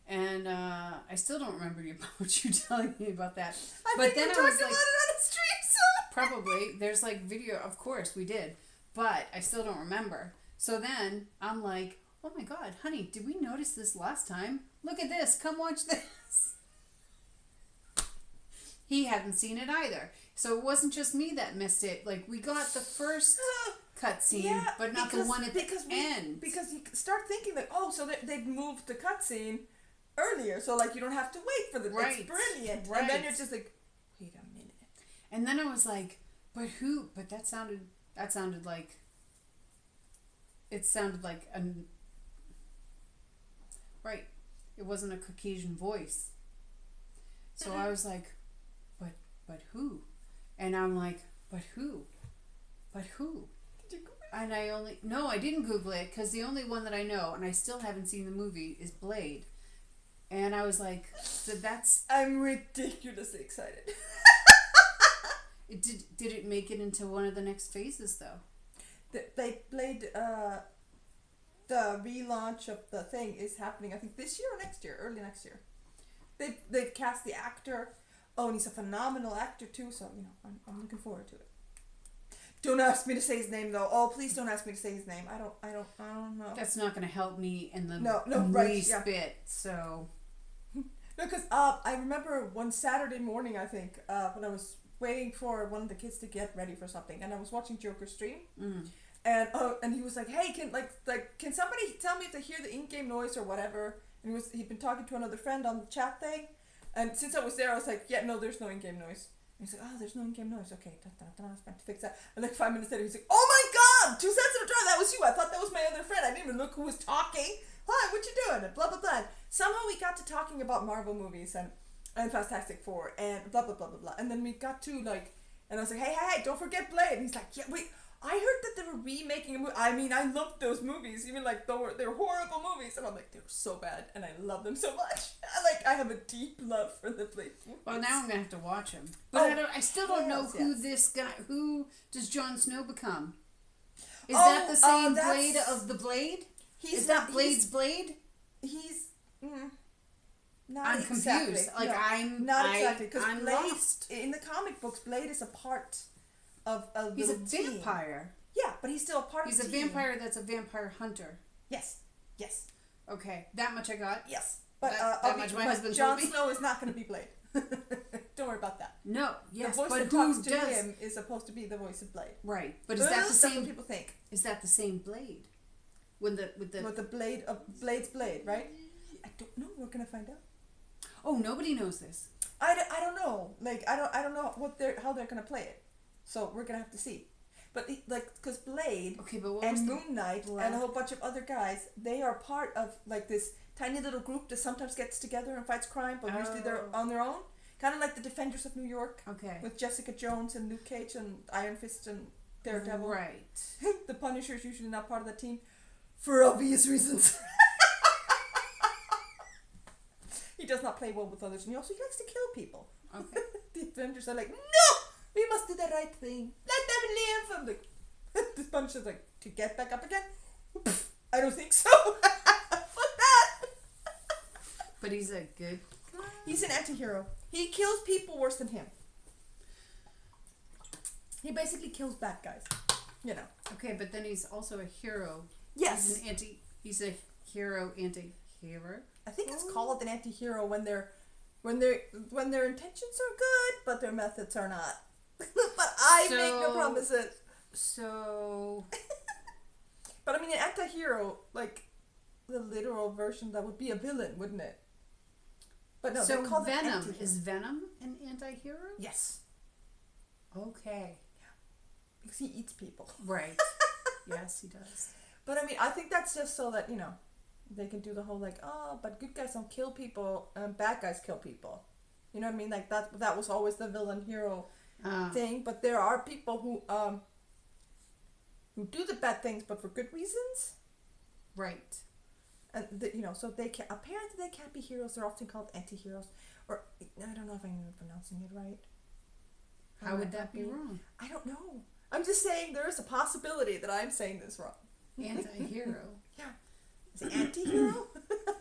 And I still don't remember about you telling me about that. But then I was like, about it on the street, so. Probably. There's like video. Of course we did, but I still don't remember. So then I'm like, oh my God, honey, did we notice this last time? Look at this. Come watch this. He hadn't seen it either. So it wasn't just me that missed it. Like we got the first cutscene, but not the one at the end. Because you start thinking like, oh, so they've moved the cutscene earlier, so like you don't have to wait for the right. It's brilliant. Right. And then you're just like, wait a minute. And then I was like, but who? But that sounded like. It sounded like a. Right, it wasn't a Caucasian voice. So I was like, but who? And I'm like, but who? But who? Did you Google it? And I didn't Google it because the only one that I know, and I still haven't seen the movie, is Blade. And I was like, so that's. I'm ridiculously excited. Did it make it into one of the next phases though? They Blade. The relaunch of the thing is happening, I think, this year or next year, early next year. They've cast the actor. Oh, and he's a phenomenal actor too. So I'm looking forward to it. Don't ask me to say his name though. Oh, please don't ask me to say his name. I don't know. That's not going to help me in the least bit. So. No, because I remember one Saturday morning, I think, when I was waiting for one of the kids to get ready for something, and I was watching Joker stream. And he was like, hey, can somebody tell me if they hear the in-game noise or whatever? And he'd been talking to another friend on the chat thing, and since I was there, I was like, yeah, no, there's no in-game noise. And he's like, oh, there's no in-game noise. Okay, I was about to fix that. And like 5 minutes later, he's like, oh my God, 2 cents at a time, that was you. I thought that was my other friend. I didn't even look who was talking. Hi, what you doing? And blah blah blah. Somehow we got to talking about Marvel movies and Fantastic Four and blah blah blah blah blah. And then we got to like, and I was like, hey, don't forget Blade. And he's like, yeah, wait. I heard that they were remaking a movie. I mean, I loved those movies, even like they're horrible movies, and I'm like, they were so bad, and I love them so much. I have a deep love for the Blade movies. Well, now I'm gonna have to watch them, but I still don't know who this guy. Who does Jon Snow become? Is that the same Blade of the Blade? Is that Blade's Blade? He's. Not I'm exactly. Confused. Like no, I'm not exactly because I'm Blade lost. In the comic books, Blade is a part of a he's a team. Vampire. Yeah, but he's still a part he's of the team. He's a vampire that's a vampire hunter. Yes. Okay, that much I got. Yes. But that much my husband Jon told me. Snow is not going to be Blade. Don't worry about that. No, yes, the voice but that who talks to does? him is supposed to be the voice of Blade. Right, but is that the That's same? what people think. Is that the same Blade? With the With the blade of Blade's blade, right? I don't know. We're gonna find out. Oh, nobody knows this. I don't know. Like I don't know how they're gonna play it. So we're gonna have to see. But because Blade Okay, but what and was the Moon Knight black- and a whole bunch of other guys, they are part of like this tiny little group that sometimes gets together and fights crime, but usually they're Oh. on their own. Kind of like the Defenders of New York Okay. with Jessica Jones and Luke Cage and Iron Fist and Daredevil. Right. The Punisher is usually not part of the team for obvious reasons. He does not play well with others, and he likes to kill people. Okay. The Avengers are like, no, we must do the right thing. Let them live. I'm like, the Punisher's like, to get back up again? I don't think so. Fuck that. But he's a good guy. He's an anti-hero. He kills people worse than him. He basically kills bad guys. You know. Okay, but then he's also a hero. Yes. He's a hero anti-hero. I think it's called an anti-hero when their intentions are good, but their methods are not. But I make no promises. So. But I mean, an anti-hero, like the literal version, that would be a villain, wouldn't it? But no, So they call them Venom anti-hero. is Venom an anti-hero? Yes, Okay. because he eats people. Right. Yes, he does. But I mean, I think that's just so that, they can do the whole like, oh, but good guys don't kill people and bad guys kill people. You know what I mean? Like that was always the villain hero thing. But there are people who do the bad things, but for good reasons. Right. And so they can apparently they can't be heroes. They're often called anti-heroes, or I don't know if I'm even pronouncing it right. How would that be wrong? I don't know. I'm just saying there is a possibility that I'm saying this wrong. Anti-hero. Yeah. Is it anti-hero?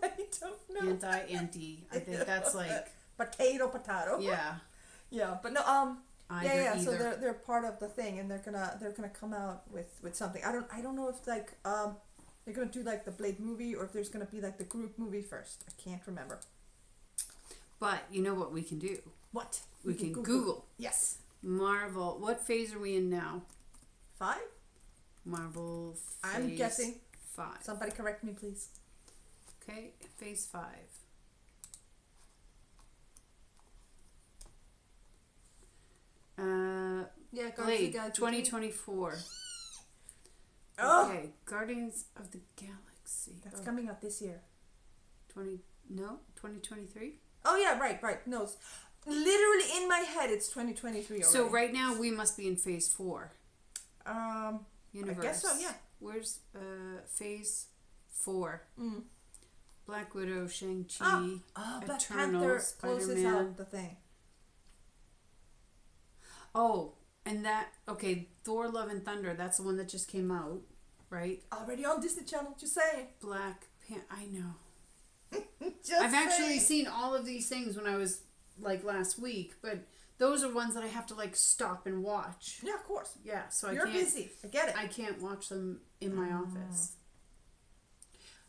I don't know. Anti. I think that's like. Potato. Yeah. Yeah, but no. Either. So they're part of the thing, and they're gonna come out with something. I don't know if they're gonna do like the Blade movie, or if there's gonna be like the group movie first. I can't remember. But you know what we can do? What? We can Google. Yes. Marvel. What phase are we in now? 5? Marvel phase I'm guessing. 5. Somebody correct me, please. Okay, phase 5. Yeah, Blade 2024. Oh, Okay, Guardians of the Galaxy. that's coming out this year. 2023. Oh yeah, right. No, it's literally in my head. It's 2023 already. So right now we must be in phase 4. Universe. I guess so. Yeah. Where's phase 4? Mm. Black Widow, Shang-Chi, Black Eternals, Panther closes Spider-Man. out the thing. Oh, and Thor: Love and Thunder. That's the one that just came out, right? Already on Disney Channel. Just saying. Black Panther. I know. Just I've actually saying. seen all of these things when I was like last week, but those are ones that I have to like stop and watch. Yeah, of course. Yeah, so You're I can't. busy. I get it. I can't watch them in my office.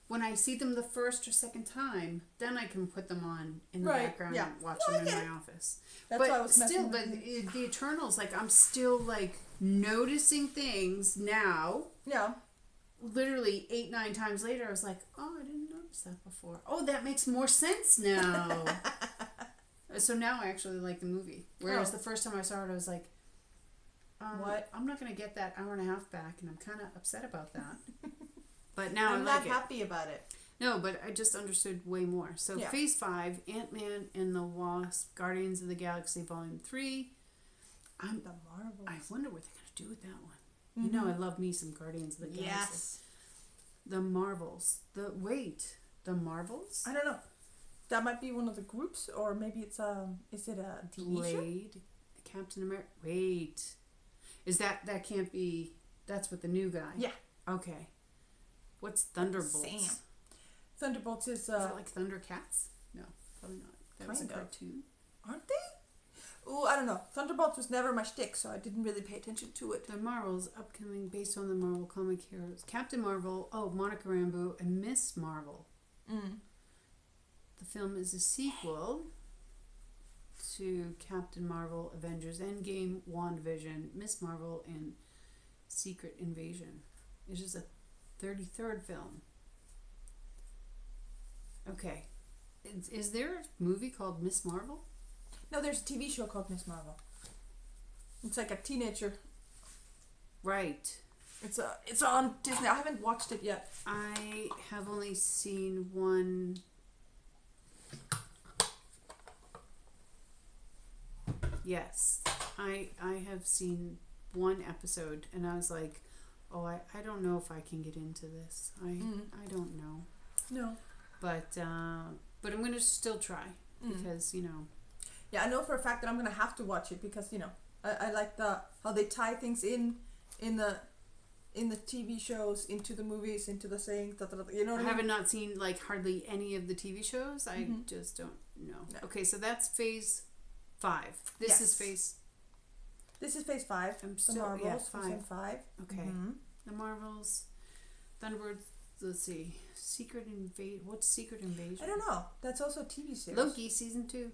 When I see them the first or second time, then I can put them on in the background and watch them in my office. That's but why I was still, messing with you. the Eternals, like I'm still like noticing things now. Yeah. Literally 8-9 times later, I was like, oh, I didn't notice that before. Oh, that makes more sense now. So now I actually like the movie. Whereas the first time I saw it, I was like, What? I'm not going to get that hour and a half back, and I'm kind of upset about that. But now I'm I not like it. happy about it. No, but I just understood way more. So phase 5, Ant-Man and the Wasp, Guardians of the Galaxy Volume 3. The Marvels. I wonder what they're going to do with that one. You know I love me some Guardians of the Galaxy. Yes. The Marvels. The Marvels? I don't know. That might be one of the groups, or maybe it's is it a TV show? Blade, Captain America. Wait. Is that can't be, that's with the new guy? Yeah. Okay. What's Thunderbolts? Sam. Thunderbolts is Is it like Thundercats? No, probably not. That was a Kind of. cartoon. aren't they? Ooh, I don't know. Thunderbolts was never my shtick, so I didn't really pay attention to it. The Marvels, upcoming based on the Marvel comic heroes. Captain Marvel, Monica Rambeau, and Miss Marvel. Mm. The film is a sequel to Captain Marvel, Avengers Endgame, WandaVision, Miss Marvel, and Secret Invasion. It's just a 33rd film. Okay. Is there a movie called Miss Marvel? No, there's a TV show called Miss Marvel. It's like a teenager. Right. It's on Disney. I haven't watched it yet. I have only seen one. Yes, I have seen one episode, and I was like, oh, I don't know if I can get into this. I don't know. No. But I'm gonna still try because Yeah, I know for a fact that I'm gonna have to watch it because I like how they tie things in the TV shows into the movies into the saying you know what I mean? haven't not seen like hardly any of the TV shows. I just don't know. No. Okay, so that's phase 5. This is phase 5. I'm The still Marvels, 5. season 5. Okay. The Marvels, Thunderbirds. Let's see. What's Secret Invasion? I don't know. That's also a TV series. Loki season 2.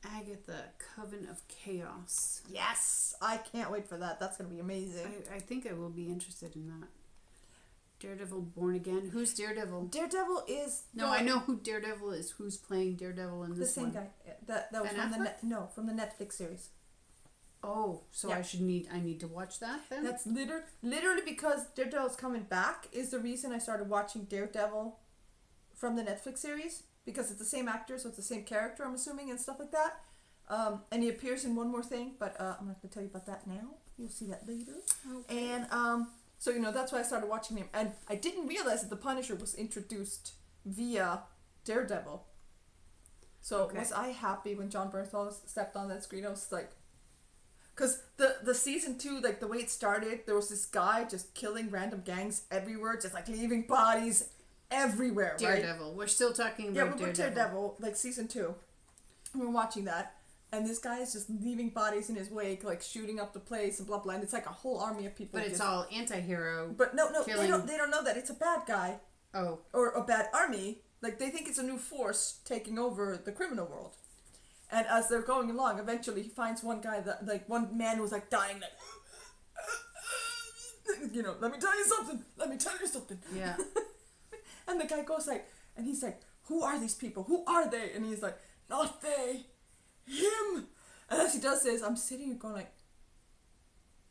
Agatha, Coven of Chaos. Yes, I can't wait for that. That's gonna be amazing. I think I will be interested in that. Daredevil Born Again. Who's Daredevil? Daredevil is I know who Daredevil is. Who's playing Daredevil in this one? the same guy. That was Ben from from the Netflix series. Oh, so Yeah. I need to watch that then? That's literally because Daredevil's coming back is the reason I started watching Daredevil from the Netflix series, because it's the same actor, so it's the same character, I'm assuming, and stuff like that. And he appears in one more thing, but I'm not going to tell you about that now. You'll see that later. Okay. And so that's why I started watching him, and I didn't realize that the Punisher was introduced via Daredevil. So was I happy when John Bernthal stepped on that screen? I was like, because the season 2, like the way it started, there was this guy just killing random gangs everywhere, just like leaving bodies everywhere. Daredevil. Right? We're still talking about Daredevil. Yeah, we're Daredevil, like season 2. We were watching that, and this guy is just leaving bodies in his wake, like shooting up the place and blah blah. And it's like a whole army of people. But it's all anti-hero. But no, killing. they don't know that it's a bad guy. Oh. Or a bad army. Like they think it's a new force taking over the criminal world. And as they're going along, eventually he finds one guy that, like, one man who was like dying, like, let me tell you something. Yeah. And the guy goes like, and he's like, who are these people? Who are they? And he's like, not they, him. And as he does this, I'm sitting here going like,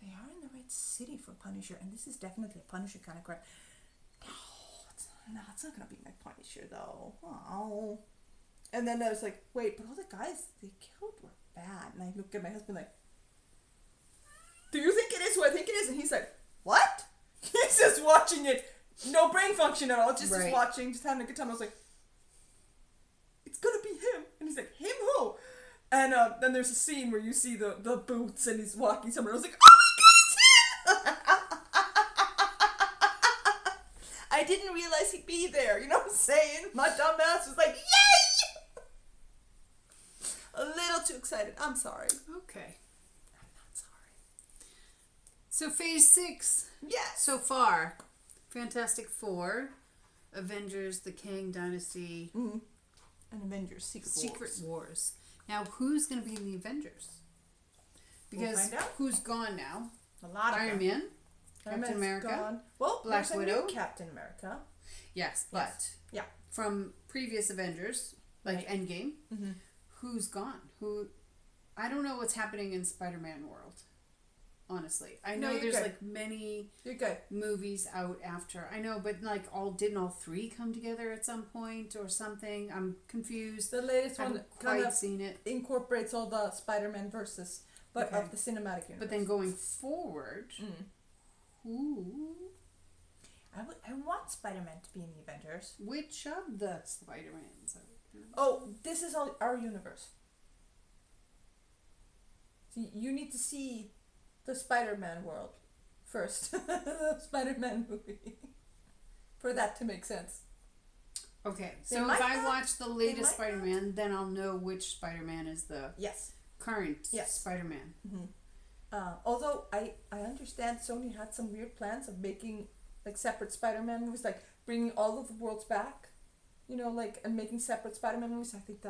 they are in the right city for Punisher, and this is definitely a Punisher kind of crap. No, it's not gonna be my Punisher though. Oh. And then I was like, wait, but all the guys they killed were bad. And I look at my husband like, do you think it is who I think it is? And he's like, what? He's just watching it. No brain function at all. Just watching, just having a good time. I was like, it's gonna be him. And he's like, him who? And then there's a scene where you see the boots and he's walking somewhere. I was like, oh my god, it's him! I didn't realize he'd be there. You know what I'm saying? My dumb ass was like, yay! A little too excited. I'm sorry. Okay. I'm not sorry. So phase 6. Yes. So far. Fantastic Four, Avengers, the Kang Dynasty, and Avengers Secret Wars. Now, who's going to be in the Avengers? Because we'll find out. Who's gone now? A lot of Iron Man, Captain America, gone. Well, Black Widow, Captain America. Yes, but yeah, from previous Avengers, like Endgame, who's gone? I don't know what's happening in Spider-Man world. Honestly, I know there's like many movies out after. I know, but like didn't all 3 come together at some point or something? I'm confused. The latest one kind of seen it. Incorporates all the Spider-Man verses, but of the cinematic universe. But then going forward, who? I want Spider-Man to be in the Avengers. Which of the Spider-Mans? Oh, this is all our universe. See, you need to see the Spider-Man world first. The Spider-Man movie. For that to make sense. Okay, so if I watch the latest Spider-Man, then I'll know which Spider-Man is the current Spider-Man. Although I understand Sony had some weird plans of making like separate Spider-Man movies, like bringing all of the worlds back. like and making separate Spider-Man movies. I think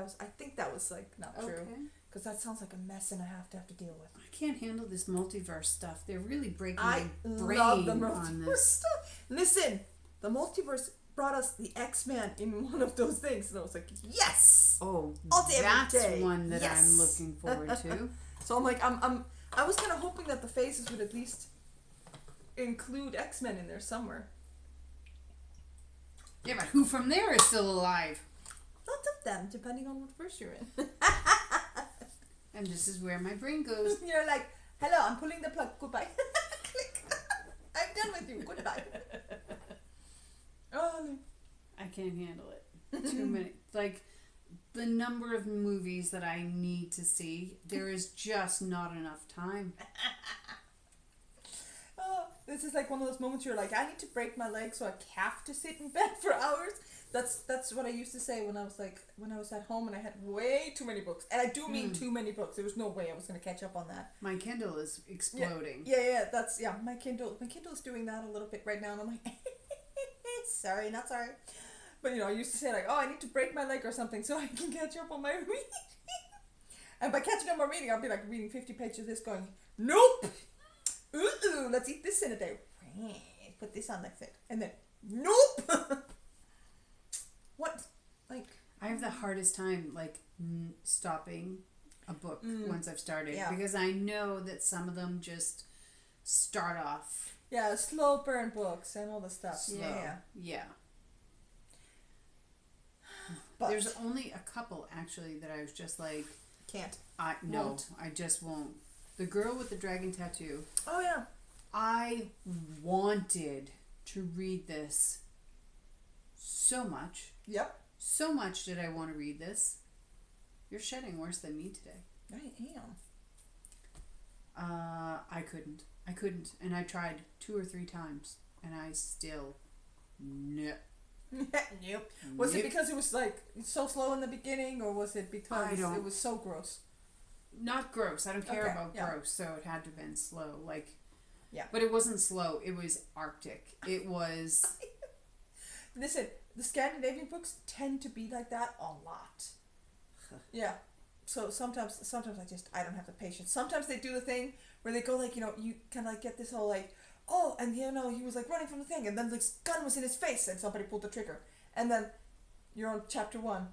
that was like not true. Because that sounds like a mess and I have to deal with. I can't handle this multiverse stuff. They're really breaking I my brain love the on multiverse this. stuff. Listen, the multiverse brought us the X-Men in one of those things, and I was like, yes. Oh, All day, that's every day. one that Yes. I'm looking forward to. So I'm like, I was kind of hoping that the phases would at least include X-Men in there somewhere. Yeah, but who from there is still alive? Lots of them, depending on what verse you're in. And this is where my brain goes. You're like, hello, I'm pulling the plug. Goodbye. Click. I'm done with you. Goodbye. Oh, I can't handle it. Too many. Like, the number of movies that I need to see, there is just not enough time. oh, this is like one of those moments you're like, I need to break my leg so I have to sit in bed for hours. That's what I used to say when I was at home and I had way too many books. And I do mean too many books. There was no way I was going to catch up on that. My Kindle is exploding. Yeah, my Kindle is doing that a little bit right now, and I'm like, sorry, not sorry. But I used to say like, oh, I need to break my leg or something so I can catch up on my reading. And by catching up on reading, I'll be like reading 50 pages of this going, nope. Ooh, let's eat this in a day. Put this on like that. And then, nope. What? Like, I have the hardest time, like, stopping a book once I've started. Yeah. Because I know that some of them just start off yeah, slow burn books and all the stuff. slow. Yeah. But There's only a couple, actually, that I was just like... can't. No, I just won't. The Girl with the Dragon Tattoo. Oh, yeah. I wanted to read this so much. Yep. So much did I want to read this. You're shedding worse than me today. I am. I couldn't. And I tried 2 or 3 times. And I still... No. Nope. Was it because it was like so slow in the beginning, or was it because it was so gross? Not gross. I don't care Okay, about yeah. gross, so it had to have been slow. Like, yeah. But it wasn't slow. It was Arctic. It was... Listen, the Scandinavian books tend to be like that a lot. Yeah. So sometimes I don't have the patience. Sometimes they do the thing where they go like, you kind of like get this whole like, oh, and he was like running from the thing, and then the gun was in his face, and somebody pulled the trigger, and then you're on chapter 1.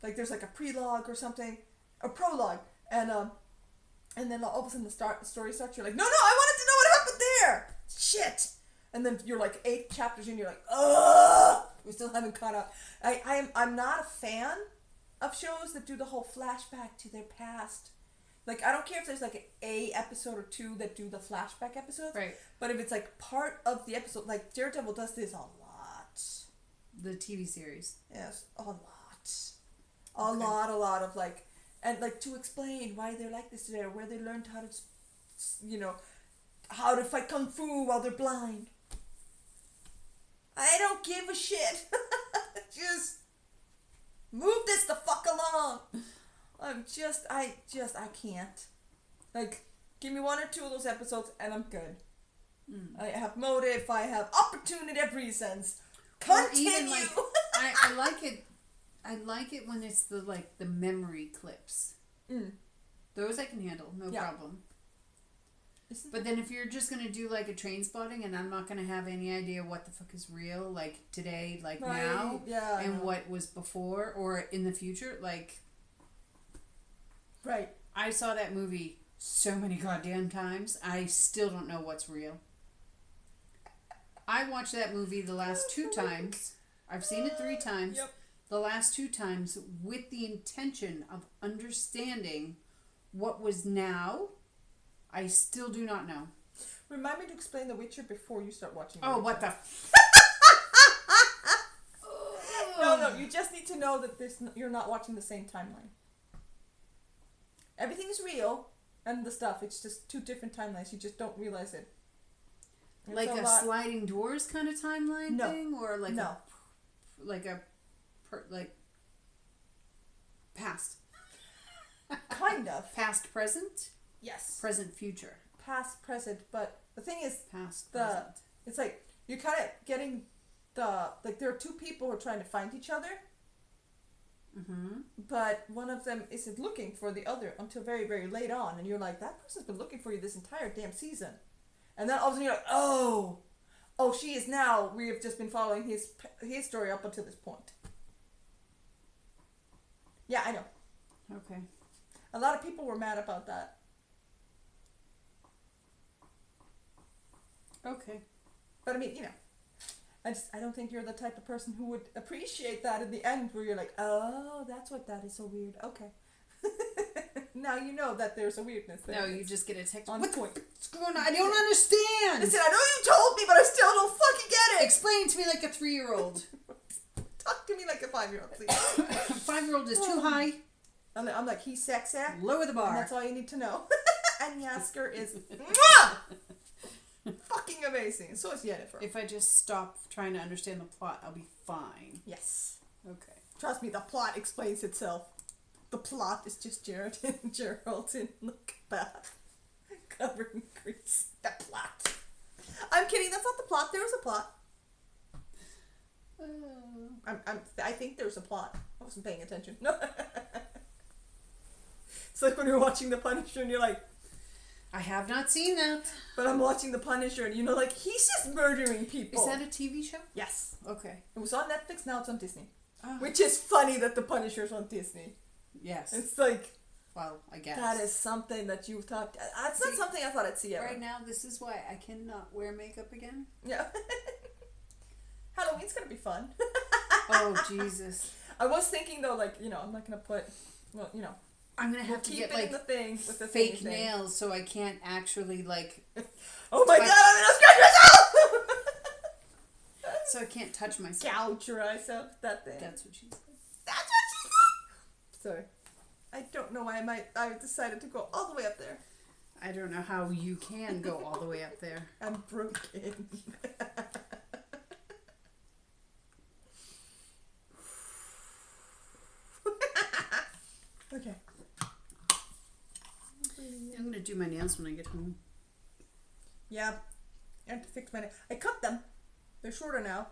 Like there's like a prelogue or something, a prologue, and then all of a sudden the story starts. You're like, no, I wanted to know what happened there. Shit. And then you're like 8 chapters in, you're like, ugh, we still haven't caught up. I'm not a fan of shows that do the whole flashback to their past. Like, I don't care if there's like a episode or 2 that do the flashback episodes. Right. But if it's like part of the episode, like Daredevil does this a lot. The TV series. Yes, a lot. A lot of like, and like to explain why they're like this today, or where they learned how to, how to fight kung fu while they're blind. I don't give a shit. Just move this the fuck along. I can't. Like, give me 1 or 2 of those episodes and I'm good. I have motive, I have opportunity, reasons. Continue. Or even like, I like it. I like it when it's the memory clips. Those I can handle, no problem. But then if you're just going to do like a train spotting and I'm not going to have any idea what the fuck is real, like today, like now, and what was before or in the future, like... Right. I saw that movie so many goddamn times, I still don't know what's real. I watched that movie the last 2 times. I've seen it 3 times. Yep. The last 2 times with the intention of understanding what was now. I still do not know. Remind me to explain The Witcher before you start watching. Oh, what the... No, you just need to know that you're not watching the same timeline. Everything is real, and the stuff, it's just 2 different timelines. You just don't realize it. It's like a sliding doors kind of timeline thing? Or like past? Kind of. Past, present? Yes. Present, future. Past, present, but the thing is, past, present. It's like, you're kind of getting there are two people who are trying to find each other. Mm-hmm. But one of them isn't looking for the other until very, very late on, and you're like, that person's been looking for you this entire damn season. And then all of a sudden you're like, oh, she is now. We have just been following his story up until this point. Yeah, I know. Okay. A lot of people were mad about that. Okay. But I mean, I don't think you're the type of person who would appreciate that in the end, where you're like, oh, that's what that is so weird. Okay. Now you know that there's a weirdness there. No, you just get a text. On What point. what's going on? I don't understand. Listen, I know you told me, but I still don't fucking get it. Explain to me like a 3-year-old. Talk to me like a 5-year-old, please. 5-year-old is too high. I'm like, he's sexy. Lower the And bar. that's all you need to know. And Yasker is mwah! Fucking amazing. So is Yennefer. If I just stop trying to understand the plot, I'll be fine. Yes. Okay. Trust me, the plot explains itself. The plot is just Gerald in the bath, covered in grease. The plot. I'm kidding. That's not the plot. There was a plot. I think there's a plot. I wasn't paying attention. No. It's like when you're watching The Punisher and you're like, I have not seen that. but I'm watching The Punisher and like, he's just murdering people. Is that a TV show? Yes. Okay. It was on Netflix, now it's on Disney. Oh. Which is funny that The Punisher's on Disney. Yes. It's like, Well, I guess. that is something that you've thought. That's not something I thought I'd see ever. Right now, this is why I cannot wear makeup again. Yeah. Halloween's gonna be fun. Oh, Jesus. I was thinking though, like, I'm not gonna put, I'm going to have to keep get, it like, in the thing with the fake thingy thing. nails so I can't actually, like... Oh my But- god, I'm gonna scratch myself! So I can't touch myself. Gouge your eyes out, that thing. That's what she said. That's what she said! Sorry. I don't know why I decided to go all the way up there. I don't know how you can go all the way up there. I'm broken. Okay. I'm going to do my nails when I get home. Yeah. I have to fix my nails. I cut them. They're shorter now.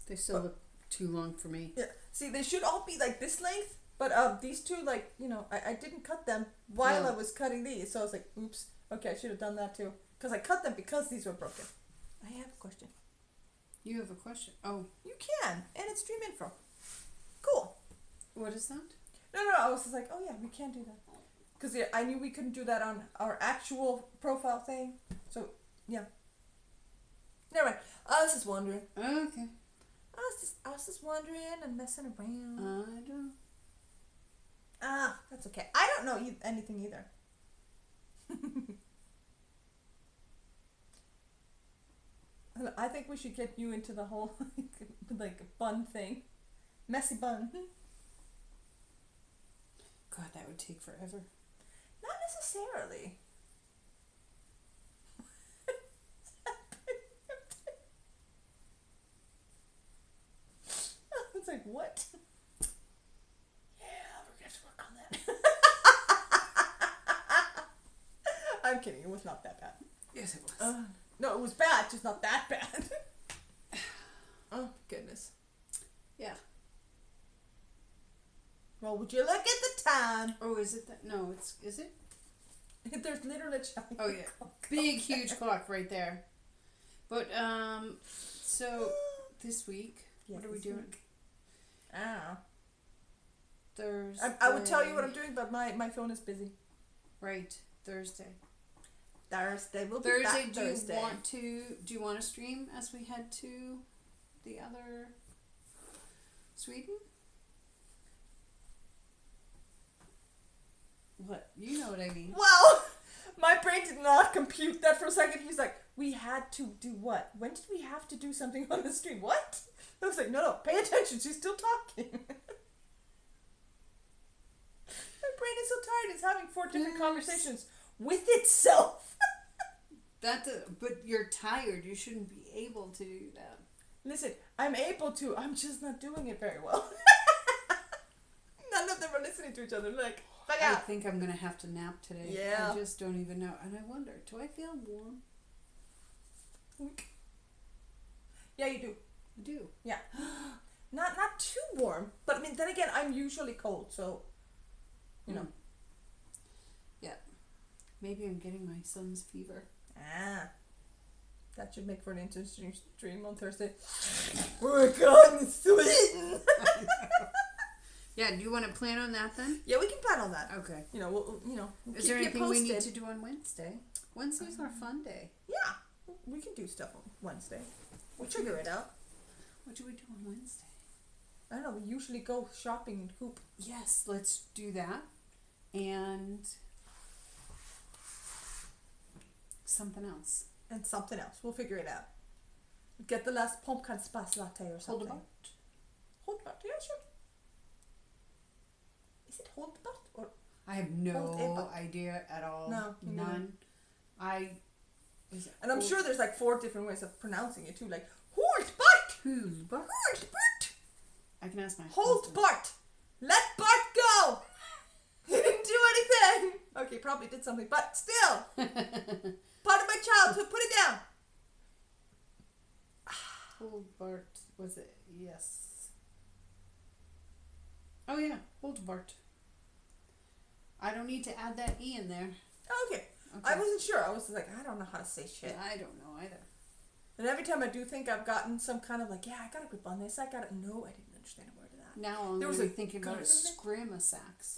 They still look too long for me. Yeah. See, they should all be like this length, but these two, like, I didn't cut them while No. I was cutting these, so I was like, oops. Okay, I should have done that too. Because I cut them because these were broken. I have a question. You have a question? Oh. You can, and it's Dream Info. Cool. What is that? No, I was just like, oh yeah, we can do that. Because I knew we couldn't do that on our actual profile thing. So, yeah. Never mind. I was just wondering. Okay. I was just wondering and messing around. I don't. That's okay. I don't know anything either. I think we should get you into the whole like bun thing. Messy bun. God, that would take forever. Not necessarily. It's like, what? Yeah, we're gonna have to work on that. I'm kidding, it was not that bad. Yes, it was. No, it was bad, just not that bad. Oh, goodness. Yeah. Well, would you look at the time? Oh, is it that? No, is it? There's literally a giant Oh, yeah. clock. Big, huge clock right there. But, so, this week, Yeah, what are we this doing? week. Ah. Thursday. I would tell you what I'm doing, but my phone is busy. Right, Thursday. Thursday. We'll be Thursday, back do Thursday. you want to stream as we head to the other Sweden? What? You know what I mean. Well, my brain did not compute that for a second. He's like, we had to do what? When did we have to do something on the stream? What? I was like, no, pay attention. She's still talking. My brain is so tired. It's having 4 different conversations with itself. But you're tired. You shouldn't be able to do that. Listen, I'm able to. I'm just not doing it very well. None of them are listening to each other. Like, fuck I out. think I'm gonna have to nap today. Yeah. I just don't even know. And I wonder, do I feel warm? Yeah, you do. I do. Yeah. Not too warm, but I mean, then again, I'm usually cold, so, you know. Yeah. Maybe I'm getting my son's fever. That should make for an interesting stream on Thursday. Oh my god, I'm sweating! Yeah, do you want to plan on that then? Yeah, we can plan on that. Okay. You know, we'll Is keep there you anything we need posted. to do on Wednesday? Wednesday's our fun day. Yeah, we can do stuff on Wednesday. We'll figure it out. What do we do on Wednesday? I don't know, we usually go shopping and Coop. Yes, let's do that. And something else. And something else. We'll figure it out. Get the last pumpkin spice latte or something. Hold the butt, yeah, sure. Is it hold the butt or? I have no idea at all. No, none. And I'm sure there's like 4 different ways of pronouncing it too, like hold butt, Who's Bart? hold butt, I can ask my hold husband. Bart, let Bart go. He didn't do anything. Okay, probably did something, but still, part of my childhood. Put it down. Hold Bart. Was it? Yes. Oh yeah, hold Bart. I don't need to add that E in there. Okay. I wasn't sure. I was like, I don't know how to say shit. I don't know either. And every time I do think I've gotten some kind of like, yeah, I got a grip on this. I got it. No, I didn't understand a word of that. Now I'm There was really a thinking about good- scramasax.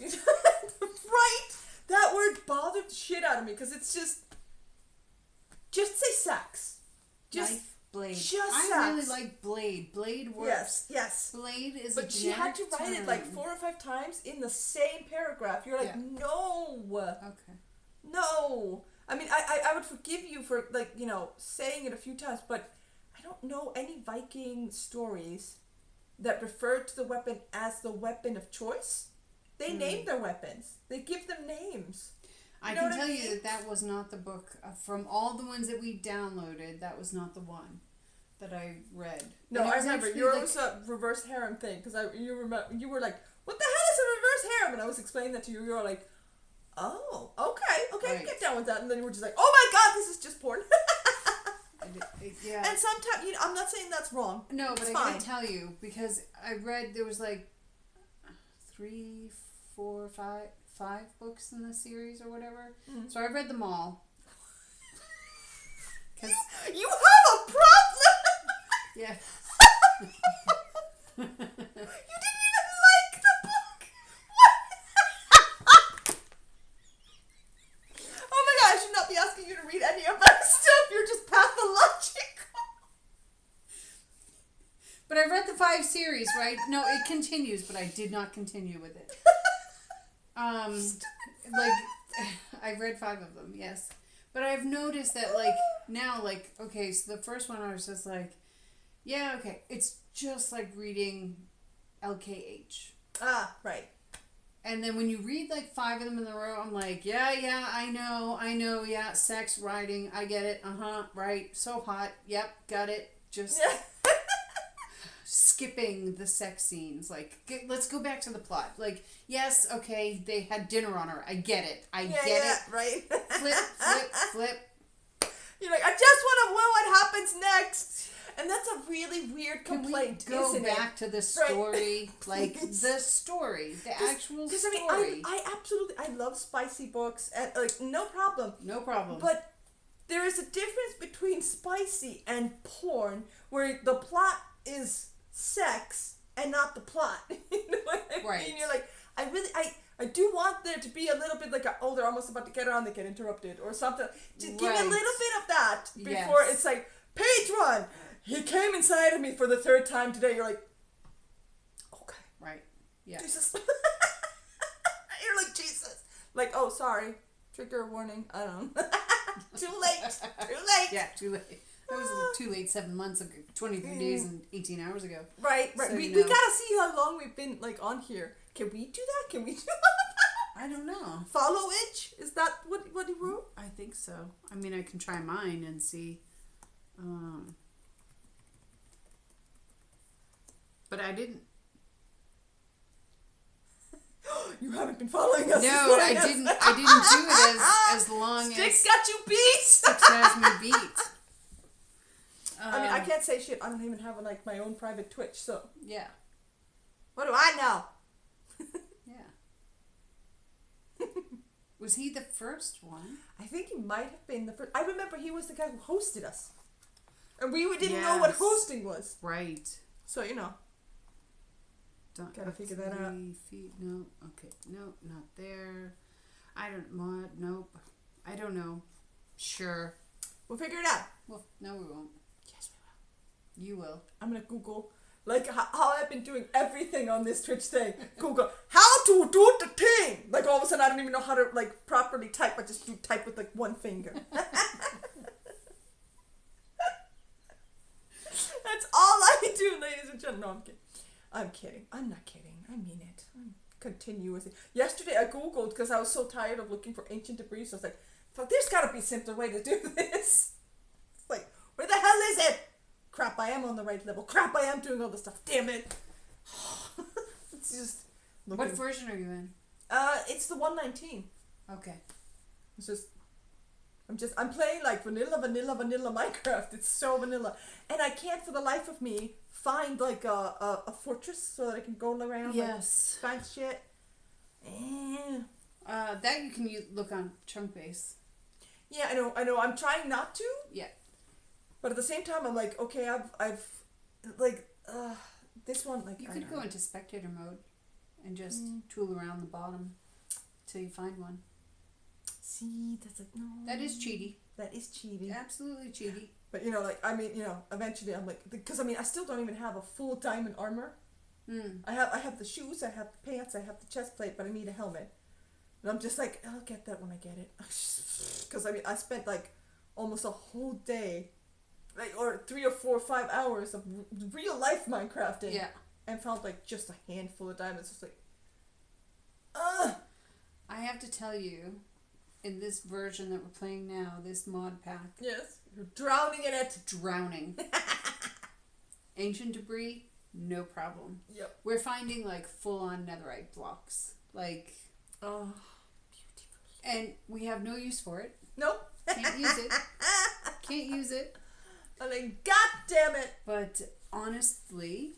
Right? That word bothered the shit out of me because it's just say sax. Just Knife, blade. just I really sax. like blade. Blade works. yes. Blade is But a she had to generic write it like term. 4 or 5 times in the same paragraph. You're like, no. Okay. No. I mean, I would forgive you for, like, you know, saying it a few times, but I don't know any Viking stories that refer to the weapon as the weapon of choice. They name their weapons. They give them names. I can tell you that was not the book. From all the ones that we downloaded, that was not the one that I read. No, And it I was remember. actually Yours like- was a reverse harem thing, because you were like, what the hell is a reverse harem? And I was explaining that to you. You were like, oh, okay, Right. get down with that. And then you were just like, oh my god, this is just porn. yeah. And sometimes, you know, I'm not saying that's wrong. No, but it's I fine. gotta tell you, because I read there was like 3, 4, 5 books in the series or whatever. Mm. So I read them all. Cause You have a problem. yeah. You didn't even like the book. What? Oh my god, I should not be asking you to read any of that stuff. You're just pathological. But I read the 5 series, right? No, it continues, but I did not continue with it. Like I've read 5 of them, yes. But I've noticed that like now, like, okay, so the first one I was just like, yeah, okay, it's just like reading LKH. Ah, right. And then when you read like 5 of them in a row, I'm like, yeah, I know, yeah, sex, riding, I get it, right, so hot, yep, got it, just skipping the sex scenes, like, let's go back to the plot, like, yes, okay, they had dinner on her, I get it, I get it, right. flip, You're like, I just want to know what happens next. And that's a really weird complaint, Can we go isn't back it? to the story, like, Please. the story, the actual Because story. I mean, I absolutely, I love spicy books, and like, no problem. No problem. But there is a difference between spicy and porn, where the plot is sex and not the plot. You know what I Right. mean? You're like, I do want there to be a little bit like a, oh, they're almost about to get on, they get interrupted, or something. Just give me a Right. little bit of that before Yes. it's like, page 1, he came inside of me for the 3rd time today. You're like, okay. Right. Yeah. Jesus. You're like, Jesus. Like, oh, sorry. Trigger warning. I don't know. Too late. Yeah, too late. That was too late 7 months ago, 23 days and 18 hours ago. Right. So, we you know. gotta see how long we've been, like, on here. Can we do that? Can we do that? I don't know. Follow itch? Is that what he wrote? I think so. I mean, I can try mine and see. But I didn't. You haven't been following us. No, I didn't. I didn't do it as long Sticks as got you beat. Sticks has me beat. I mean, I can't say shit. I don't even have like my own private Twitch, so Yeah. what do I know? Yeah. Was he the first one? I think he might have been the first. I remember he was the guy who hosted us, and we didn't know what hosting was. Right. So you know, gotta figure that out. 3 feet. No. Okay. No, not there. I don't. Mod. Nope. I don't know. Sure. We'll figure it out. Well, no, we won't. Yes, we will. You will. I'm gonna Google like how I've been doing everything on this Twitch thing. Google how to do the thing. Like all of a sudden I don't even know how to like properly type. I just do type with like one finger. That's all I do, ladies and gentlemen. No, I'm kidding. I'm kidding. I'm not kidding. I mean it. I'm continuously. Yesterday I Googled because I was so tired of looking for ancient debris. So I was like, fuck, there's gotta be a simpler way to do this. It's like, where the hell is it? Crap, I am on the right level. Crap, I am doing all this stuff. Damn it. It's just looking. What version are you in? It's the 119. Okay. It's just, I'm playing like vanilla Minecraft. It's so vanilla. And I can't for the life of me find like a fortress so that I can go around. Yes. Like, find shit. That you can look on Chunk Base. Yeah, I know. I'm trying not to. Yeah. But at the same time, I'm like, okay, I've like, this one, like, You could go into spectator mode and just tool around the bottom till you find one. See, that's like, no. That is cheaty. That is cheating. Absolutely cheaty. But, you know, like, I mean, you know, eventually I'm like, because, I mean, I still don't even have a full diamond armor. I have the shoes, I have the pants, I have the chest plate, but I need a helmet. And I'm just like, I'll get that when I get it. Because, I mean, I spent, like, almost a whole day, like, or 3 or 4 or 5 hours of real life Minecrafting. Yeah. And found, like, just a handful of diamonds. It's like, I have to tell you, in this version that we're playing now, this mod pack. Yes. You're drowning in it. Drowning. Ancient debris, no problem. Yep. We're finding, like, full-on netherite blocks. Like... Oh, beautiful. And we have no use for it. Nope. Can't use it. Can't use it. And then, god damn it. But honestly,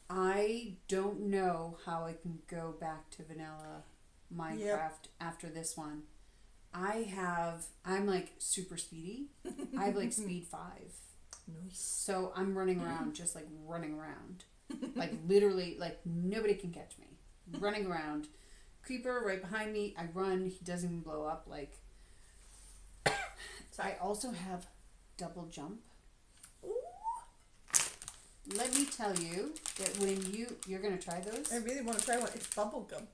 I don't know how I can go back to vanilla Minecraft after this one. I'm like super speedy. I have like speed 5. Nice. So I'm running around, just like running around. Like literally, like nobody can catch me. Running around. Creeper right behind me. I run. He doesn't even blow up. Like, I also have double jump. Ooh. Let me tell you that when you're gonna try those. I really want to try one. It's bubble gum.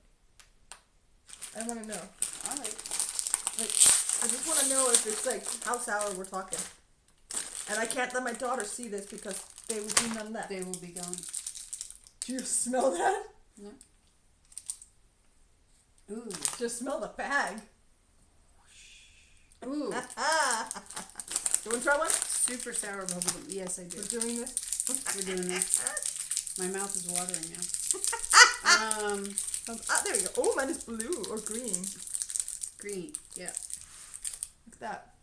I want to know. All right. Like, I just want to know if it's like how sour we're talking. And I can't let my daughter see this because they will be none left. They will be gone. Do you smell that? No. Ooh. Just smell the bag. Ooh. You want to try one? Super sour bubblegum. Yes, I do. We're doing this. We're doing this. My mouth is watering now. There we go. Oh, mine is blue or green. Green. Yeah. Look at that.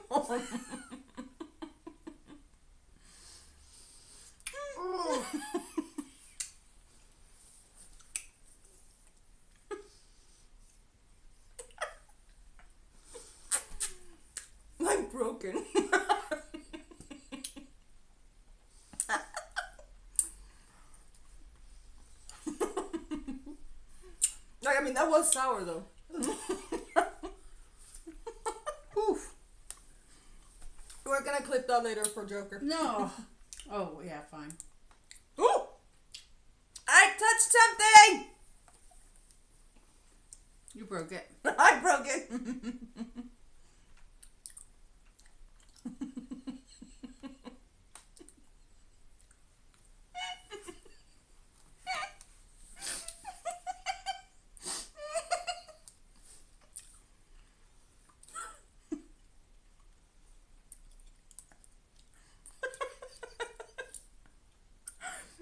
Come on. I'm broken. Like, I mean, that was sour though. Oof. We're gonna clip that later for Joker. No. Oh yeah, fine. Ooh! I touched broke it. I broke it.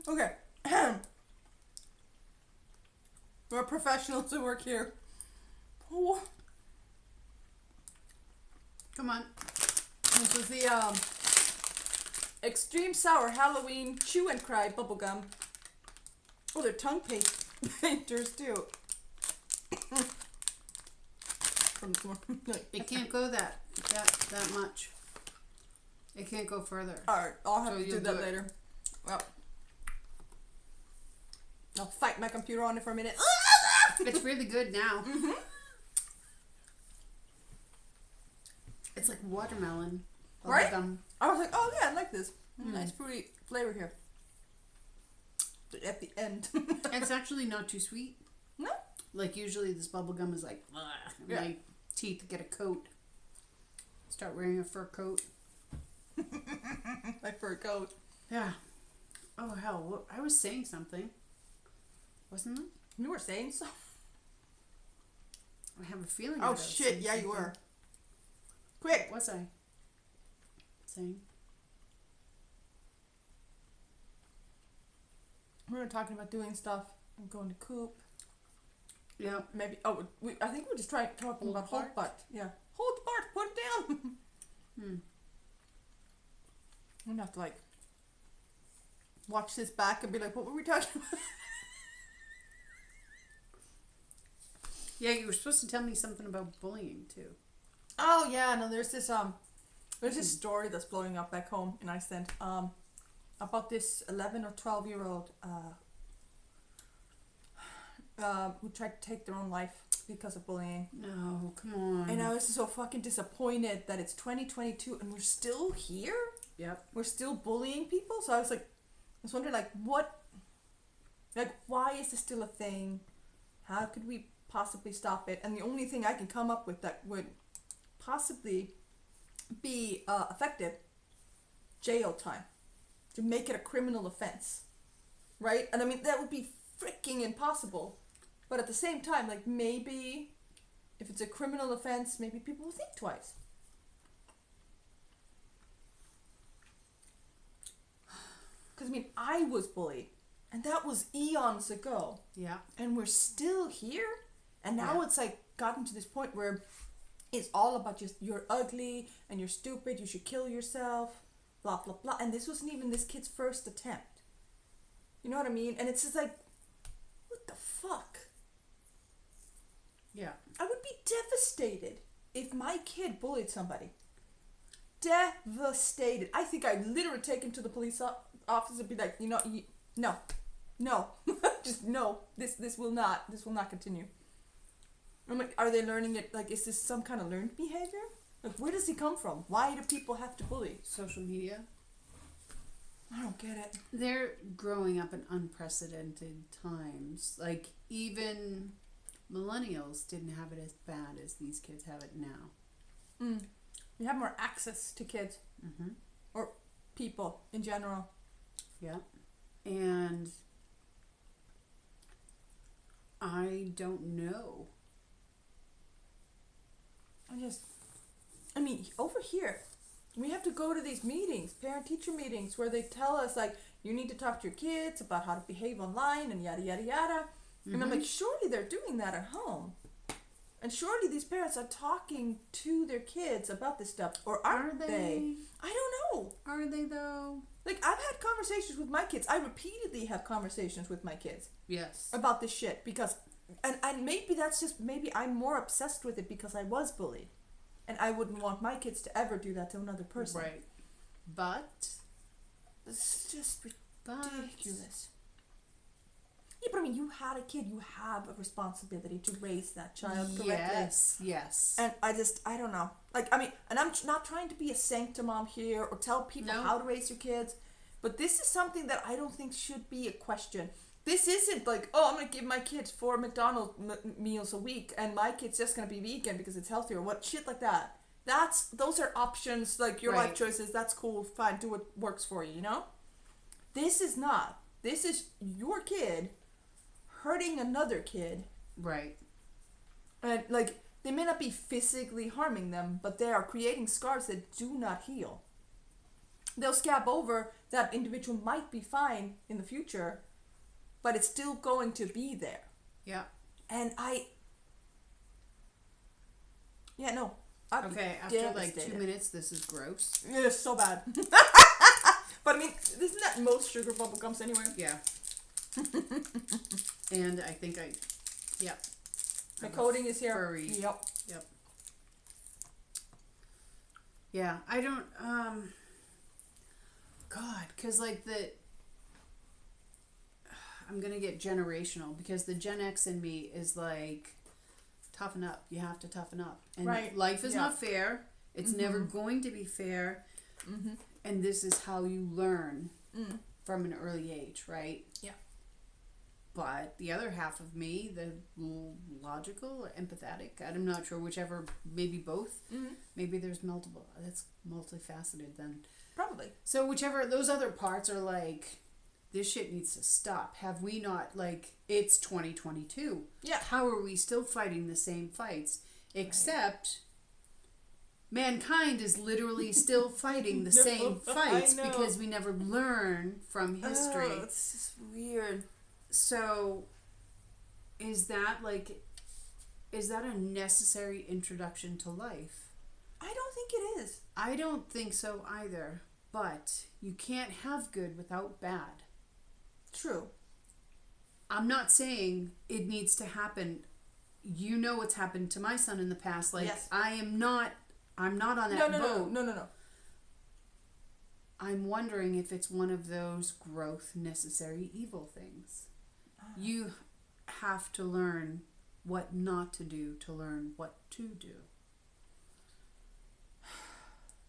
Okay. We're professionals who work here. Oh. Come on. This is the Extreme Sour Halloween Chew and Cry bubblegum. Oh, they're tongue painters too. It can't go that much. It can't go further. Alright, I'll have So to do you'll that do it. later. Well, I'll fight my computer on it for a minute. It's really good now. Mm-hmm. It's like watermelon. Right? Bubblegum. I was like, oh yeah, I like this. Nice fruity flavor here. But at the end. It's actually not too sweet. No? Like usually this bubblegum is like, ugh, and Yeah. my teeth get a coat. Start wearing a fur coat. My fur coat. Yeah. Oh hell, I was saying something. Wasn't I? You were saying so? I have a feeling. Oh that I was shit, saying yeah you something. were. Quick! What was I saying? We were talking about doing stuff. I'm going to Coop. Yeah. Maybe, I think we're just talking Hold about Bart? Hold Bart. Yeah. Hold Bart, put it down! I'm gonna have to like watch this back and be like, what were we talking about? Yeah, you were supposed to tell me something about bullying too. Oh yeah, no, there's this story that's blowing up back home in Iceland about this 11 or 12-year-old who tried to take their own life because of bullying. No, come on. And I was so fucking disappointed that it's 2022 and we're still here. Yep. We're still bullying people. So I was wondering why is this still a thing? How could we possibly stop it? And the only thing I can come up with that would possibly be effective, jail time, to make it a criminal offense, right? And I mean that would be freaking impossible, but at the same time, like maybe if it's a criminal offense, maybe people will think twice. Because I mean, I was bullied, and that was eons ago. Yeah. And we're still here, and now it's like gotten to this point where it's all about just you're ugly and you're stupid, you should kill yourself, blah blah blah. And this wasn't even this kid's first attempt. You know what I mean? And it's just like, what the fuck? Yeah. I would be devastated if my kid bullied somebody. Devastated. I think I'd literally take him to the police office and be like, no, just no. This will not continue. I'm like, are they learning it? Like, is this some kind of learned behavior? Like, where does he come from? Why do people have to bully? Social media. I don't get it. They're growing up in unprecedented times. Like, even millennials didn't have it as bad as these kids have it now. We have more access to kids. Mm-hmm. Or people in general. Yeah. And I don't know. I mean, over here, we have to go to these meetings, parent-teacher meetings, where they tell us, like, you need to talk to your kids about how to behave online and yada, yada, yada. And I'm like, surely they're doing that at home. And surely these parents are talking to their kids about this stuff. Or aren't they? I don't know. Are they, though? Like, I've had conversations with my kids. I repeatedly have conversations with my kids. Yes. About this shit. Because, and maybe that's just, maybe I'm more obsessed with it because I was bullied. And I wouldn't want my kids to ever do that to another person. Right. But it's just ridiculous. Yeah, but I mean, you had a kid. You have a responsibility to raise that child correctly. Yes. And I don't know. Like, I mean, and I'm not trying to be a sanctimom here or tell people how to raise your kids. But this is something that I don't think should be a question. This isn't like, oh, I'm gonna give my kids 4 McDonald's meals a week, and my kid's just gonna be vegan because it's healthier. What shit like that? Those are options, like your life choices. That's cool, fine, do what works for you. You know. This is not. This is your kid hurting another kid. Right. And like they may not be physically harming them, but they are creating scars that do not heal. They'll scab over. That individual might be fine in the future, but it's still going to be there. Yeah. And no. Okay, after like 2 minutes, this is gross. It's so bad. But I mean, isn't that most sugar bubble gums anyway? Yeah. And I think yep. The coating is here. Furry. Yep. Yeah, I don't, God, because like I'm going to get generational, because the Gen X in me is like, toughen up. You have to toughen up. And life is not fair. It's never going to be fair. Mm-hmm. And this is how you learn from an early age, right? Yeah. But the other half of me, the logical or empathetic, I'm not sure, whichever, maybe both. Mm-hmm. Maybe there's multiple. That's multifaceted then. Probably. So whichever, those other parts are like, this shit needs to stop. Have we not, like, it's 2022. Yeah. How are we still fighting the same fights? Except mankind is literally still fighting the same fights because we never learn from history. Oh, it's just weird. So, is that a necessary introduction to life? I don't think it is. I don't think so either. But you can't have good without bad. True. I'm not saying it needs to happen. You know what's happened to my son in the past. Like, yes. I'm not on that boat. No. I'm wondering if it's one of those growth necessary evil things. You have to learn what not to do to learn what to do.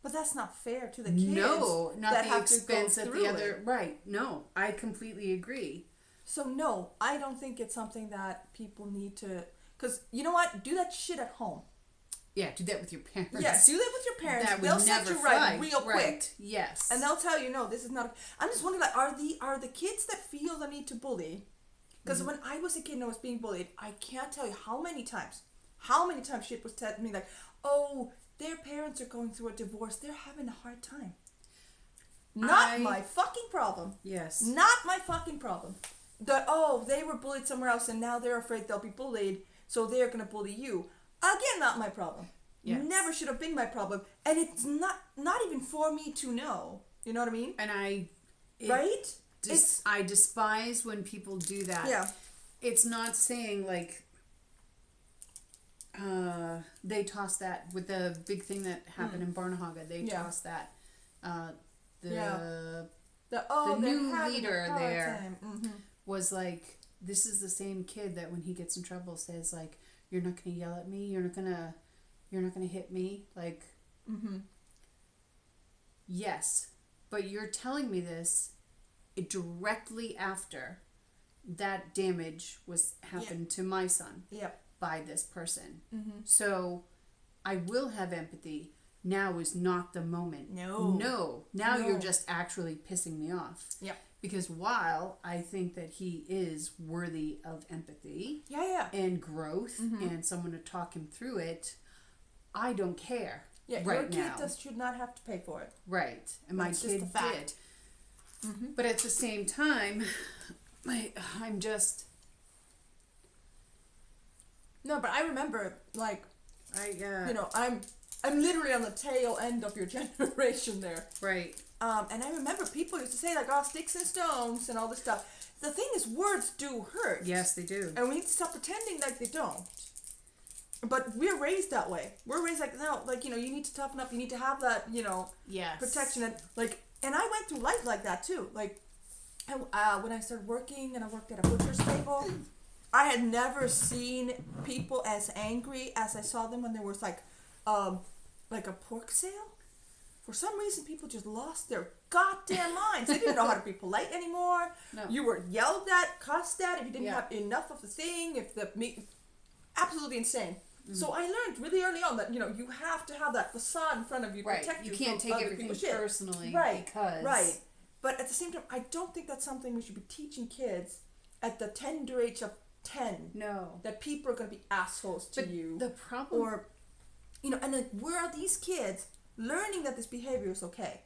But that's not fair to the kids. No, not that the expense of the other. Right. No, I completely agree. So no, I don't think it's something that people need to... Because you know what? Do that shit at home. Yeah, do that with your parents. Yeah, do that with your parents. They'll set you right real quick. Right. Yes. And they'll tell you, no, this is not... I'm just wondering, like, are the kids that feel the need to bully... Because when I was a kid and I was being bullied, I can't tell you how many times shit was telling me, like, oh, their parents are going through a divorce. They're having a hard time. Not my fucking problem. Yes. Not my fucking problem. They were bullied somewhere else and now they're afraid they'll be bullied, so they're going to bully you. Again, not my problem. Yes. Never should have been my problem. And it's not even for me to know. You know what I mean? And right? I despise when people do that. Yeah. It's not saying like they tossed that with the big thing that happened in Barnahaga. They tossed that. The new leader there was like, this is the same kid that when he gets in trouble says like, you're not gonna yell at me, you're not gonna hit me, like yes, but you're telling me this directly after that damage was happened to my son by this person. So I will have empathy. Now is not the moment. No. Now you're just actually pissing me off. Yep. Because while I think that he is worthy of empathy and growth and someone to talk him through it, I don't care. Yeah, right your now. kid should not have to pay for it. Right. And my kid did. But at the same time, I'm just... No, but I remember, like, I'm literally on the tail end of your generation there. Right. And I remember people used to say, like, sticks and stones and all this stuff. The thing is, words do hurt. Yes, they do. And we need to stop pretending like they don't. But we're raised that way. We're raised like, no, like, you need to toughen up. You need to have that, protection. And, like... And I went through life like that too. Like, when I started working and I worked at a butcher's table, I had never seen people as angry as I saw them when there was like a pork sale. for some reason people just lost their goddamn minds. They didn't know how to be polite anymore. No. You were yelled at, cussed at if you didn't Yeah. have enough of the thing, if the meat, absolutely insane. So I learned really early on that, you know, you have to have that facade in front of you to Right. protect You you can't from take other everything people's shit. personally Right. because Right. But at the same time, I don't think that's something we should be teaching kids at the tender age of 10. No. That people are going to be assholes to But you. the problem, Or, you know, and like, where are these kids learning that this behavior is okay?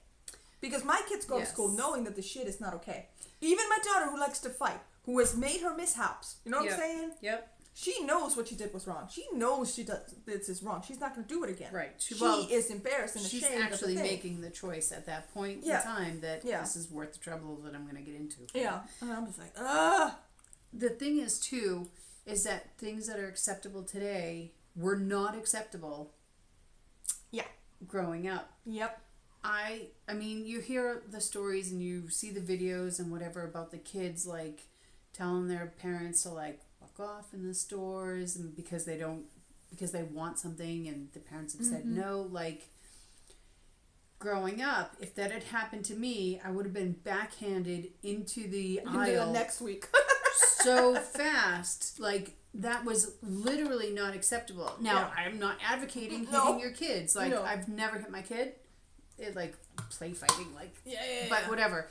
Because my kids go to school knowing that this shit is not okay. Even my daughter, who likes to fight, who has made her mishaps, you know what I'm saying? Yep. She knows what she did was wrong. She knows this is wrong. She's not going to do it again. Right. She Well, is embarrassed and she's ashamed actually of the thing. making the choice at that point Yeah. in time that Yeah. this is worth the trouble that I'm going to get into. Yeah. And I'm just like, ugh. The thing is, too, is that things that are acceptable today were not acceptable. Yeah. Growing up. Yep. I mean, you hear the stories and you see the videos and whatever about the kids like telling their parents to like fuck off in the stores and because they want something and the parents have said no. Like growing up, if that had happened to me, I would have been backhanded into the You can do that aisle next week. so fast. Like that was literally not acceptable. Now I'm not advocating hitting your kids. Like I've never hit my kid. It like play fighting, like but whatever.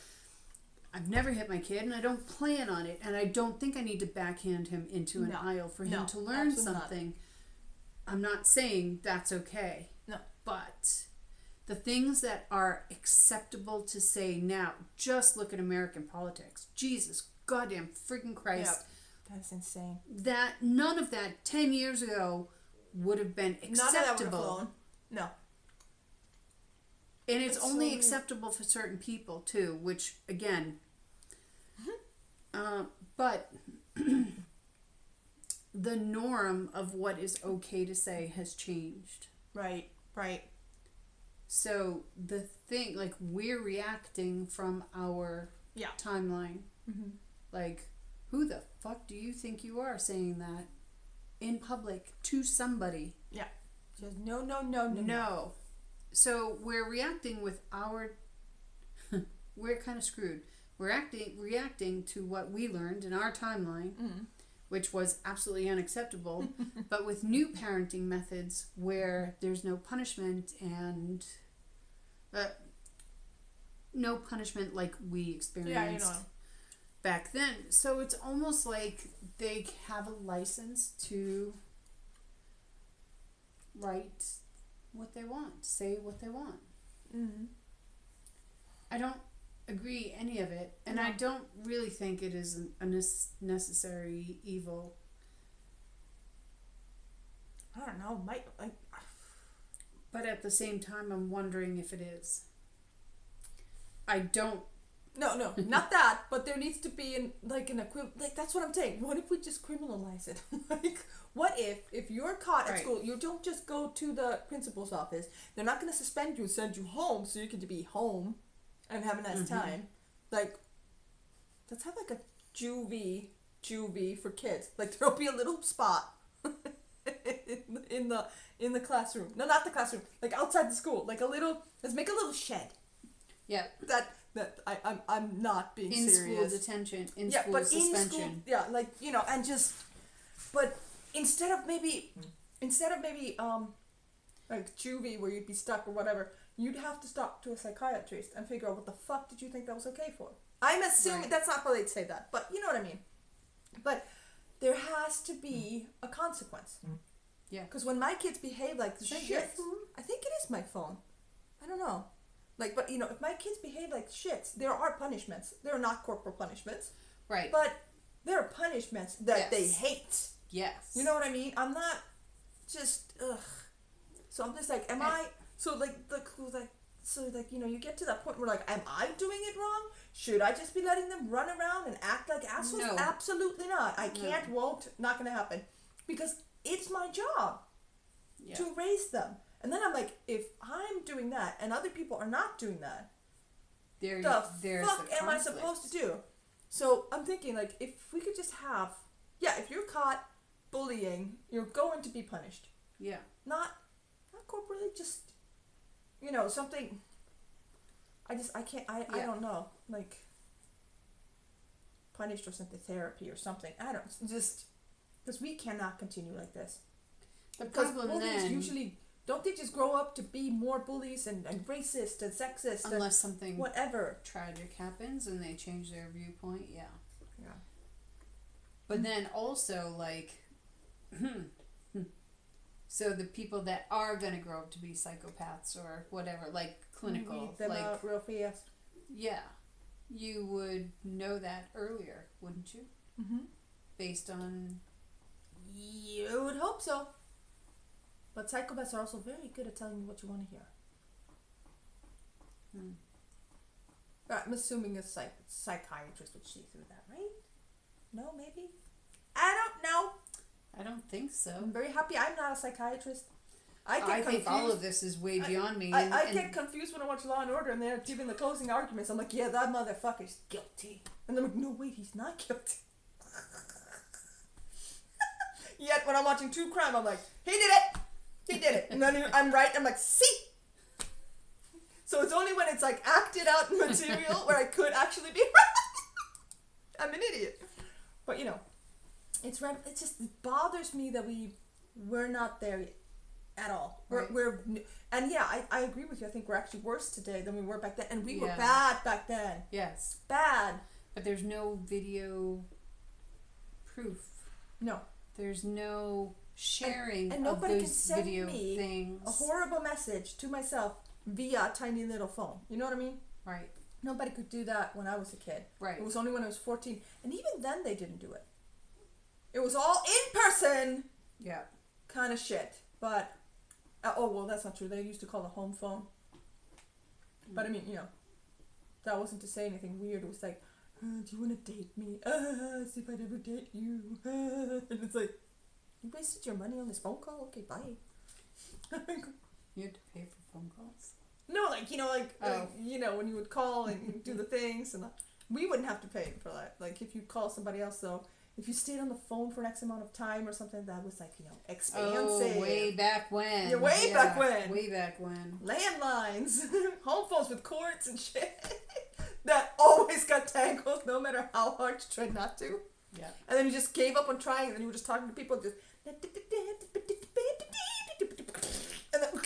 I've never hit my kid, and I don't plan on it, and I don't think I need to backhand him into an aisle for him to learn something. I'm not saying that's okay. No, but the things that are acceptable to say now, just look at American politics. Jesus goddamn freaking Christ. That's insane. That none of that 10 years ago would have been acceptable. None of that would have flown. No. And it's only acceptable for certain people too, which again, but the norm of what is okay to say has changed. Right, right. So the thing, like we're reacting from our timeline. Mm-hmm. Like, who the fuck do you think you are saying that in public to somebody? Yeah. Just no. So we're reacting with our we're kind of screwed. We're reacting to what we learned in our timeline, which was absolutely unacceptable, but with new parenting methods where there's no punishment and no punishment like we experienced back then. So it's almost like they have a license to write what they want, say what they want. Mm-hmm. I don't agree any of it, and I don't really think it is a necessary evil. I don't know, But at the same time, I'm wondering if it is. I don't. No, not that. But there needs to be an equivalent. Like that's what I'm saying. What if we just criminalize it? Like, what if you're caught at school, you don't just go to the principal's office. They're not going to suspend you and send you home so you can be home and have a nice time. Like, let's have like a juvie for kids. Like there'll be a little spot in the classroom. No, not the classroom. Like outside the school. Like let's make a little shed. Yeah. That I'm not being in serious. School detention, in school suspension. And just, but instead of maybe like juvie where you'd be stuck or whatever, you'd have to talk to a psychiatrist and figure out what the fuck did you think that was okay for. I'm assuming that's not how they'd say that, but you know what I mean. But there has to be a consequence. Yeah. Because when my kids behave like shit, I think it is my phone. I don't know. Like, but if my kids behave like shits, there are punishments. There are not corporal punishments. Right. But there are punishments that they hate. Yes. You know what I mean? I'm not just, ugh. So I'm just like, you get to that point where like, am I doing it wrong? Should I just be letting them run around and act like assholes? No. Absolutely not. I can't, won't, not gonna happen. Because it's my job to raise them. And then I'm like, if I'm doing that and other people are not doing that, the fuck am I supposed to do? So I'm thinking, like, if we could just have, if you're caught bullying, you're going to be punished. Yeah. Not corporally, just, something I can't, I don't know. Like, punished or sent to therapy or something. I don't, just, because we cannot continue like this. The Because problem bullies then, usually, don't they just grow up to be more bullies and racist and sexist unless and something whatever. tragic happens and they change their viewpoint, yeah. Yeah. But then also, like, so the people that are going to grow up to be psychopaths or whatever, like clinical, Weed them like, out real fast. yeah, you would know that earlier, wouldn't you? Mm-hmm. Based on, You would hope so. But psychopaths are also very good at telling you what you want to hear. I'm assuming a psychiatrist would see through that, right? No, maybe? I don't know. I don't think so. I'm very happy I'm not a psychiatrist. I think all of this is way beyond me. I get confused when I watch Law and Order and they're giving the closing arguments. I'm like, yeah, that motherfucker's guilty. And I'm like, no, wait, he's not guilty. Yet when I'm watching true crime, I'm like, he did it! He did it. And then I'm right, I'm like, see? So it's only when it's like acted out material where I could actually be right. I'm an idiot. But you know, it just bothers me that we're not there yet at all. Right. And yeah, I agree with you. I think we're actually worse today than we were back then. And we were Yeah. bad back then. Yes. Bad. But there's no video proof. No. There's no sharing And of nobody those can send video me things. a horrible message to myself via a tiny little phone. You know what I mean? Right. Nobody could do that when I was a kid. Right. It was only when I was 14. And even then they didn't do it. It was all in person Yeah. kind of shit. But, oh, well, that's not true. They used to call the home phone. But I mean, you know, that wasn't to say anything weird. It was like, do you want to date me? See if I'd ever date you. And it's like, you wasted your money on this phone call? Okay, bye. You had to pay for phone calls? No, like, you know, Oh. you know, when you would call and you do the things, and we wouldn't have to pay for that. Like, if you call somebody else, though, if you stayed on the phone for an X amount of time or something, that was like, you know, expensive. Oh, way back when. Yeah, way back when. Way back when. Landlines, home phones with cords and shit that always got tangled, no matter how hard you tried not to. Yeah. And then you just gave up on trying, and then you were just talking to people, just and then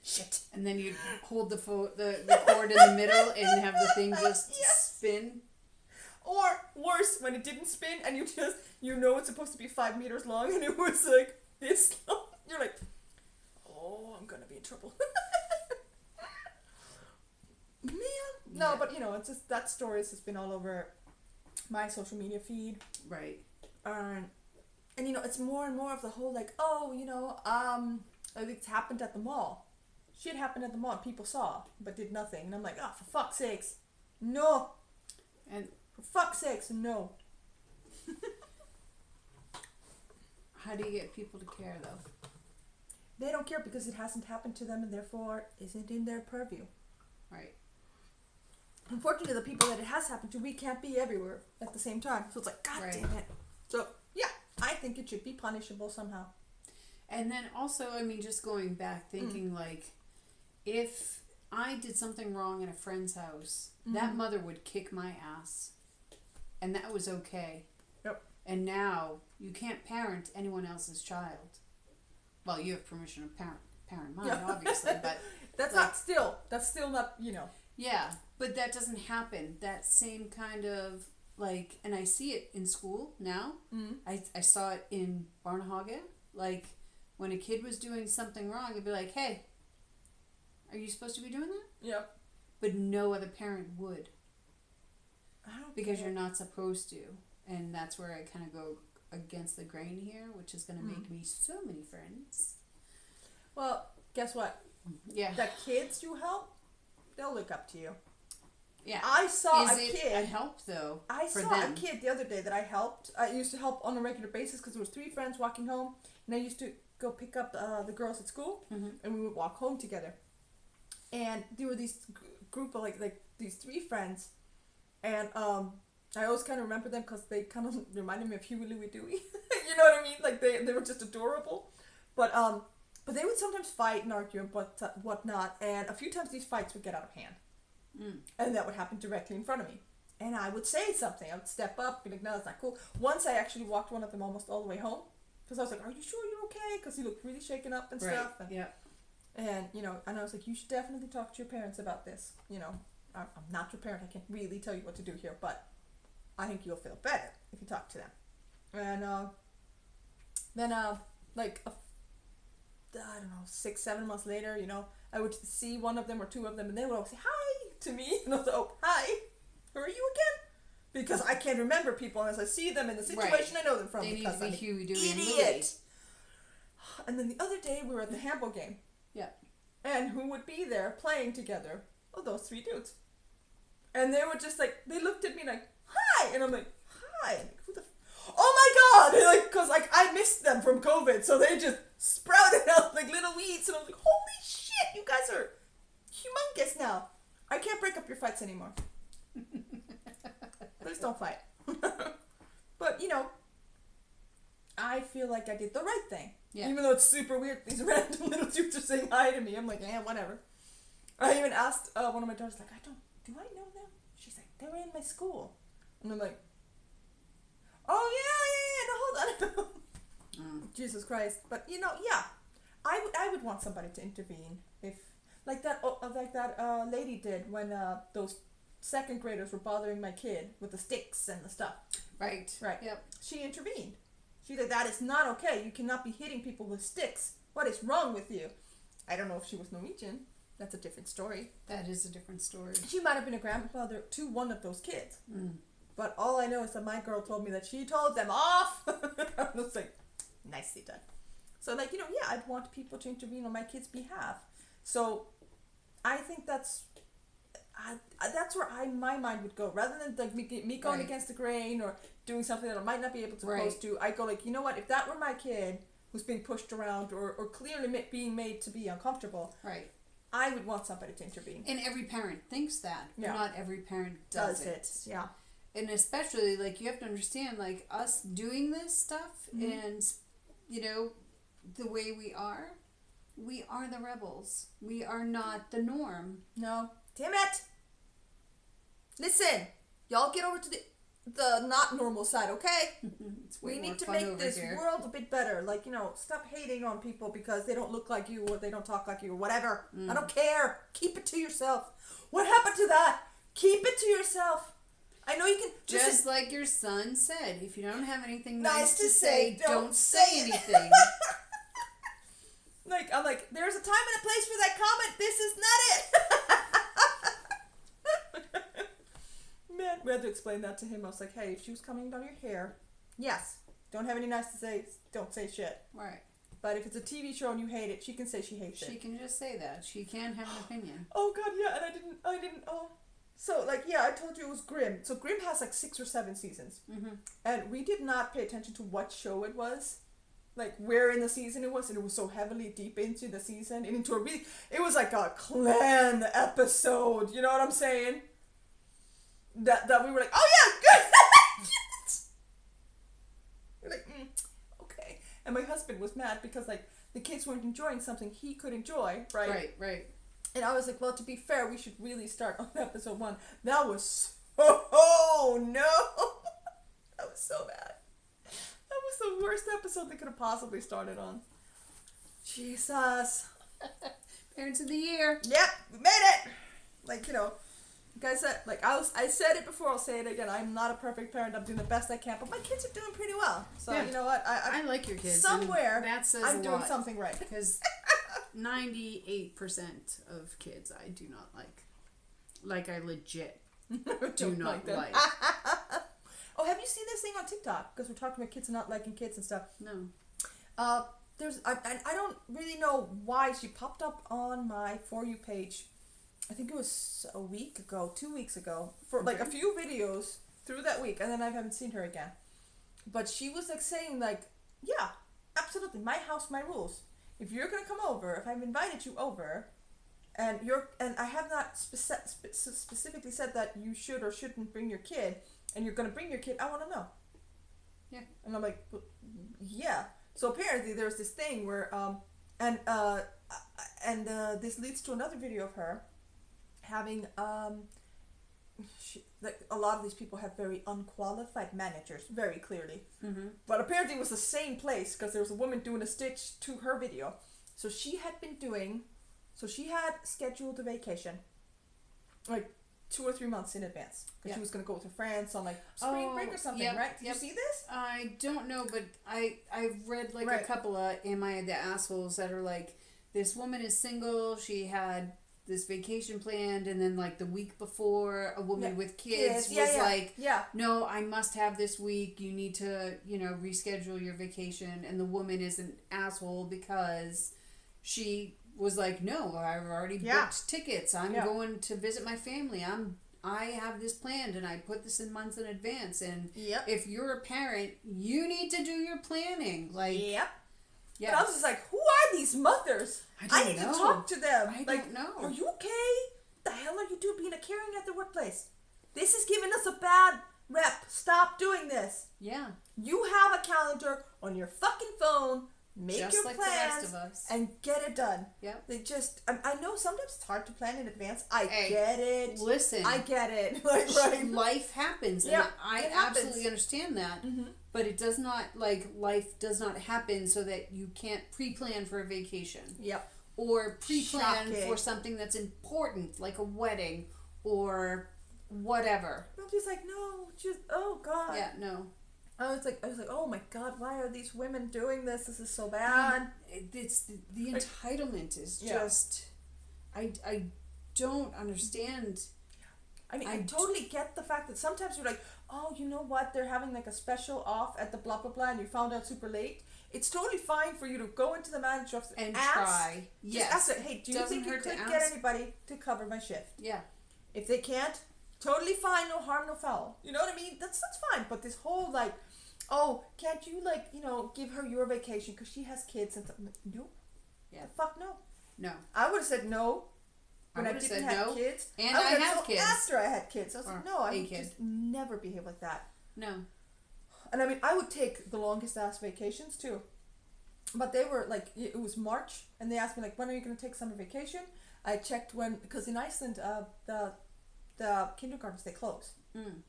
shit. And then you'd hold the cord in the middle and have the thing just spin. Or worse, when it didn't spin and you know it's supposed to be 5 meters long and it was like this long. You're like, oh, I'm gonna be in trouble. Man. No, Yeah. but you know, it's just that story has just been all over my social media feed. Right. And you know, it's more and more of the whole like, oh, you know, it's happened at the mall. Shit happened at the mall. People saw, but did nothing. And I'm like, oh, for fuck's sakes, no. And For fuck's sakes, no. how do you get people to care, though? They don't care because it hasn't happened to them and therefore isn't in their purview. Right. Unfortunately, the people that it has happened to, we can't be everywhere at the same time. So it's like, God Right. damn it. So, yeah, I think it should be punishable somehow. And then also, I mean, just going back, thinking like, if I did something wrong in a friend's house, that mother would kick my ass. And that was okay. Yep. And now, you can't parent anyone else's child. Well, you have permission to parent mine, Yeah. obviously, but... That's still not, you know. Yeah, but that doesn't happen. That same kind of, like, and I see it in school now. I saw it in Barnhagen. Like, when a kid was doing something wrong, it'd be like, hey, are you supposed to be doing that? Yeah. But no other parent would. I don't Because care. you're not supposed to. And that's where I kind of go against the grain here, which is going to make me so many friends. Well, guess what? Yeah. The kids you help, they'll look up to you. Yeah. I saw Is a it kid. a help, though, I for saw them? a kid the other day that I helped. I used to help on a regular basis because there was 3 friends walking home, and I used to go pick up the girls at school, and we would walk home together. And there were these group of like these 3 friends, and I always kind of remember them because they kind of reminded me of Huey, Louie, Dewey. You know what I mean? Like they were just adorable, but they would sometimes fight and argue and whatnot, and a few times these fights would get out of hand. And that would happen directly in front of me. And I would say something. I would step up, be like, no, that's not cool. Once I actually walked one of them almost all the way home. Because I was like, are you sure you're okay? Because he looked really shaken up and stuff. And, yeah. And, you know, and I was like, you should definitely talk to your parents about this. You know, I'm not your parent. I can't really tell you what to do here. But I think you'll feel better if you talk to them. And then, like, I don't know, 6-7 months later, you know, I would see one of them or two of them, and they would always say hi to me. And I was like, oh, hi, who are you again? Because I can't remember people unless I see them in the situation I know them from. They because need to be Huey, Dewey, and Louie. idiot. And then the other day, we were at the handball game. Yeah. And who would be there playing together? Oh, those three dudes. And they were just like, they looked at me like, hi! And I'm like, hi! I'm like, who the oh my god! And like, cause like I missed them from COVID, so they just sprouted out like little weeds, and I was like, holy shit, you guys are humongous now. I can't break up your fights anymore. Please don't fight. But you know, I feel like I did the right thing. Yeah. Even though it's super weird, these random little dudes are saying hi to me. I'm like, yeah, whatever. I even asked one of my daughters, like, do I know them? She's like, they were in my school. And I'm like, oh yeah, no, hold on. Jesus Christ. But you know, yeah, I would want somebody to intervene if like that lady did when those second graders were bothering my kid with the sticks and the stuff. Right. Yep. She intervened. She said, that is not okay. You cannot be hitting people with sticks. What is wrong with you? I don't know if she was Norwegian. That's a different story. That is a different story. She might have been a grandmother to one of those kids. But all I know is that my girl told me that she told them off. I was like, nicely done. So like, you know, yeah, I'd want people to intervene on my kids' behalf. So I think that's where my mind would go. Rather than like me going against the grain or doing something that I might not be able to post to, I go like, you know what, if that were my kid who's being pushed around or clearly being made to be uncomfortable, I would want somebody to intervene. And every parent thinks that. Yeah. Not every parent does it. Yeah. And especially, like, you have to understand, like, us doing this stuff and, you know, the way we are the rebels. We are not the norm. No. Damn it! Listen, y'all get over to the not normal side, okay? We need to make this world a bit better. Like, you know, stop hating on people because they don't look like you or they don't talk like you or whatever. I don't care. Keep it to yourself. What happened to that? Keep it to yourself. I know you can just like your son said, if you don't have anything nice to say, don't say anything. Like, I'm like, there's a time and a place for that comment. This is not it. Man, we had to explain that to him. I was like, hey, if she was coming down your hair, yes, don't have any nice to say, don't say shit. Right. But if it's a TV show and you hate it, she can say she hates it. She can just say that. She can have an opinion. Oh god, yeah, and I didn't, so, like, yeah, I told you it was Grimm. So Grimm has, like, 6 or 7 seasons. And we did not pay attention to what show it was. Like, where in the season it was. And it was so heavily deep into the season. And into a really... It was like a clan episode. You know what I'm saying? That we were like, oh, yeah, good! We're like, okay. And my husband was mad because, like, the kids weren't enjoying something he could enjoy, right? Right. And I was like, well, to be fair, we should really start on episode 1. That was oh no. That was so bad. That was the worst episode they could have possibly started on. Jesus. Parents of the year. Yep, we made it. Like, you know, like I said, like I said it before, I'll say it again. I'm not a perfect parent. I'm doing the best I can, but my kids are doing pretty well. So you know what? I like your kids. Somewhere that says I'm doing something right. Because 98% of kids I do not like. Like, I legit do not like. Oh, have you seen this thing on TikTok? Because we're talking about kids not liking kids and stuff. No. There's I don't really know why she popped up on my For You page. I think it was a week ago, 2 weeks ago, for like a few videos through that week, and then I haven't seen her again. But she was like saying like, yeah, absolutely, my house, my rules. If you're gonna come over, if I've invited you over, and I have not specifically said that you should or shouldn't bring your kid, and you're gonna bring your kid, I want to know. Yeah. And I'm like, yeah. So apparently there's this thing where this leads to another video of her, having like a lot of these people have very unqualified managers, very clearly. Mm-hmm. But apparently it was the same place because there was a woman doing a stitch to her video. So she had scheduled a vacation like 2 or 3 months in advance because she was going to go with her friends on like spring break or something, right? Did you see this? I don't know, but I've read like a couple of Am I the Assholes that are like, this woman is single, she had this vacation planned, and then like the week before, a woman with kids was like, no, I must have this week, you need to, reschedule your vacation, and the woman is an asshole because she was like, no, I've already booked tickets, I'm going to visit my family, I have this planned, and I put this in months in advance, and if you're a parent, you need to do your planning, like But I was just like, who are these mothers? I need to talk to them. I don't know. Are you okay? The hell are you doing being a caring at the workplace? This is giving us a bad rep. Stop doing this. Yeah. You have a calendar on your fucking phone. Make just your like plans the rest of us. and get it done. Yep. They just, I know sometimes it's hard to plan in advance. I get it. Listen. I get it. Like, right. Life happens. Yeah, and I absolutely understand that. Mm-hmm. But it does not, life does not happen so that you can't pre-plan for a vacation. Yep. Or pre-plan for something that's important, like a wedding or whatever. I'm just like, no, oh God. Yeah, no. I was like, oh my God, why are these women doing this? This is so bad. It's the entitlement is just, I don't understand. I mean, I totally get the fact that sometimes you're like, oh, you know what? They're having like a special off at the blah blah blah, and you found out super late. It's totally fine for you to go into the manager's office and ask, try. Just ask it. Hey, do you think you could get anybody to cover my shift? Yeah. If they can't, totally fine. No harm, no foul. You know what I mean? That's fine. But this whole like, oh, can't you like give her your vacation because she has kids and no. Yeah. The fuck no. No. I would have said no. When I didn't have kids. And I have kids. After I had kids. I was like, no, I would kid. just never behave like that. No. And I mean, I would take the longest ass vacations too. But they were like, it was March, and they asked me like, when are you going to take summer vacation? I checked when, because in Iceland, the kindergartens, they close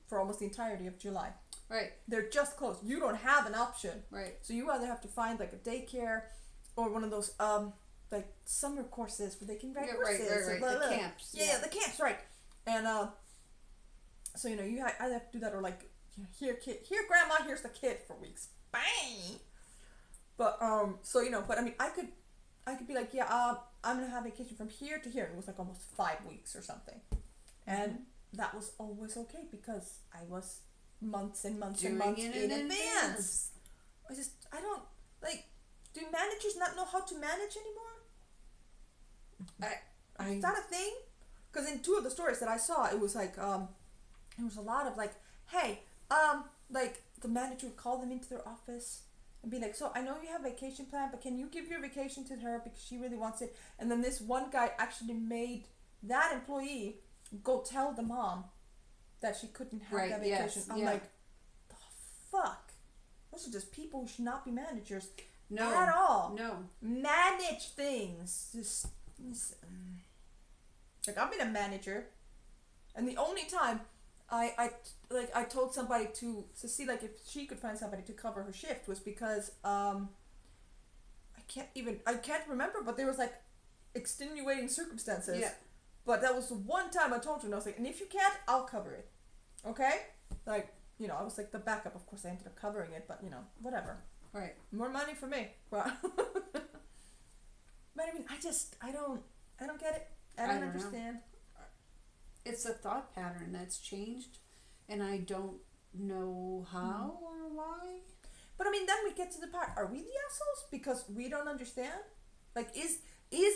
for almost the entirety of July. Right. They're just closed. You don't have an option. Right. So you either have to find like a daycare or one of those like summer courses where they can ride horses. Right. Blah, blah, blah. The camps. Yeah, the camps, right. And so you either have to do that or like, here grandma, here's the kid for weeks. Bang. But so but I mean I could be like, I'm gonna have vacation from here to here. It was like almost 5 weeks or something, and that was always okay because I was months and months and months in advance. I don't like. Do managers not know how to manage anymore? Is that a thing? Because in 2 of the stories that I saw, it was like it was a lot of like, hey, like the manager would call them into their office and be like, so I know you have vacation plan, but can you give your vacation to her because she really wants it? And then this one guy actually made that employee go tell the mom that she couldn't have that vacation. I'm like, the fuck? Those are just people who should not be managers at all. No. Manage things. Just like I've been a manager, and the only time I told somebody to see like if she could find somebody to cover her shift was because I can't remember, but there was like extenuating circumstances. Yeah. But that was the one time I told her, and I was like, and if you can't, I'll cover it. Okay? Like, I was like the backup. Of course, I ended up covering it, but whatever. Right. More money for me. But I mean, I don't get it. I don't understand. Know. It's a thought pattern that's changed, and I don't know how or why. But I mean, then we get to the part: are we the assholes because we don't understand? Like, is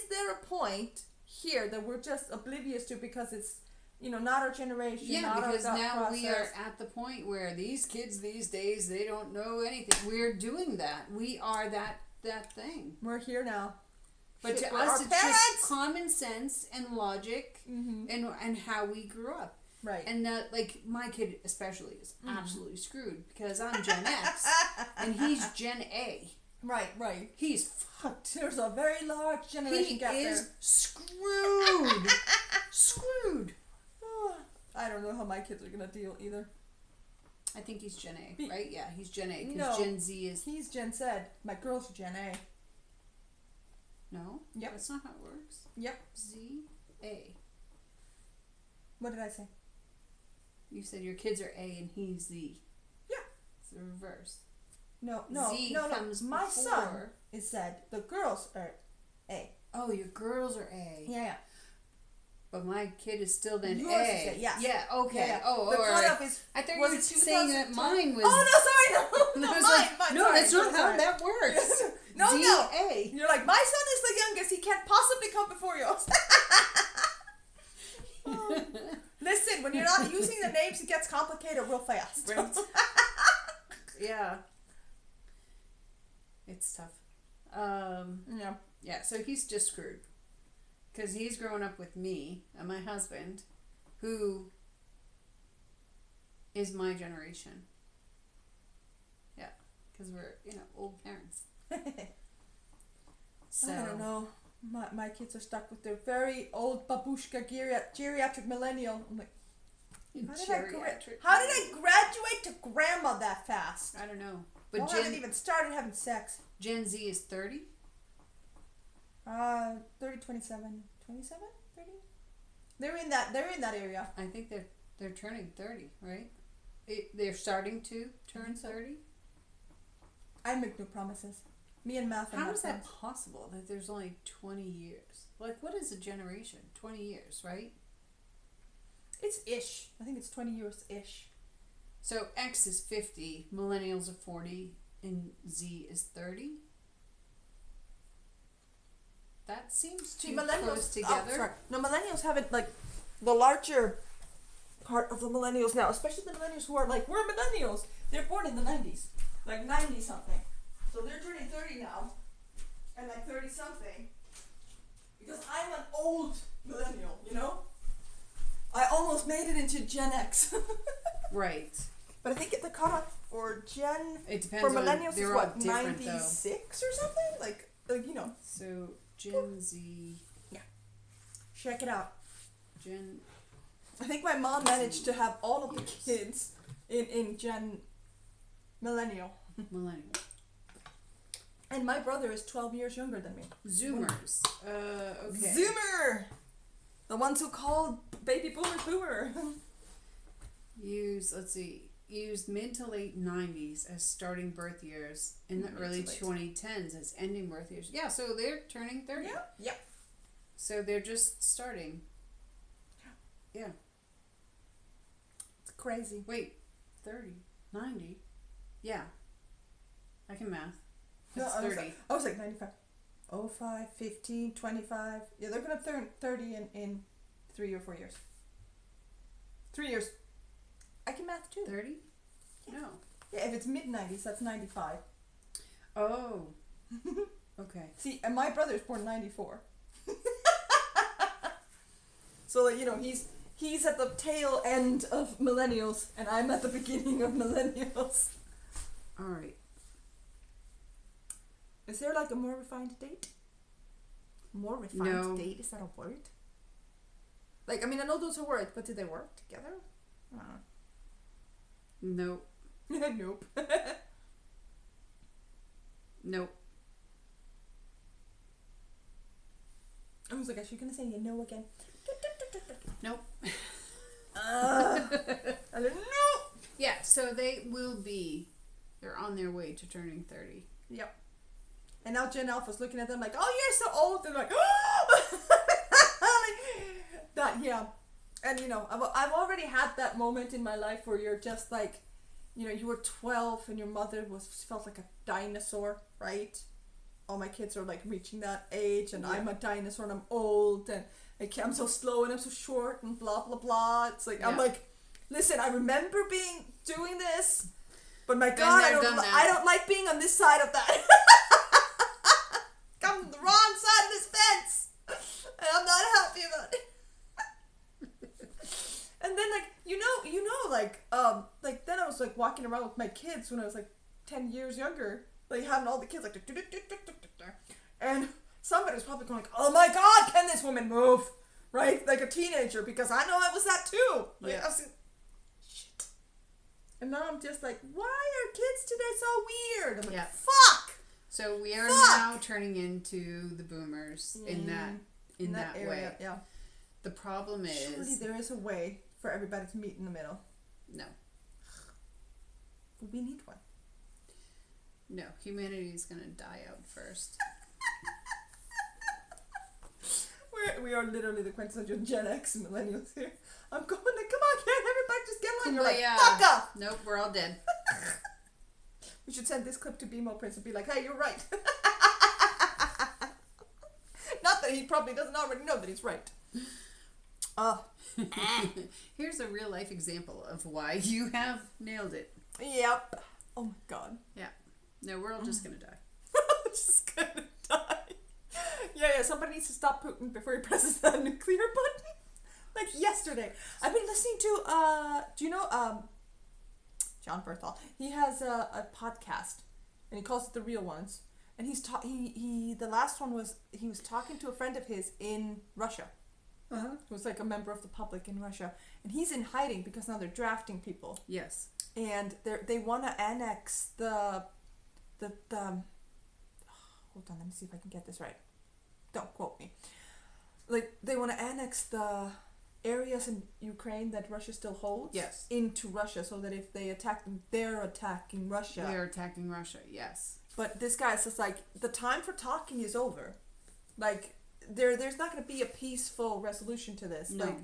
there a point here that we're just oblivious to because it's not our generation? Yeah, not because our now process. we are at the point where these kids these days, they don't know anything. We're doing that. We are that thing. We're here now. But to us, it's just common sense and logic, and how we grew up. Right. And that, like, my kid especially is absolutely screwed because I'm Gen X and he's Gen A. Right. He's fucked. There's a very large generation gap there. He is screwed. my kids are gonna deal either. I think he's Gen A, right? Yeah, he's Gen A because No, Gen Z is. He's Gen Z. My girl's Gen A. No. Yep. That's not how it works. Yep. Z A. What did I say? You said your kids are A and he's Z. Yeah. It's the reverse. No. Z comes My before. son is Z. The girls are A. Oh, your girls are A. Yeah. But my kid is still then Yours A. is A, yes. Yeah. Okay. Yeah. Oh, the all cutoff right. is. I thought you was were it saying that 2010? mine was. Oh no, sorry, no, I was mine. no, Sorry, that's not how sorry. that works. No, Z no. A. You're like, my son is the youngest. He can't possibly come before yours. Listen, when you're not using the names, it gets complicated real fast. Right. Yeah. It's tough. Yeah. Yeah, so he's just screwed. Because he's growing up with me and my husband, who is my generation. Yeah, because we're, old parents. So, I don't know. My kids are stuck with their very old babushka geriatric millennial. I'm like, how did I graduate to grandma that fast? I don't know. But I haven't even started having sex. Gen Z is 30? 30, 27, 27, 30? They're in that area. I think they're turning 30, right? They're starting to turn 30? I make no promises. Me and math. How is that possible that there's only 20 years? Like, what is a generation? 20 years, right? It's ish. I think it's 20 years ish. So X is 50, millennials are 40, and Z is 30? That seems too close together. Oh, sorry. No, millennials haven't, like, the larger part of the millennials now, especially the millennials who are like, we're millennials. They're born in the 90s. Like 90 something. So they're turning 30 now. And like 30 something. Because I'm an old millennial, I almost made it into Gen X. Right. But I think the cutoff for it depends for millennials they're is all what, different, 96 or something? Like. So Gen Z. Yeah. Check it out. Gen. I think my mom managed to have all of the kids in Gen Millennial. Millennial. And my brother is 12 years younger than me. Zoomers. Okay. Zoomer! The ones who called baby boomers boomer. Use mid to late 90s as starting birth years, in the early 2010s as ending birth years. Yeah, so they're turning 30. Yeah. Yep. So they're just starting. Yeah. It's crazy. Wait, 30, 90. Yeah. I can math. No, That's 30. I was like 95. 05, 15, 25. Yeah, they're going to turn 30 in 3 or 4 years. 3 years. I can math too. 30? Yeah. No. Yeah, if it's mid-90s, that's 95. Oh. Okay. See, and my brother's born 94. So, he's at the tail end of millennials, and I'm at the beginning of millennials. All right. Is there like a more refined date? More refined date? Is that a word? Like, I mean, I know those are words, but do they work together? Nope. Nope. Nope. I was like, are you gonna say no again? Nope. I didn't know. Yeah, so they're on their way to turning 30. Yep. And now Gen Alpha's looking at them like, oh, you're so old. They're like, oh! That, yeah. And, I've already had that moment in my life where you're just like, you were 12 and your mother felt like a dinosaur, right? All my kids are like reaching that age, and I'm a dinosaur and I'm old and I'm so slow and I'm so short and blah, blah, blah. It's like, I'm like, listen, I remember doing this, but my God, I don't like being on this side of that. I'm on the wrong side of this fence, and I'm not happy about it. And then, then I was like walking around with my kids when I was like 10 years younger, like having all the kids like, and somebody was probably going like, oh my God, can this woman move? Right? Like a teenager, because I know I was that too. Like, yeah. And now I'm just like, why are kids today so weird? I'm like, Yeah. fuck! So we are now turning into the boomers in that area, way. Yeah. The problem is... Surely there is a way for everybody to meet in the middle. No. We need one. No. Humanity is going to die out first. We are literally the quintessential Gen X and millennials here. I'm going like, come on, can't everybody just get along? You're like, fuck off! Nope, we're all dead. We should send this clip to BMO Prince and be like, hey, you're right. Not that he probably doesn't already know that he's right. Here's a real life example of why you have nailed it. Yep. Oh my god. Yeah. No, we're all just gonna die. We're just gonna die. Yeah, somebody needs to stop Putin before he presses that nuclear button. Like yesterday. I've been listening to, do you know, John Berthal? He has a podcast, and he calls it The Real Ones. And the last one was, he was talking to a friend of his in Russia. Uh-huh. Who was like a member of the public in Russia. And he's in hiding because now they're drafting people. Yes. And they want to annex the hold on, let me see if I can get this right. Don't quote me. Like, they want to annex the areas in Ukraine that Russia still holds into Russia, so that if they attack them, they're attacking Russia. They're attacking Russia, yes. But this guy says, like, the time for talking is over. Like, there's not going to be a peaceful resolution to this. No. Like,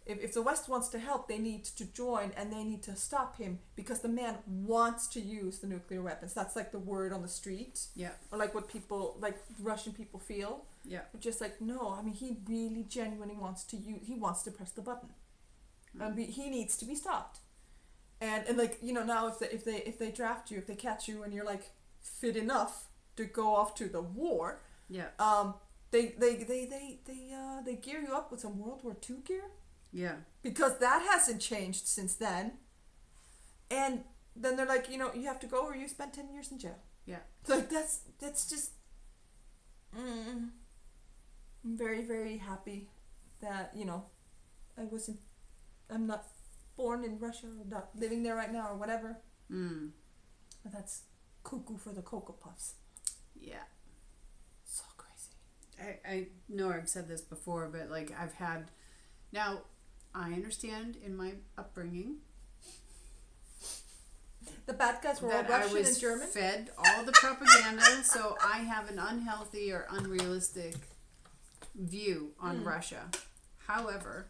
if the West wants to help, they need to join, and they need to stop him, because the man wants to use the nuclear weapons. That's like the word on the street. Yeah. Or like what people, like Russian people feel. Yeah. But just like, no, I mean, he really genuinely wants to use, he wants to press the button. And he needs to be stopped. And like, you know, now if they draft you, if they catch you and you're like fit enough to go off to the war, they gear you up with some World War II gear. Yeah. Because that hasn't changed since then. And then they're like, you know, you have to go or you spend 10 years in jail. Yeah. Like, that's just... I'm very, very happy that, you know, I'm not born in Russia or not living there right now or whatever. But that's cuckoo for the Cocoa Puffs. Yeah. So crazy. I know I've said this before, but like I've had... Now, I understand in my upbringing the bad guys were all that Russian I was and German. fed all the propaganda, so I have an unhealthy or unrealistic view on Russia. However,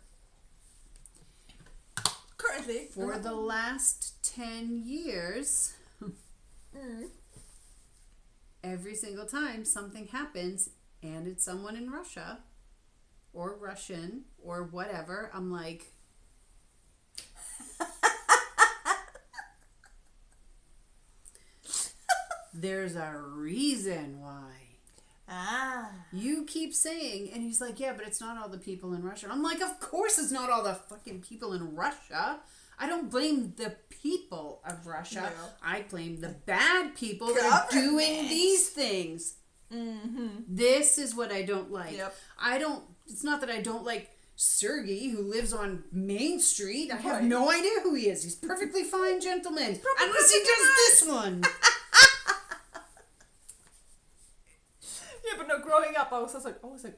currently, for the last 10 years, every single time something happens and it's someone in Russia or Russian or whatever, I'm like, there's a reason why. You keep saying, and he's like, yeah, but it's not all the people in Russia. I'm like, of course it's not all the fucking people in Russia. I don't blame the people of Russia. No. I blame the bad people that are doing these things. This is what I don't like. Yep. It's not that I don't like Sergey, who lives on Main Street. I have Right. no idea who he is. He's perfectly fine gentleman. Unless he does this one. Yeah, but no, growing up, I was like, why are the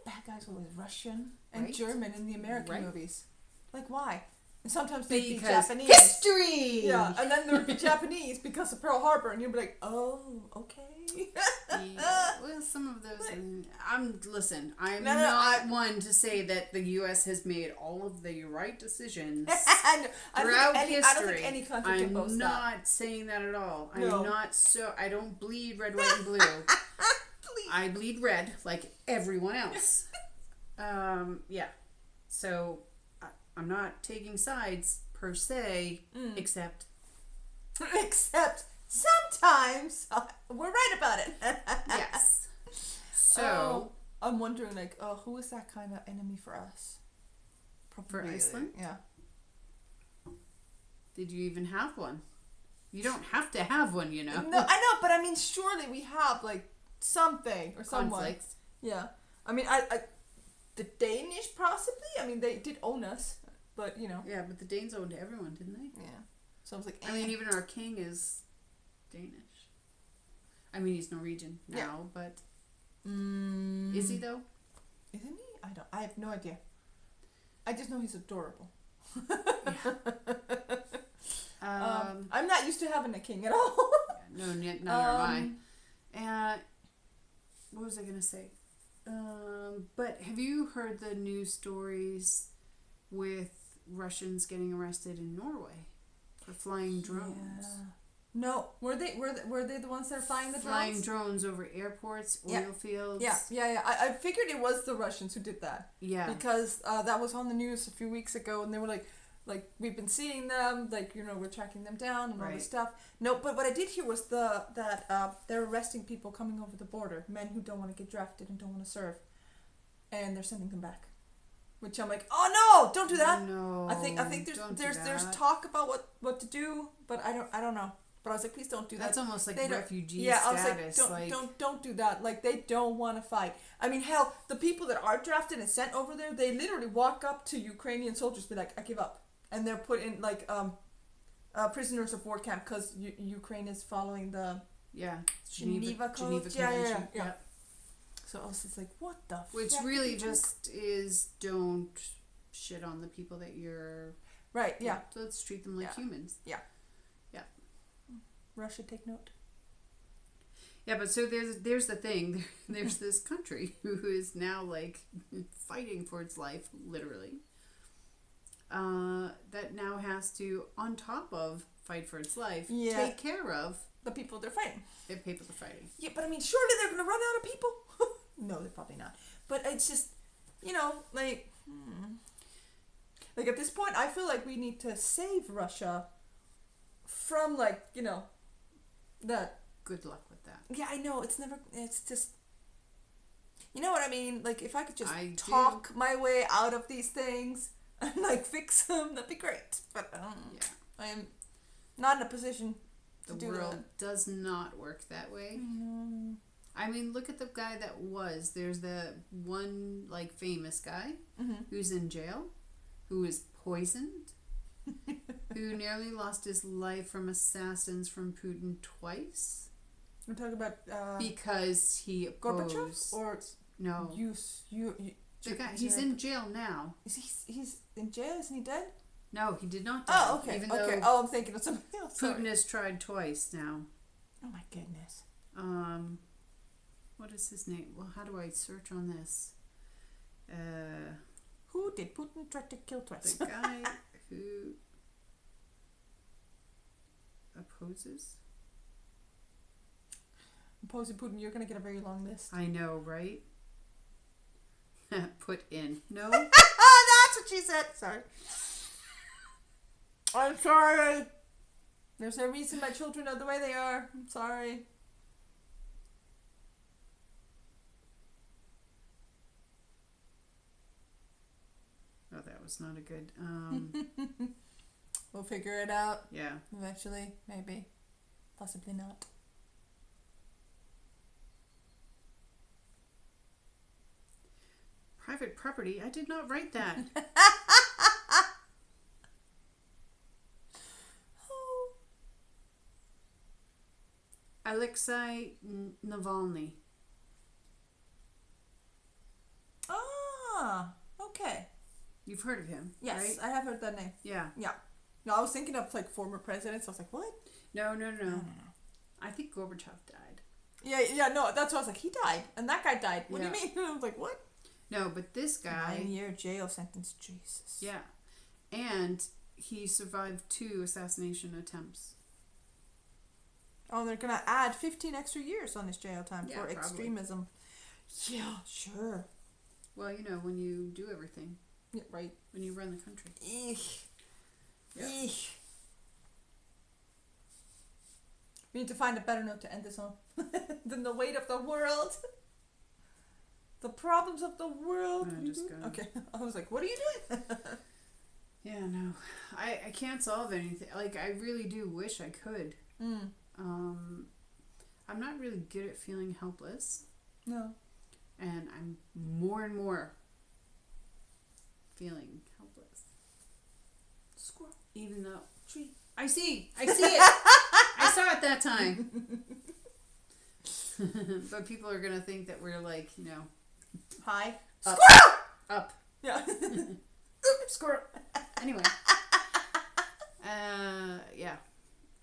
bad guys always Russian and Right. German in the American Right. movies? Like, why? And sometimes they'd be Because Japanese. history! Yeah, and then there would be Japanese because of Pearl Harbor, and you'd be like, oh, okay. Yeah, well, some of those. I'm No, not one to say that the U.S. has made all of the right decisions I throughout don't history. think any country can boast I'm that. not saying that at all. No. I'm not I don't bleed red, white, and blue. Please. I bleed red like everyone else. Yeah. So I'm not taking sides per se, except sometimes we're right about it. yes. So I'm wondering, like, who is that kind of enemy for us? for Iceland, yeah. did you even have one? You don't have to have one, you know. No, I know, but I mean, surely we have like something or someone. Conflicts. Yeah, I mean, I the Danish possibly. I mean, they did own us. but you know. Yeah, but the Danes owned everyone, didn't they? Yeah. So I was like, I mean, even our king is Danish. I mean, he's Norwegian now, but is he though? Isn't he? I have no idea. I just know he's adorable. I'm not used to having a king at all. No, neither am I. What was I gonna say? But have you heard the news stories with Russians getting arrested in Norway for flying drones? Yeah. No, were they the ones that are flying the drones? Flying drones over airports, oil fields. Yeah. I figured it was the Russians who did that. Yeah. Because that was on the news a few weeks ago, and they were like we've been seeing them, we're tracking them down and all this stuff. No, but what I did hear was that they're arresting people coming over the border, men who don't want to get drafted and don't want to serve, and they're sending them back. Which I'm like, oh no, don't do that. No, I think there's talk about what to do, but I don't know. But I was like, please don't do that. That's almost like refugee status. I was like, don't do that. Like, they don't want to fight. I mean, hell, the people that are drafted and sent over there, they literally walk up to Ukrainian soldiers, be like, I give up, and they're put in prisoners of war camp because Ukraine is following the Geneva Codes. Yeah. So I was just like, what the? Which really just is don't shit on the people that you're. Right. Yeah. So let's treat them like humans. Yeah. Russia, take note. Yeah, but so there's the thing. There's this country who is now like fighting for its life, literally. That now has to, on top of fight for its life, take care of the people they're fighting. The people they're fighting. Yeah, but I mean, surely they're gonna run out of people. No, they're probably not. But it's just, like at this point, I feel like we need to save Russia from that. Good luck with that. Yeah, I know. It's just, you know what I mean? Like, if I could just talk my way out of these things and fix them, that'd be great. But I am not in a position to do that. The world does not work that way. Mm-hmm. I mean, look at the guy that was. There's the one famous guy who's in jail, who was poisoned, who nearly lost his life from assassins from Putin twice. We're talking about because he opposed. Gorbachev or no? The guy, he's in jail now. He's in jail? Isn't he dead? No, he did not die. Oh, okay. Okay. Oh, I'm thinking of something else. Putin has tried twice now. Oh my goodness. What is his name? Well, how do I search on this? Who did Putin try to kill twice? The guy who opposes. Opposing Putin, you're going to get a very long list. I know, right? Put in. No? That's what she said. Sorry. I'm sorry. There's no reason my children are the way they are. I'm sorry. Oh, that was not a good... We'll figure it out. Yeah. Eventually. Maybe. Possibly not. Private property? I did not write that. Alexei Navalny. Ah, okay. You've heard of him, yes, right? I have heard that name. Yeah. Yeah. No, I was thinking of former presidents. I was like, what? No. I think Gorbachev died. Yeah, no, that's what I was like, he died. And that guy died. What do you mean? I was like, what? No, but this guy... 9-year jail sentence. Jesus. Yeah. And he survived 2 assassination attempts. Oh, they're going to add 15 extra years on his jail time for probably. Extremism. Yeah, sure. Well, when you do everything. Yeah, right. When you run the country. Eek. Yeah. Eek. We need to find a better note to end this on than the weight of the world. The problems of the world. Okay. I was like, what are you doing? Yeah, no. I can't solve anything. I really do wish I could. I'm not really good at feeling helpless. No. And I'm more and more feeling helpless. Squirrel. Even though Tree. I see it. I saw it that time. But people are gonna think that we're like, Hi. Up. Squirrel. Up. Yeah. Squirrel. Anyway. Yeah.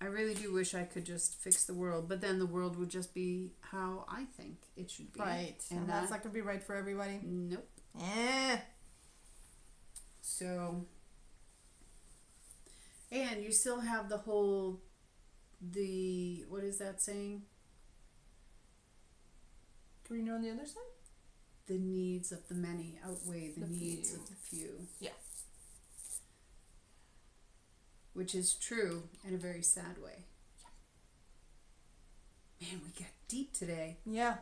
I really do wish I could just fix the world, but then the world would just be how I think it should be. Right. And that's not gonna be right for everybody. Nope. So, and you still have what is that saying? Greener on the other side? The needs of the many outweigh the needs of the few. Yeah. Which is true in a very sad way. Man, we got deep today. Yeah.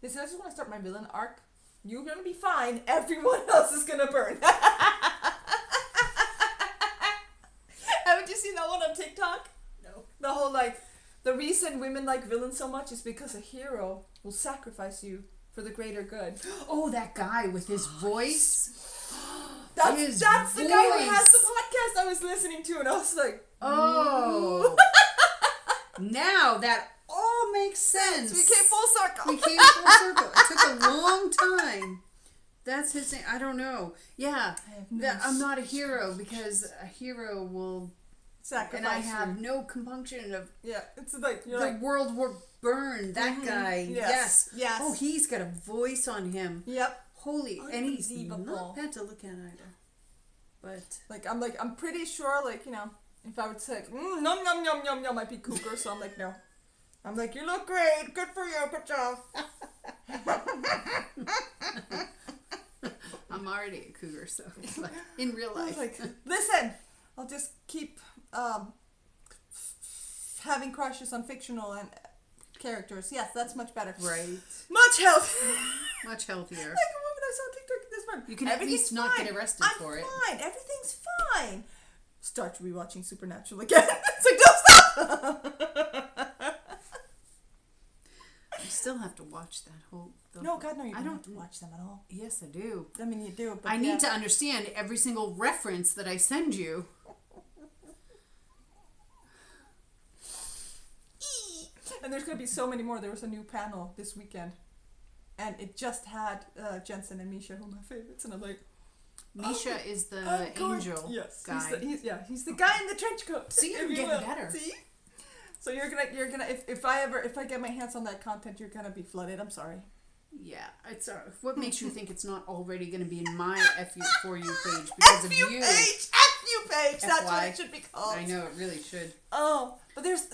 Listen, I just want to start my villain arc. You're gonna be fine. Everyone else is gonna burn. Haven't you seen that one on TikTok? No. The whole the reason women like villains so much is because a hero will sacrifice you for the greater good. Oh, that guy with his voice. That's the guy who has the podcast I was listening to, and I was like, oh. Now that all makes sense. We came full circle. It took a long time. That's his name. I don't know. Yeah. I'm not a hero because a hero will sacrifice. And I have no compunction of. Yeah, it's like the world will burn. That guy. Yes. Oh, he's got a voice on him. Yep. Holy, and he's not bad to look at either. But I'm pretty sure if I would say nom nom nom nom nom, I'd be cougar. So I'm like, no. I'm like, you look great. Good for you. Good job. I'm already a cougar, so in real life. Listen, I'll just keep having crushes on fictional and characters. Yes, that's much better. Right. Much healthier. Much healthier. Like a woman I saw TikTok this morning. You can at least not get arrested for it. I'm fine. Everything's fine. Start rewatching Supernatural again. It's like, don't stop. You still have to watch that whole. No, God, no, you don't have to watch them at all. Yes, I do. I mean, you do. But I need to understand every single reference that I send you. And there's going to be so many more. There was a new panel this weekend. And it just had Jensen and Misha, who are my favorites. And I'm like... Misha is the angel guy. He's the guy in the trench coat. See, you're getting better. See? So you're gonna if I get my hands on that content, you're gonna be flooded. I'm sorry. Yeah, it's what makes you think it's not already gonna be in my For You page because of you? FU page. That's what it should be called. I know it really should. Oh, but there's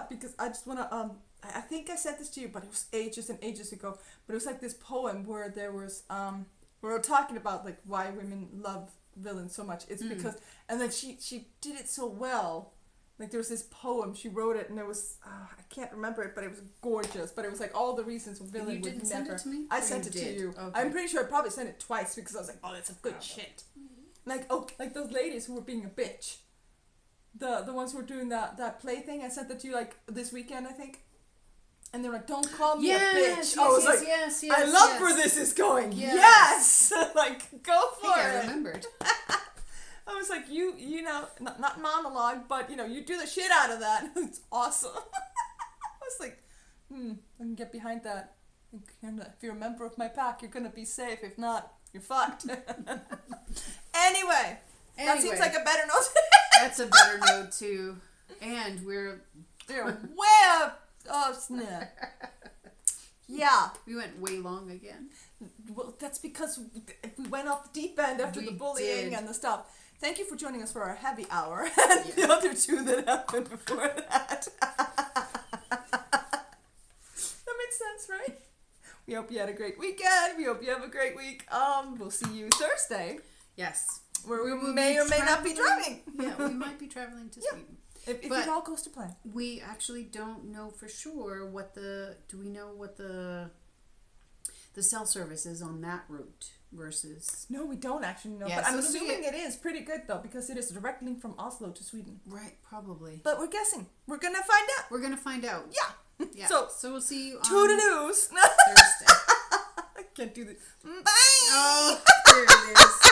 because I just wanna I think I sent this to you, but it was ages and ages ago. But it was like this poem where there was we were talking about like why women love villains so much. It's because and then she did it so well. Like there was this poem, she wrote it, and it was I can't remember it, but it was gorgeous. But it was like all the reasons a villain would never. Send it to me? I sent it to you. Okay. I'm pretty sure I probably sent it twice because I was like, oh, that's some good shit. Like those ladies who were being a bitch, the ones who were doing that play thing. I sent that to you like this weekend, I think. And they're like, don't call me a bitch. I was like, I love where this is going. Yes, like go for it. I remembered. I was like, you know, not monologue, but, you know, you do the shit out of that. It's awesome. I was like, I can get behind that. If you're a member of my pack, you're going to be safe. If not, you're fucked. Anyway, that seems like a better note. That's a better note, too. And they're way up. Oh, snap. Yeah. We went way long again. Well, that's because we went off the deep end after the bullying and the stuff. Thank you for joining us for our heavy hour and the other two that happened before that. That makes sense, right? We hope you had a great weekend. We hope you have a great week. We'll see you Thursday. Yes. Where we may or may not be driving. Yeah, we might be traveling to Sweden. If it all goes to plan. We actually don't know for sure do we know what the cell service is on that route versus... No, we don't actually know. Yeah, but I'm assuming it is pretty good, though, because it is a direct link from Oslo to Sweden. Right, probably. But we're guessing. We're going to find out. We're going to find out. Yeah. So we'll see you on... To the news. Thursday. I can't do this. Bye! Oh, there it is.